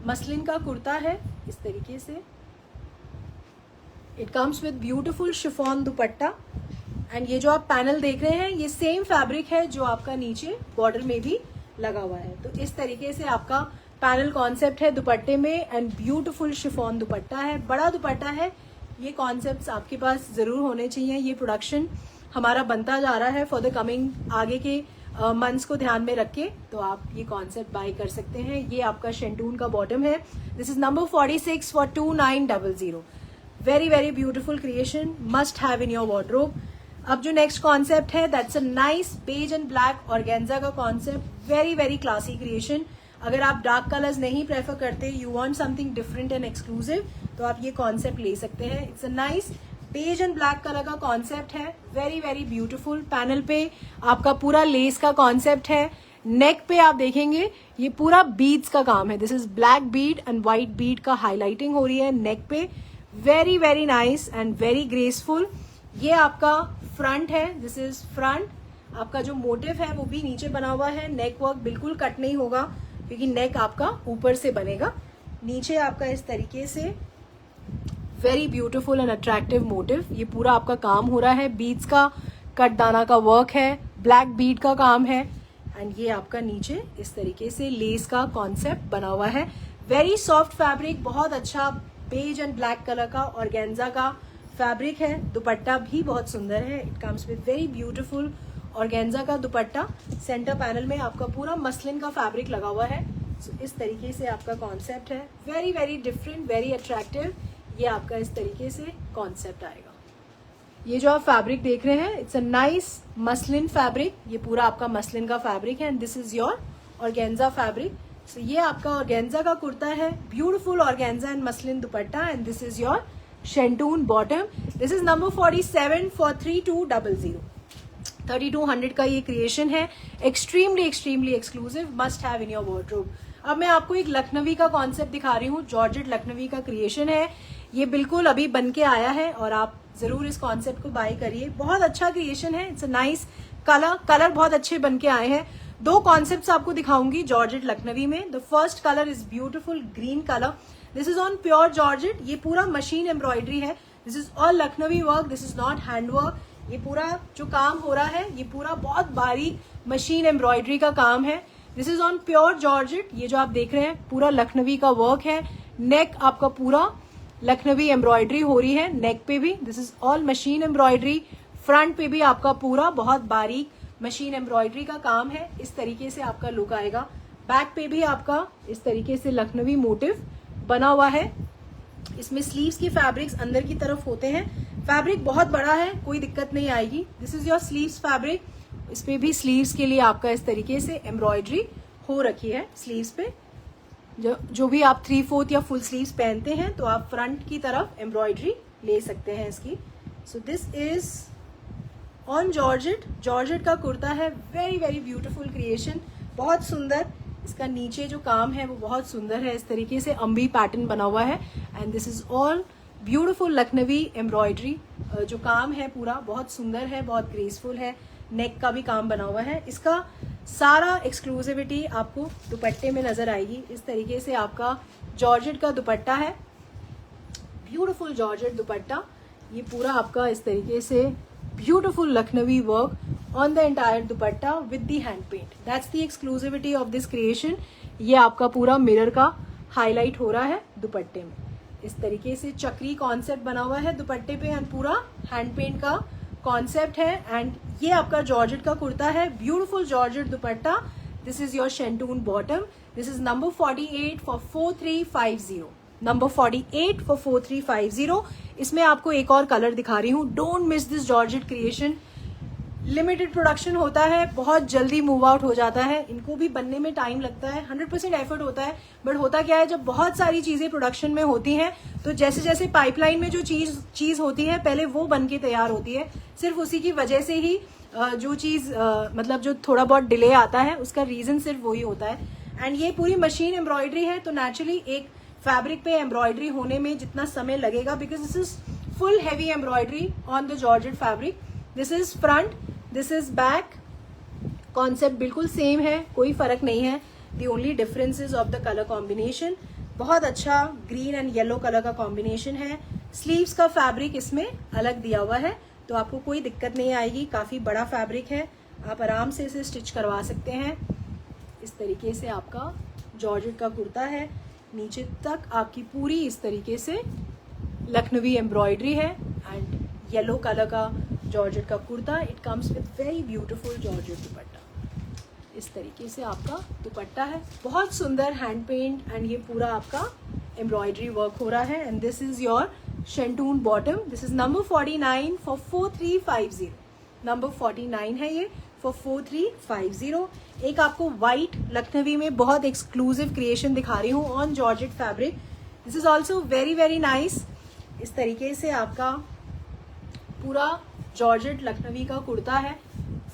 Speaker 1: मसलिन का कुर्ता है इस तरीके से। It comes with beautiful chiffon dupatta and ये जो आप पैनल देख रहे हैं ये सेम फैब्रिक है जो आपका नीचे बॉर्डर में भी लगा हुआ है। तो इस तरीके से आपका पैनल कॉन्सेप्ट है दुपट्टे में एंड ब्यूटिफुल शिफॉन दुपट्टा है, बड़ा दुपट्टा है। ये कॉन्सेप्ट्स आपके पास जरूर होने चाहिए। ये प्रोडक्शन हमारा बनता जा रहा है फॉर द कमिंग आगे के मंथ्स को ध्यान में रख के, तो आप ये कॉन्सेप्ट बाय कर सकते हैं। ये आपका शेंटून का बॉटम है। This is number 46 for 2900। Very very beautiful creation, must have in your wardrobe. अब जो नेक्स्ट कॉन्सेप्ट है that's a nice beige and black organza का concept. Very very classy creation. अगर आप डार्क कलर्स नहीं प्रेफर करते, you want something different and exclusive, तो आप ये कॉन्सेप्ट ले सकते हैं। It's a nice beige and black colour का कॉन्सेप्ट है। Very very beautiful. पैनल पे आपका पूरा लेस का कॉन्सेप्ट है। नेक पे आप देखेंगे ये पूरा बीड्स का काम है। This is black Beed and white Beed का हाईलाइटिंग हो रही है नेक पे। Very very nice and very graceful. ये आपका फ्रंट है। This is front. आपका जो मोटिव है वो भी नीचे बना हुआ है। नेक वर्क बिल्कुल कट नहीं होगा क्योंकि नेक आपका ऊपर से बनेगा। नीचे आपका इस तरीके से very beautiful and attractive motive. ये पूरा आपका काम हो रहा है। बीड्स का कट दाना का वर्क है, ब्लैक बीड का काम है एंड ये आपका नीचे इस तरीके से लेस का कॉन्सेप्ट बना हुआ है। वेरी सॉफ्ट फैब्रिक, बहुत अच्छा बेज एंड ब्लैक कलर का ऑर्गेन्जा का फैब्रिक है। दुपट्टा भी बहुत सुंदर है। It comes with very beautiful organza का दुपट्टा। सेंटर पैनल में आपका पूरा मसलिन का फैब्रिक लगा हुआ है। सो इस तरीके से आपका कॉन्सेप्ट है। Very very different, very attractive. ये आपका इस तरीके से कॉन्सेप्ट आएगा। ये जो आप फैब्रिक देख रहे हैं it's a nice muslin fabric. ये पूरा आपका मसलिन का फैब्रिक है and this is your organza fabric. So ये आपका ऑर्गेन्जा का कुर्ता है। Beautiful organza and muslin dupatta and this is your शेंटून bottom. This is number 47 for 3200। 3200 का ये क्रिएशन है। Extremely extremely exclusive, must have in your wardrobe. अब मैं आपको एक लखनवी का कॉन्सेप्ट दिखा रही हूँ। जॉर्जेट लखनवी का क्रिएशन है। ये बिल्कुल अभी बन के आया है और आप जरूर इस कॉन्सेप्ट को बाय करिए। बहुत अच्छा क्रिएशन है। इट्स अ नाइस कलर बहुत अच्छे बन के आए हैं। दो कॉन्सेप्ट्स आपको दिखाऊंगी जॉर्जेट लखनवी में। The first colour is beautiful green colour. This is on pure georgette. ये पूरा मशीन एम्ब्रॉयडरी है। This is all Lucknowi work, this is not hand work. ये पूरा जो काम हो रहा है ये पूरा बहुत बारीक मशीन एम्ब्रॉयडरी का काम है। This is on pure georgette. ये जो आप देख रहे हैं पूरा लखनवी का वर्क है। नेक आपका पूरा लखनवी एम्ब्रॉयडरी हो रही है नेक पे भी। This is all machine embroidery. Front पे भी आपका पूरा बहुत बारीक मशीन एम्ब्रॉयडरी का काम है। इस तरीके से आपका लुक आएगा। बैक पे भी आपका इस तरीके से लखनवी मोटिव बना हुआ है। इसमें स्लीव्स की फैब्रिक्स अंदर की तरफ होते हैं। फैब्रिक बहुत बड़ा है, कोई दिक्कत नहीं आएगी। This is your sleeves fabric. इसमें भी स्लीव्स के लिए आपका इस तरीके से एम्ब्रॉयडरी हो रखी है स्लीव्स पे। जो भी आप 3/4 या फुल स्लीव्स पहनते हैं तो आप फ्रंट की तरफ एम्ब्रॉयडरी ले सकते हैं इसकी। सो this is on georgette. Georgette का कुर्ता है। वेरी वेरी ब्यूटीफुल क्रिएशन, बहुत सुंदर। इसका नीचे जो काम है वो बहुत सुंदर है। इस तरीके से अम्बी पैटर्न बना हुआ है and this is all beautiful Lucknowi embroidery. जो काम है पूरा बहुत सुंदर है, बहुत ग्रेसफुल है। नेक का भी काम बना हुआ है। इसका सारा एक्सक्लूसिविटी आपको दुपट्टे में नजर आएगी। इस तरीके से आपका जॉर्जेट का दुपट्टा है। Beautiful georgette dupatta. ये पूरा आपका इस तरीके से beautiful Lucknowi work on the entire dupatta with the hand paint. That's the exclusivity of this creation. ये आपका पूरा मिरर का हाईलाइट हो रहा है दुपट्टे में। इस तरीके से चक्री कॉन्सेप्ट बना हुआ है दुपट्टे पे एंड पूरा हैंड पेंट का कॉन्सेप्ट है। एंड ये आपका जॉर्जेट का कुर्ता है। Beautiful georgette dupatta. This is your शेंटून bottom. This is number 48 for 4350। Number 48 for 4350। इसमें आपको एक और कलर दिखा रही हूँ। Don't miss this georgette creation. Limited production होता है, बहुत जल्दी मूव आउट हो जाता है। इनको भी बनने में टाइम लगता है, 100% एफर्ट होता है। बट होता क्या है, जब बहुत सारी चीजें प्रोडक्शन में होती हैं तो जैसे जैसे पाइपलाइन में जो चीज होती है पहले वो बन के तैयार होती है। सिर्फ उसी की वजह से ही जो चीज मतलब जो थोड़ा बहुत डिले आता है उसका रीजन सिर्फ वही होता है। एंड ये पूरी मशीन एम्ब्रॉयडरी है तो नेचुरली एक फैब्रिक पे एम्ब्रॉयडरी होने में जितना समय लगेगा, because this is full heavy embroidery on the georgette fabric. This is front, this is back. Concept बिल्कुल सेम है, कोई फर्क नहीं है. The only difference is of the colour combination. बहुत अच्छा ग्रीन एंड येलो कलर का कॉम्बिनेशन है. स्लीव्स का फैब्रिक इसमें अलग दिया हुआ है, तो आपको कोई दिक्कत नहीं आएगी. काफी बड़ा फैब्रिक है, आप आराम से इसे स्टिच करवा सकते हैं. इस तरीके से आपका जॉर्जेट का कुर्ता है. नीचे तक आपकी पूरी इस तरीके से लखनवी एम्ब्रॉयडरी है एंड येलो कलर का जॉर्जेट का kurta. It comes with very beautiful georgette दुपट्टा. इस तरीके से आपका दुपट्टा है, बहुत सुंदर हैंड पेंट एंड ये पूरा आपका एम्ब्रॉयडरी वर्क हो रहा है. And this is your शेंटून bottom. This is number 49 for 4350. Number 49 है ये फॉर 4350. एक आपको व्हाइट लखनवी में बहुत एक्सक्लूसिव क्रिएशन दिखा रही हूँ on georgette fabric. This is also very very nice. इस तरीके से आपका पूरा जॉर्जेट लखनवी का कुर्ता है.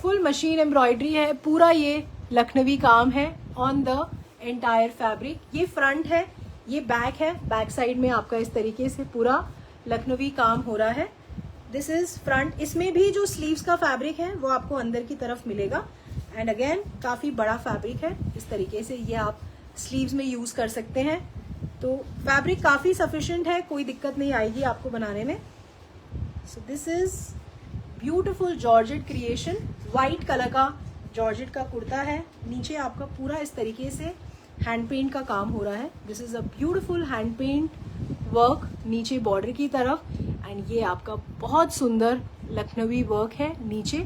Speaker 1: फुल मशीन एम्ब्रॉयडरी है, पूरा ये लखनवी काम है ऑन द एंटायर फैब्रिक. ये फ्रंट है, ये बैक है. बैक साइड में आपका इस तरीके से पूरा लखनवी काम हो रहा है. This is front. इसमें भी जो स्लीव्स का फैब्रिक है वो आपको अंदर की तरफ मिलेगा. एंड अगेन काफी बड़ा फैब्रिक है. इस तरीके से ये आप स्लीव्स में यूज कर सकते हैं. तो फैब्रिक काफी सफिशिएंट है, कोई दिक्कत नहीं आएगी आपको बनाने में. सो this is beautiful georgette creation. White colour का जॉर्जेट का कुर्ता है. नीचे आपका पूरा इस तरीके से हैंड पेंट का काम हो रहा है. This is a beautiful hand paint work नीचे बॉर्डर की तरफ. एंड ये आपका बहुत सुंदर लखनवी वर्क है नीचे.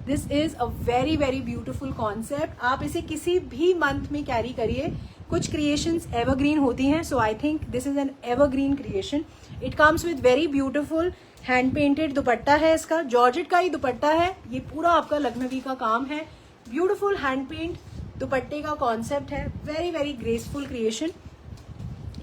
Speaker 1: This is a very very beautiful concept. आप इसे किसी भी मंथ में कैरी करिए. कुछ क्रिएशंस एवरग्रीन होती हैं, so I think this is an evergreen creation. It comes with very beautiful hand painted dupatta है. इसका जॉर्जेट का ही दुपट्टा है. ये पूरा आपका लखनवी का काम है. ब्यूटिफुल हैंड पेंट दुपट्टे का कॉन्सेप्ट है. Very very graceful creation.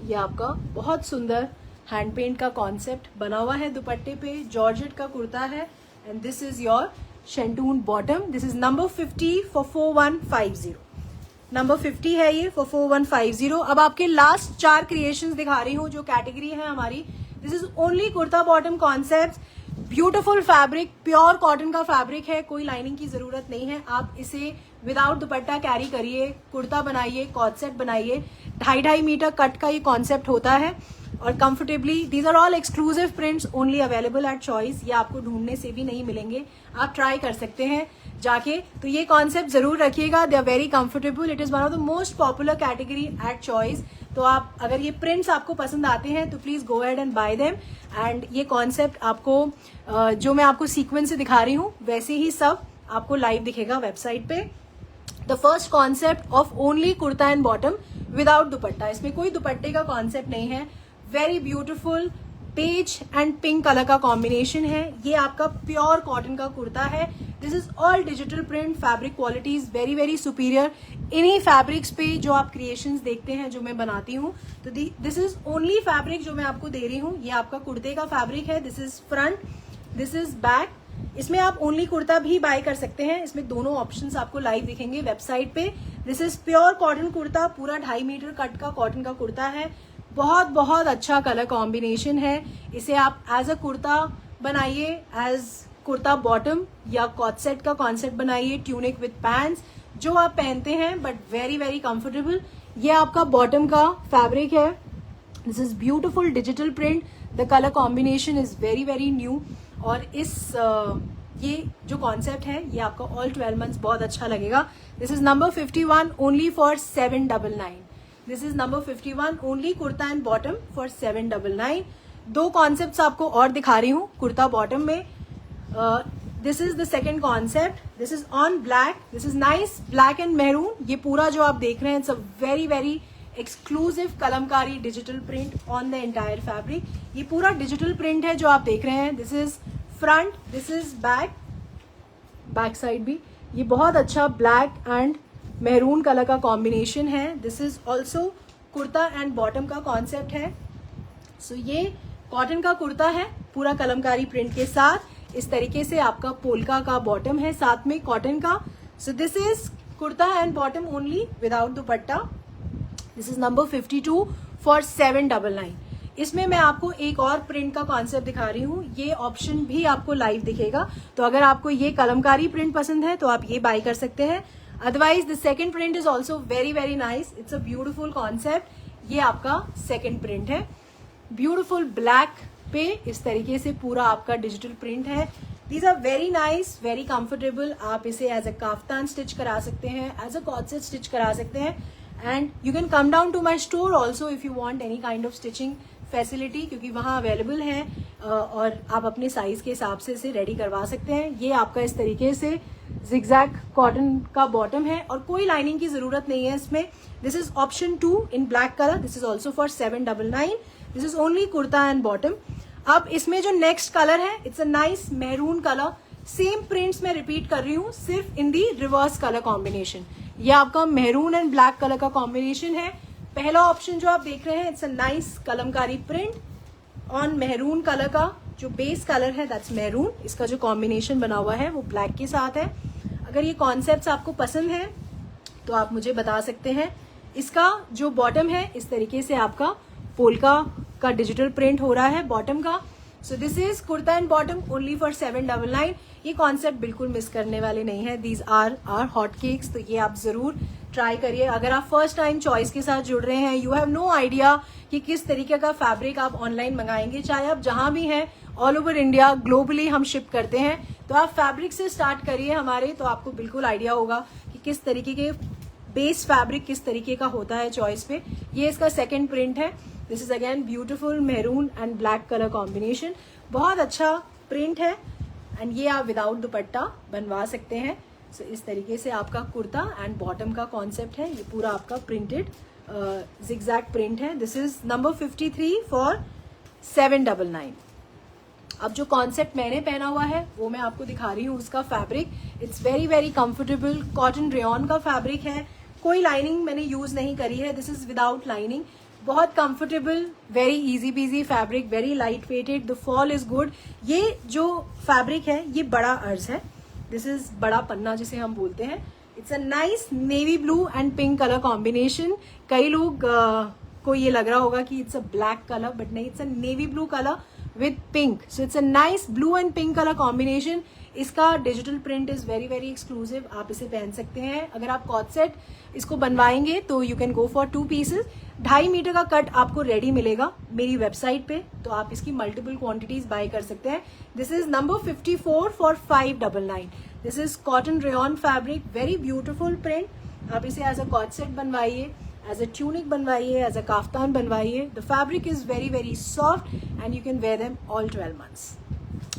Speaker 1: ये आपका बहुत सुंदर हैंड पेंट का कॉन्सेप्ट बना हुआ है दुपट्टे पे. जॉर्जेट का कुर्ता है. And this is your शेंटून bottom. This is number 50 for 4150. Number 50 है ये फॉर 4150. अब आपके लास्ट 4 क्रिएशंस दिखा रही हूँ जो कैटेगरी है हमारी. This is only kurta bottom concept. Beautiful fabric, pure cotton का फैब्रिक है, कोई लाइनिंग की जरूरत नहीं है. आप इसे विदाउट दुपट्टा कैरी करिए, कुर्ता बनाइए, कॉट सेट बनाइए. 2.5 मीटर कट का ये कॉन्सेप्ट होता है और comfortably. These are all exclusive prints only available at Choice. ये आपको ढूंढने से भी नहीं मिलेंगे, आप ट्राई कर सकते हैं जाके. तो ये कॉन्सेप्ट जरूर रखिएगा. They are very comfortable. It is one of the most popular category at Choice. तो आप अगर ये प्रिंट्स आपको पसंद आते हैं तो please go ahead and bye them. And ये कॉन्सेप्ट आपको जो मैं आपको सीक्वेंस से दिखा रही हूँ वैसे ही सब आपको लाइव दिखेगा वेबसाइट पे. The first concept of only kurta and bottom without दुपट्टा. इसमें कोई दुपट्टे का कॉन्सेप्ट नहीं है. Very beautiful page and pink colour का कॉम्बिनेशन है. ये आपका प्योर कॉटन का कुर्ता है. This is all digital print. Fabric quality is very very superior. इन्हीं फैब्रिक्स पे जो आप क्रिएशंस देखते हैं जो मैं बनाती हूँ, तो दिस इज ओनली फैब्रिक जो मैं आपको दे रही हूँ. ये आपका कुर्ते का फैब्रिक है. This is front, this is back. इसमें आप ओनली कुर्ता भी बाय कर सकते हैं. इसमें दोनों ऑप्शंस आपको लाइव दिखेंगे वेबसाइट पे. This is pure cotton kurta. पूरा 2.5 मीटर कट का कॉटन का कुर्ता है. बहुत बहुत अच्छा कलर कॉम्बिनेशन है. इसे आप एज अ कुर्ता बनाइए, एज कुर्ता बॉटम या कॉट सेट का कॉन्सेप्ट बनाइए. ट्यूनिक विद पैंट्स जो आप पहनते हैं, बट वेरी वेरी कंफर्टेबल. ये आपका बॉटम का फैब्रिक है. This is beautiful digital print. The colour combination is very very new. और इस ये जो कॉन्सेप्ट है ये आपका ऑल 12 मंथ्स बहुत अच्छा लगेगा. This is number 51 only for 799. This is number 51 only kurta and bottom for 799. 2 concepts आपको और दिखा रही हूँ कुर्ता बॉटम में. This is the second concept. This is on black. This is nice black and maroon. ये पूरा जो आप देख रहे हैं it's a very very exclusive Kalamkari digital print on the entire fabric. ये पूरा डिजिटल प्रिंट है जो आप देख रहे हैं. This is front, this is back, back side भी. ये बहुत अच्छा ब्लैक एंड मेहरून कलर का कॉम्बिनेशन है. This is also kurta and bottom का कॉन्सेप्ट है. सो ये कॉटन का कुर्ता है पूरा कलमकारी प्रिंट के साथ. इस तरीके से आपका पोलका का बॉटम है साथ में कॉटन का. सो this is kurta and bottom only without dupatta. This is number 52 for 799। इसमें मैं आपको एक और प्रिंट का कॉन्सेप्ट दिखा रही हूँ, ये ऑप्शन भी आपको लाइव दिखेगा। तो अगर आपको ये कलमकारी प्रिंट पसंद है तो आप ये बाय कर सकते हैं। Otherwise the second print is also very very nice, it's a beautiful concept. ये आपका सेकंड प्रिंट है, ब्यूटिफुल ब्लैक पे इस तरीके से पूरा आपका डिजिटल प्रिंट है। These are very nice, very comfortable. आप इसे एज अ काफ्तान स्टिच करा सकते हैं, as a coord set stitch करा सकते हैं। And you can come down to my store also if you want any kind of stitching facility, क्योंकि वहाँ अवेलेबल है और आप अपने साइज के हिसाब से इसे रेडी करवा सकते हैं। ये आपका इस तरीके से जिगजैग कॉटन का बॉटम है और कोई लाइनिंग की जरूरत नहीं है इसमें। This is option 2 in black colour, this is also for 799। This is only kurta and bottom. अब इसमें जो नेक्स्ट कलर है, it's a nice maroon colour. Same prints में रिपीट कर रही हूँ, सिर्फ इन दी रिवर्स कलर कॉम्बिनेशन। ये आपका मैरून एंड ब्लैक कलर का कॉम्बिनेशन है। पहला ऑप्शन जो आप देख रहे हैं, it's a nice Kalamkari print on maroon colour का जो बेस कलर है, दैट्स मैरून। इसका जो कॉम्बिनेशन बना हुआ है वो ब्लैक के साथ है। अगर ये कॉन्सेप्ट्स आपको पसंद है तो आप मुझे बता सकते हैं। इसका जो बॉटम है, इस तरीके से आपका पोल्का का डिजिटल प्रिंट हो रहा है बॉटम का। सो this is kurta and bottom only for 799। ये कॉन्सेप्ट बिल्कुल मिस करने वाले नहीं है। दीज आर हॉट केक्स, तो ये आप जरूर ट्राई करिए। अगर आप फर्स्ट टाइम चॉइस के साथ जुड़ रहे हैं, यू हैव नो आइडिया कि किस तरीके का फैब्रिक आप ऑनलाइन मंगाएंगे, चाहे आप जहां भी हैं, ऑल ओवर इंडिया, ग्लोबली हम शिप करते हैं। तो आप फैब्रिक से स्टार्ट करिए हमारे, तो आपको बिल्कुल आइडिया होगा कि किस तरीके के बेस फैब्रिक किस तरीके का होता है चॉइस पे। ये इसका सेकेंड प्रिंट है। This is again beautiful maroon and black colour combination, बहुत अच्छा प्रिंट है। एंड ये आप विदाउट दुपट्टा बनवा सकते हैं। सो इस तरीके से आपका कुर्ता एंड बॉटम का कॉन्सेप्ट है। ये पूरा आपका प्रिंटेड जिगजैग प्रिंट है। This is number 53 for 799। अब जो कॉन्सेप्ट मैंने पहना हुआ है वो मैं आपको दिखा रही हूँ। उसका fabric it's very very comfortable, cotton rayon का फैब्रिक है। कोई लाइनिंग मैंने यूज नहीं करी है, दिस इज विदाउट लाइनिंग। बहुत comfortable, very easy PG fabric, very light weighted, the fall is good. ये जो फैब्रिक है ये बड़ा अर्ज है, दिस इज बड़ा पन्ना जिसे हम बोलते हैं। It's a nice navy blue and pink colour combination. कई लोग को ये लग रहा होगा कि it's a black colour, but नहीं, it's a navy blue colour with pink. So it's a nice blue and pink colour combination. इसका digital print is very very exclusive, आप इसे पहन सकते हैं। अगर आप कॉट सेट इसको बनवाएंगे तो you can go for 2 pieces. 2.5 metre का कट आपको रेडी मिलेगा मेरी वेबसाइट पे, तो आप इसकी मल्टीपल क्वांटिटीज बाय कर सकते हैं। This is number 54 for 599। This is cotton rayon fabric, very beautiful print. आप इसे एज अ कॉट सेट बनवाइए, एज अ ट्यूनिक बनवाइए, एज अ काफ्तान बनवाइए। The fabric is very very soft and you can wear them all 12 months।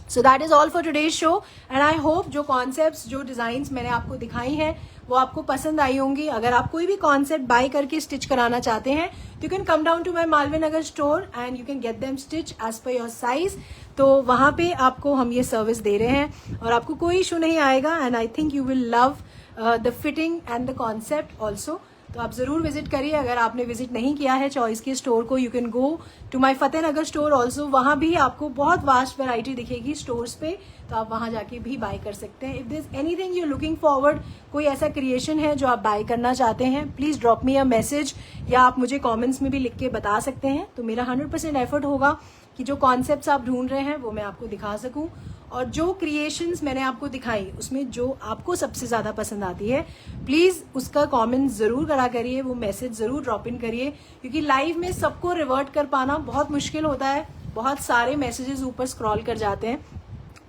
Speaker 1: So that is all for today's show and I hope जो कॉन्सेप्ट्स, जो डिजाइन्स मैंने आपको दिखाई हैं वो आपको पसंद आई होंगी। अगर आप कोई भी कॉन्सेप्ट बाय करके स्टिच कराना चाहते हैं तो you can come down to my Malviya Nagar store and you can get them stitch as per your size. तो वहां पे आपको हम ये सर्विस दे रहे हैं और आपको कोई इशू नहीं आएगा। And I think you will love the fitting and the concept also. तो आप जरूर विजिट करिए। अगर आपने विजिट नहीं किया है चॉइस के स्टोर को, you can go to my Fatehnagar store also. वहां भी आपको बहुत वास्ट वैरायटी दिखेगी स्टोर्स पे, तो आप वहां जाके भी बाय कर सकते हैं। If this anything you looking forward, कोई ऐसा क्रिएशन है जो आप बाय करना चाहते हैं, please drop me a message या आप मुझे कॉमेंट्स में भी लिख के बता सकते हैं। तो मेरा 100% एफर्ट होगा कि जो कॉन्सेप्ट्स आप ढूंढ रहे हैं वो मैं आपको दिखा सकूं, और जो क्रिएशंस मैंने आपको दिखाई उसमें जो आपको सबसे ज्यादा पसंद आती है, प्लीज उसका कमेंट जरूर करा करिए, वो मैसेज जरूर ड्रॉप इन करिए, क्योंकि लाइव में सबको रिवर्ट कर पाना बहुत मुश्किल होता है। बहुत सारे मैसेजेस ऊपर स्क्रॉल कर जाते हैं,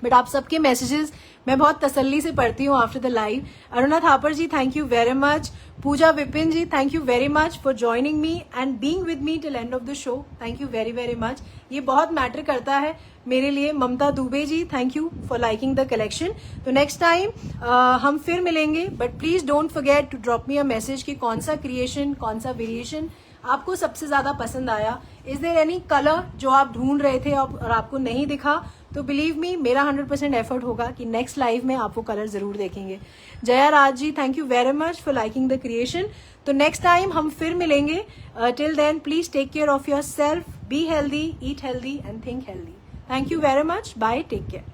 Speaker 1: बट आप सबके मैसेजेस मैं बहुत तसल्ली से पढ़ती हूँ after the live. Aruna Thapar ji, thank you very much. Pooja Vipin ji, thank you very much for joining me and being with me till end of the show. Thank you very very much, ये बहुत मैटर करता है मेरे लिए। Mamta Dubey ji, thank you for liking the collection. तो नेक्स्ट टाइम हम फिर मिलेंगे, but please don't forget to drop me a message कि कौन सा क्रिएशन, कौन सा वेरिएशन आपको सबसे ज्यादा पसंद आया। इज देयर एनी कलर जो आप ढूंढ रहे थे और आपको नहीं दिखा, तो बिलीव मी मेरा 100% एफर्ट होगा कि नेक्स्ट लाइव में आप वो कलर जरूर देखेंगे। Jaya Raj ji, thank you very much for liking the creation. तो नेक्स्ट टाइम हम फिर मिलेंगे। Till then please take care of yourself, be healthy, eat healthy and think healthy. Thank you very much, bye, take care.